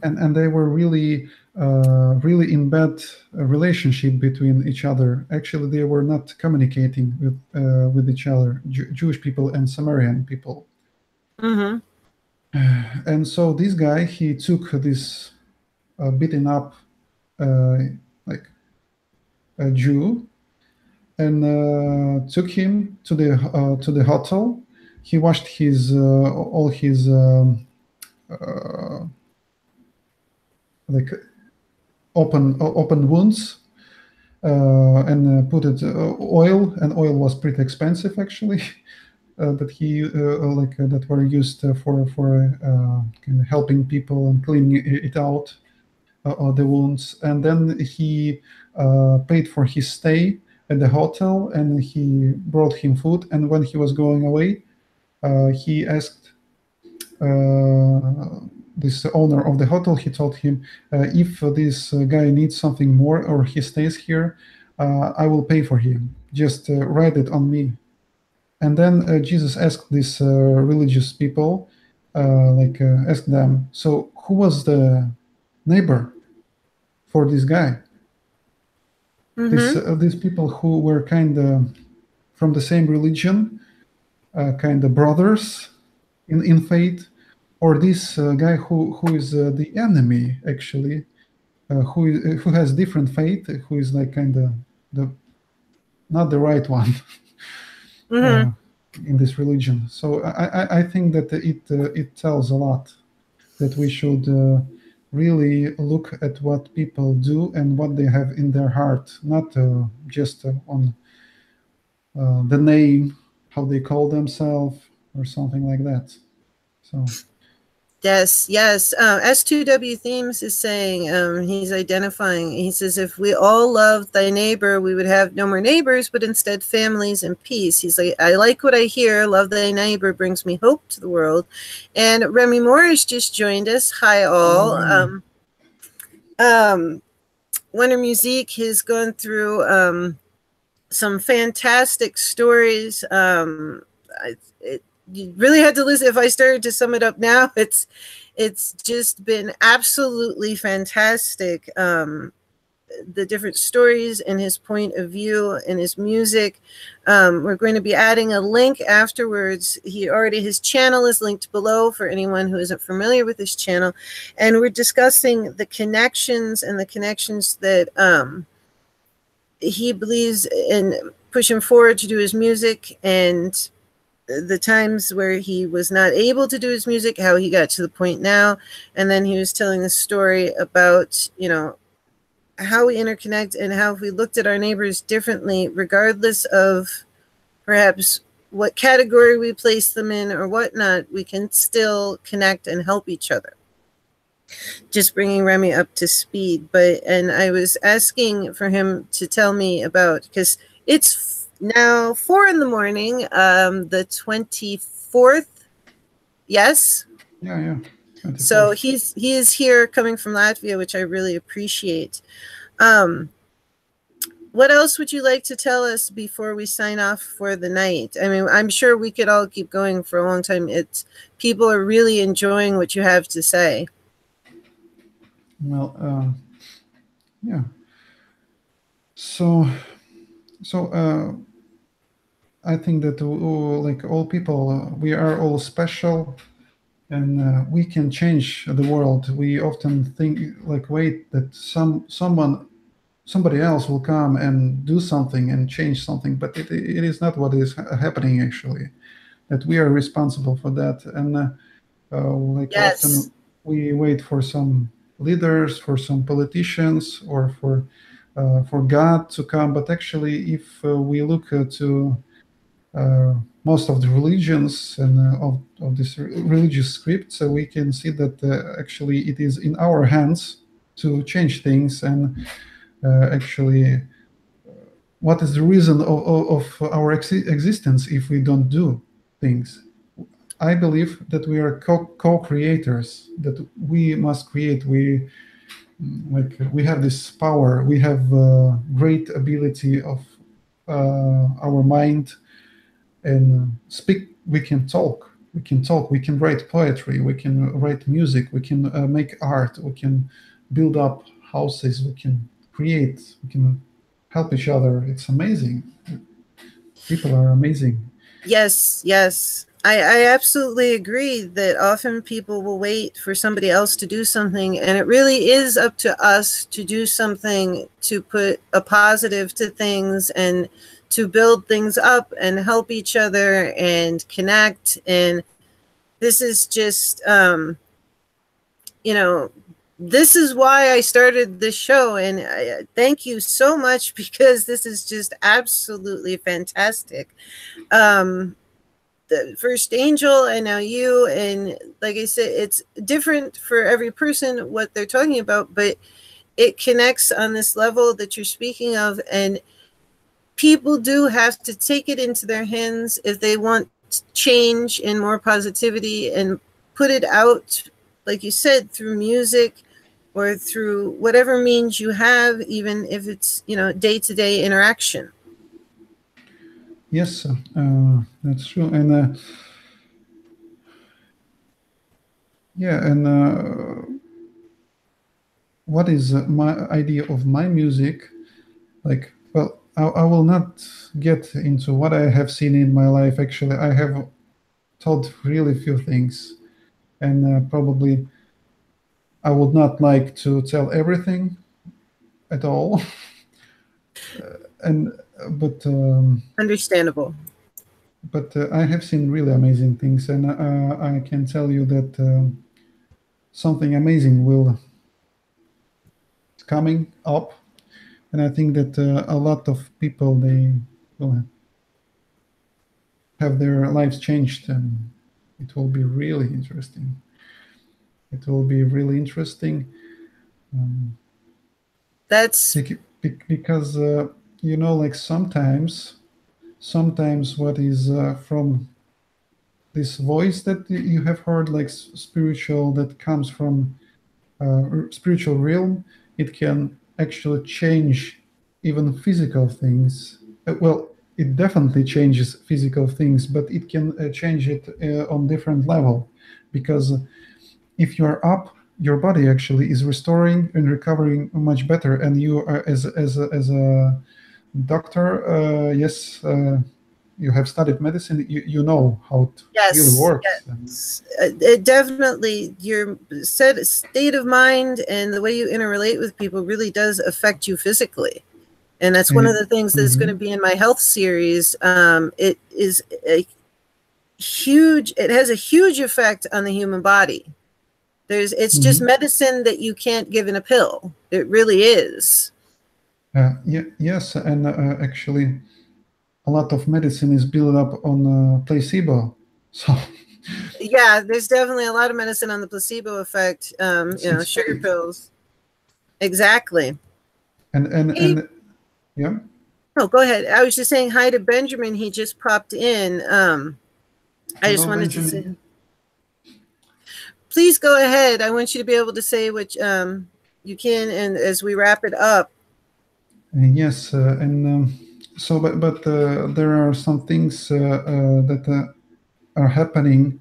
and they were really in bad relationship between each other. Actually, they were not communicating with each other, Jewish people and Samaritan people. And so this guy, he took this beaten up like a Jew, and took him to the hotel. He washed his all his like open wounds, and put it oil, and oil was pretty expensive actually. That he that were used for kind of helping people and cleaning it out, the wounds. And then he paid for his stay at the hotel, and he brought him food. And when he was going away, he asked this owner of the hotel, he told him, if this guy needs something more or he stays here, I will pay for him. Just write it on me. And then Jesus asked these religious people, asked them, so who was the neighbor for this guy? These people who were kind of from the same religion, kind of brothers in faith, or this guy who is the enemy actually, who has different faith, who is like kind of not the right one. In this religion. So I think that it tells a lot, that we should really look at what people do and what they have in their heart, not just on the name, how they call themselves, or something like that. So Yes, yes. S2W Themes is saying, he's identifying, he says, if we all loved thy neighbor, we would have no more neighbors, but instead families and peace. He's like, I like what I hear. Love thy neighbor brings me hope to the world. And Remy Morris just joined us. Hi, hello, all. Remy. Wonder Music has gone through some fantastic stories. You really had to listen. If I started to sum it up now, it's just been absolutely fantastic. The different stories and his point of view and his music. We're going to be adding a link afterwards. His channel is linked below for anyone who isn't familiar with his channel. And we're discussing the connections that he believes in pushing forward to do his music, and the times where he was not able to do his music, how he got to the point now. And then he was telling the story about, how we interconnect and how if we looked at our neighbors differently, regardless of perhaps what category we place them in or whatnot, we can still connect and help each other. Just bringing Remy up to speed. And I was asking for him to tell me about, because it's now 4 in the morning, the 24th. Yes. Yeah. 24th. So he is here coming from Latvia, which I really appreciate. What else would you like to tell us before we sign off for the night? I mean, I'm sure we could all keep going for a long time. People are really enjoying what you have to say. Well, yeah. So I think that like all people, we are all special, and we can change the world. We often think like, wait, that somebody else will come and do something and change something, but it is not what is happening actually. That we are responsible for that, and like Yes. often we wait for some leaders, for some politicians, or for God to come. But actually, if we look to most of the religions and of this religious scripts, we can see that actually it is in our hands to change things. And actually, what is the reason of our existence if we don't do things? I believe that we are co-creators, that we must create. We have this power. We have great ability of our mind, and speak. We can talk. We can talk. We can write poetry. We can write music. We can make art. We can build up houses. We can create. We can help each other. It's amazing. People are amazing. Yes, yes. I absolutely agree that often people will wait for somebody else to do something, and it really is up to us to do something, to put a positive to things and to build things up and help each other and connect. And this is just, this is why I started this show. And thank you so much, because this is just absolutely fantastic. The first angel and now you, and like I said, it's different for every person what they're talking about, but it connects on this level that you're speaking of. And people do have to take it into their hands if they want change and more positivity, and put it out, like you said, through music or through whatever means you have, even if it's day-to-day interaction. Yes, that's true. And yeah, and what is my idea of my music? Like, well, I will not get into what I have seen in my life. Actually, I have told really few things, and probably I would not like to tell everything at all. and but Understandable. but I have seen really amazing things, and I can tell you that something amazing will coming up, and I think that a lot of people, they will have their lives changed, and It will be really interesting. It will be really interesting. Um, That's because like sometimes what is from this voice that you have heard, like spiritual, that comes from spiritual realm, it can actually change even physical things. Well, it definitely changes physical things, but it can change it on different level, because if you are up, your body actually is restoring and recovering much better, and you are, as a doctor, yes, you have studied medicine, you know how it really yes, works. And it definitely, your state of mind and the way you interrelate with people really does affect you physically. And that's one of the things that's going to mhm, be in my health series. It is a huge, it has a huge effect on the human body. It's just mhm. medicine that you can't give in a pill. It really is. Yes, and actually, a lot of medicine is built up on placebo. So Yeah, there's definitely a lot of medicine on the placebo effect. it's Sugar fake. pills. Exactly. Hey, And yeah. oh, go ahead. I was just saying hi to Benjamin. He just popped in. I just Hello, wanted to say, Benjamin. please go ahead. I want you to be able to say what you can, and as we wrap it up. Yes, and so, but there are some things that are happening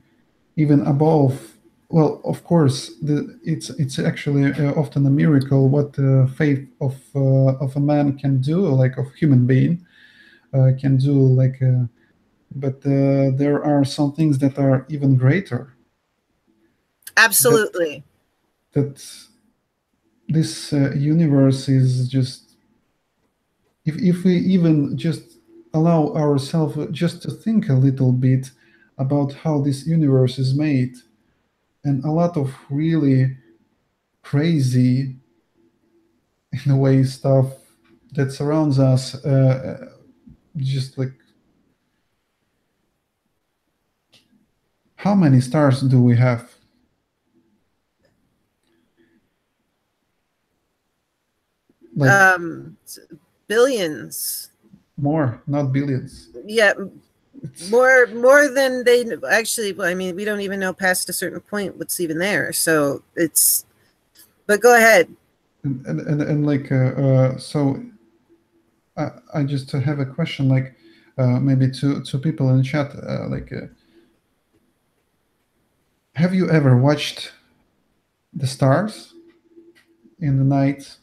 even above. Well, of course, it's actually often a miracle what the faith of a man can do, like of human being can do, like. But there are some things that are even greater. That Absolutely. that this universe is just, if we even just allow ourselves just to think a little bit about how this universe is made, and a lot of really crazy in a way stuff that surrounds us, just like, how many stars do we have? Like, Um, billions. more, not billions. Yeah, It's more than they actually. I mean, we don't even know past a certain point what's even there. So it's. But go ahead. and like so I just have a question, like maybe to people in the chat, like have you ever watched the stars in the night?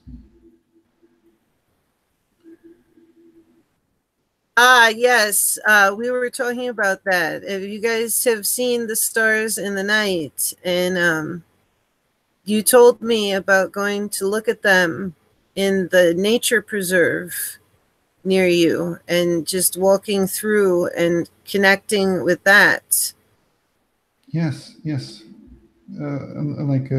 Ah, yes. We were talking about that. If you guys have seen the stars in the night, and you told me about going to look at them in the nature preserve near you and just walking through and connecting with that. Yes, yes. And like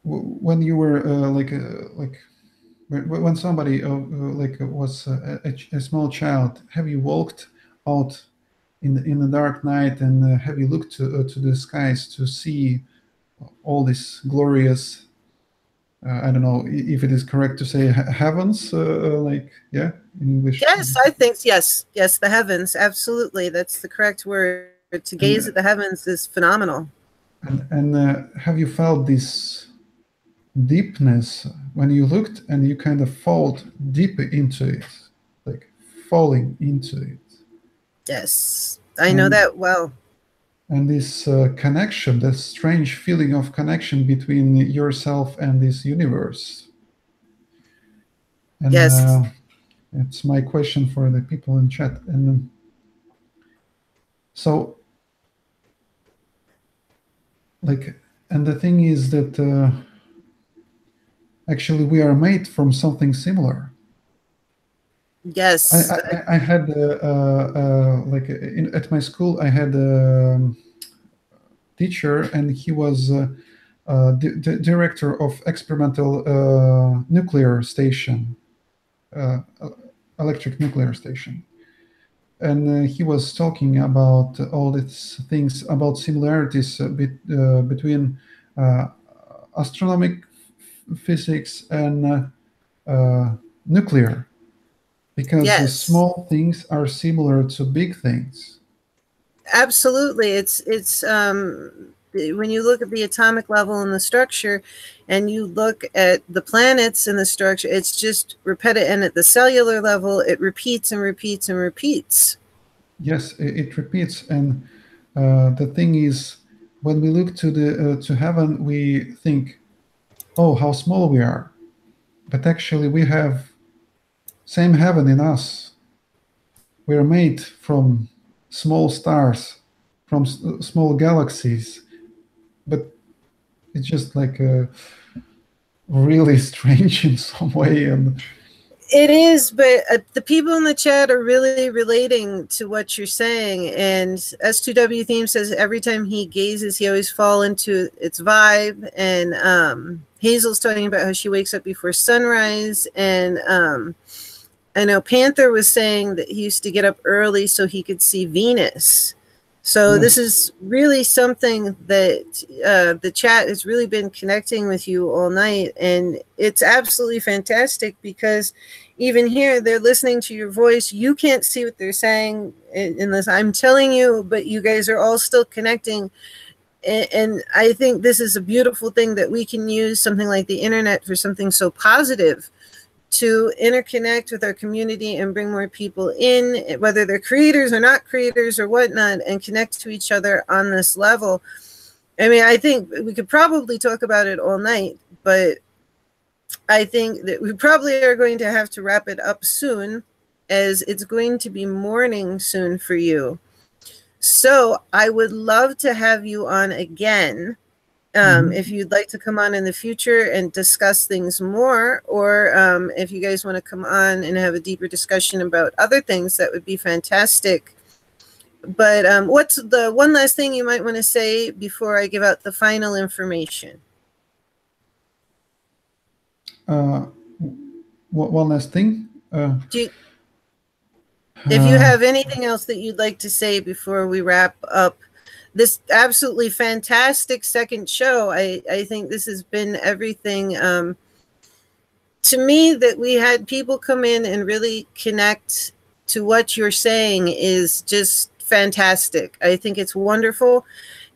when you were like when somebody like was a small child, have you walked out in the dark night, and have you looked to the skies to see all this glorious, I don't know if it is correct to say heavens, like, yeah, in English. Yes, I think yes, yes, the heavens, absolutely. That's the correct word. To gaze at And the heavens is phenomenal. have you felt this deepness when you looked and you kind of fall deep into it, like falling into it, Yes, I know and that well. this connection, this strange feeling of connection between yourself and this universe. And Yes, it's my question for the people in chat. And so, like, and the thing is that actually we are made from something similar. yes, I had like at my school I had a teacher, and he was director of experimental nuclear station, uh, electric nuclear station. and he was talking about all these things about similarities between uh, astronomic physics and nuclear, because Yes. small things are similar to big things. Absolutely. It's when you look at the atomic level and the structure, and you look at the planets and the structure, it's just repetitive. And at the cellular level, it repeats and repeats and repeats. Yes, it repeats, and the thing is, when we look to heaven, we think, "Oh, how small we are," but actually, we have same heaven in us. We are made from small stars, from small galaxies, but it's just like really strange in some way. And It is, but the people in the chat are really relating to what you're saying. And S2W Theme says every time he gazes, he always fall into its vibe. And Hazel's talking about how she wakes up before sunrise. And I know Panther was saying that he used to get up early so he could see Venus. So this yes, is really something that the chat has really been connecting with you all night. And it's absolutely fantastic because even here, they're listening to your voice. You can't see what they're saying unless I'm telling you, but you guys are all still connecting. And I think this is a beautiful thing that we can use something like the internet for something so positive to interconnect with our community and bring more people in, whether they're creators or not creators or whatnot, and connect to each other on this level. I mean, I think we could probably talk about it all night, but I think that we probably are going to have to wrap it up soon, as it's going to be morning soon for you. So I would love to have you on again. If you'd like to come on in the future and discuss things more, or if you guys want to come on and have a deeper discussion about other things, that would be fantastic. But what's the one last thing you might want to say before I give out the final information? One last thing. If you have anything else that you'd like to say before we wrap up this absolutely fantastic second show, I think this has been everything to me, that we had people come in and really connect to what you're saying is just fantastic. I think it's wonderful.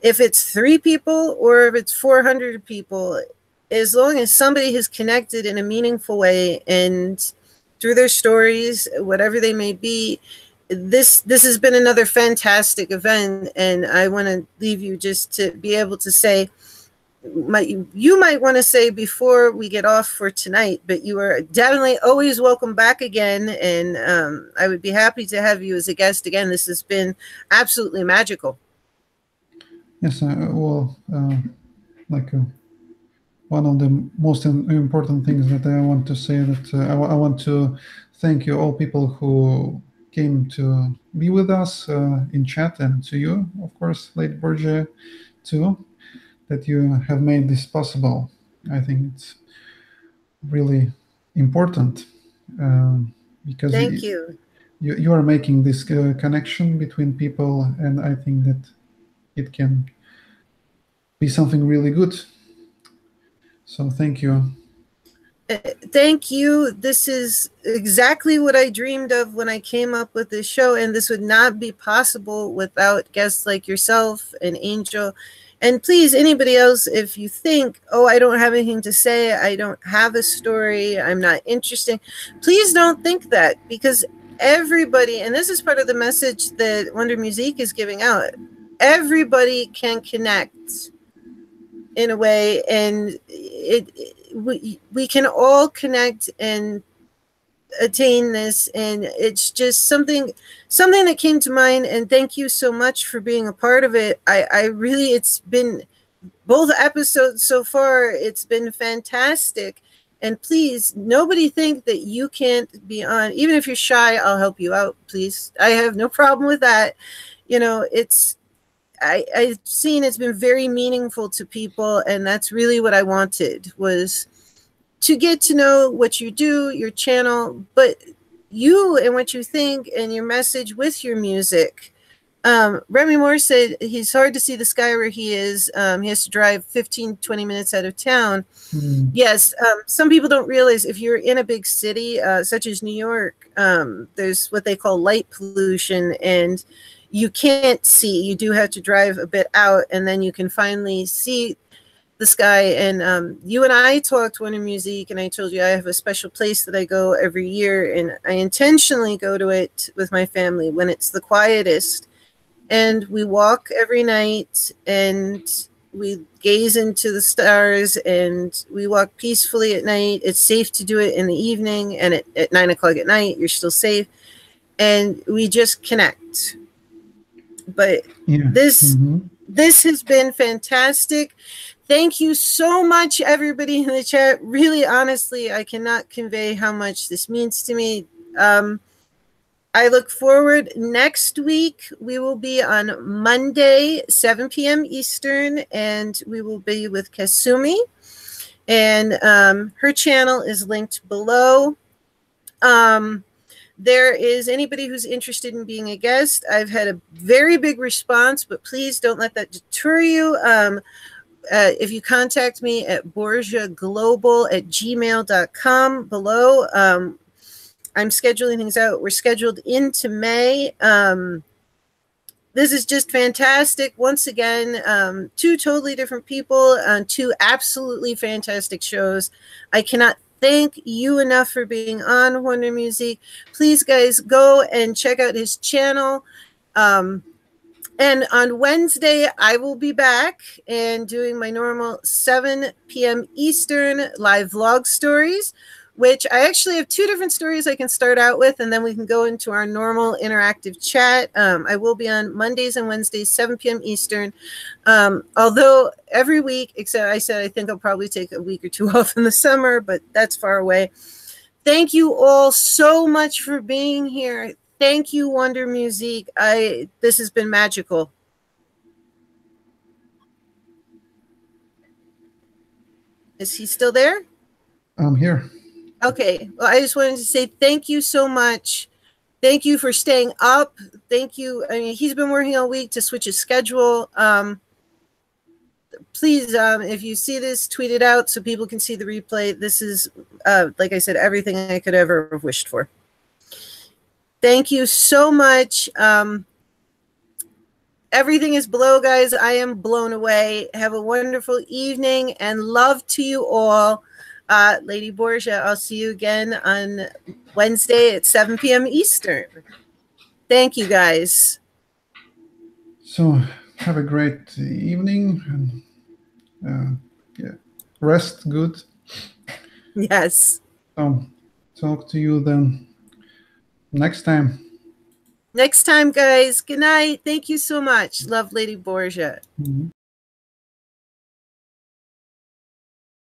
If it's 3 people or if it's 400 people, as long as somebody has connected in a meaningful way and through their stories, whatever they may be, this has been another fantastic event. And I want to leave you just to be able to say, you might want to say before we get off for tonight, but you are definitely always welcome back again. And I would be happy to have you as a guest again. This has been absolutely magical. Yes, like one of the most important things that I want to say, that I want to thank you all people who came to be with us in chat, and to you, of course, Lady Borgia, too, that you have made this possible. I think it's really important because Thank you. You are making this connection between people, and I think that it can be something really good. So thank you. Thank you. This is exactly what I dreamed of when I came up with this show, and this would not be possible without guests like yourself and Angel. And please, anybody else, if you think, oh, I don't have anything to say, I don't have a story, I'm not interested, please don't think that, because everybody, and this is part of the message that Wonder Musique is giving out, everybody can connect in a way, and we can all connect and attain this. And it's just something that came to mind. And thank you so much for being a part of it. I really, it's been both episodes so far, it's been fantastic. And please, nobody think that you can't be on. Even if you're shy, I'll help you out, please. I have no problem with that. You know, it's I've seen it's been very meaningful to people, and that's really what I wanted, was to get to know what you do, your channel, but you and what you think and your message with your music. Remy Moore said he's hard to see the sky where he is. He has to drive 15, 20 minutes out of town. Mm. Yes, some people don't realize if you're in a big city, such as New York, there's what they call light pollution, and you can't see. You do have to drive a bit out, and then you can finally see the sky. And you and I talked WondermusiquE, and I told you I have a special place that I go every year, and I intentionally go to it with my family when it's the quietest. And we walk every night, and we gaze into the stars, and we walk peacefully at night. It's safe to do it in the evening, and at 9 o'clock at night, you're still safe. And we just connect. But Yeah. this has been fantastic. Thank you so much, everybody in the chat. Really, honestly, I cannot convey how much this means to me. I look forward. Next week, we will be on Monday, 7 p.m. Eastern, and we will be with Kasumi. And her channel is linked below. There is anybody who's interested in being a guest. I've had a very big response, but please don't let that deter you. If you contact me at borgiaglobal@gmail.com below, I'm scheduling things out. We're scheduled into May. This is just fantastic. Once again, two totally different people on two absolutely fantastic shows. I cannot thank you enough for being on WondermusiquE. Please, guys, go and check out his channel. And on Wednesday, I will be back and doing my normal 7 p.m. Eastern live vlog stories, which I actually have two different stories I can start out with, and then we can go into our normal interactive chat. I will be on Mondays and Wednesdays, 7 p.m. Eastern. Although every week, except I said I think I'll probably take a week or two off in the summer, but that's far away. Thank you all so much for being here. Thank you, WondermusiquE. This has been magical. Is he still there? I'm here. Okay. Well, I just wanted to say thank you so much. Thank you for staying up. Thank you. I mean, he's been working all week to switch his schedule. Please, if you see this, tweet it out so people can see the replay. This is, like I said, everything I could ever have wished for. Thank you so much. Everything is below, guys. I am blown away. Have a wonderful evening and love to you all. Lady Borgia, I'll see you again on Wednesday at 7 p.m. Eastern. Thank you, guys. So have a great evening and yeah, rest good. Yes. Talk to you then next time. Next time, guys. Good night. Thank you so much. Love, Lady Borgia.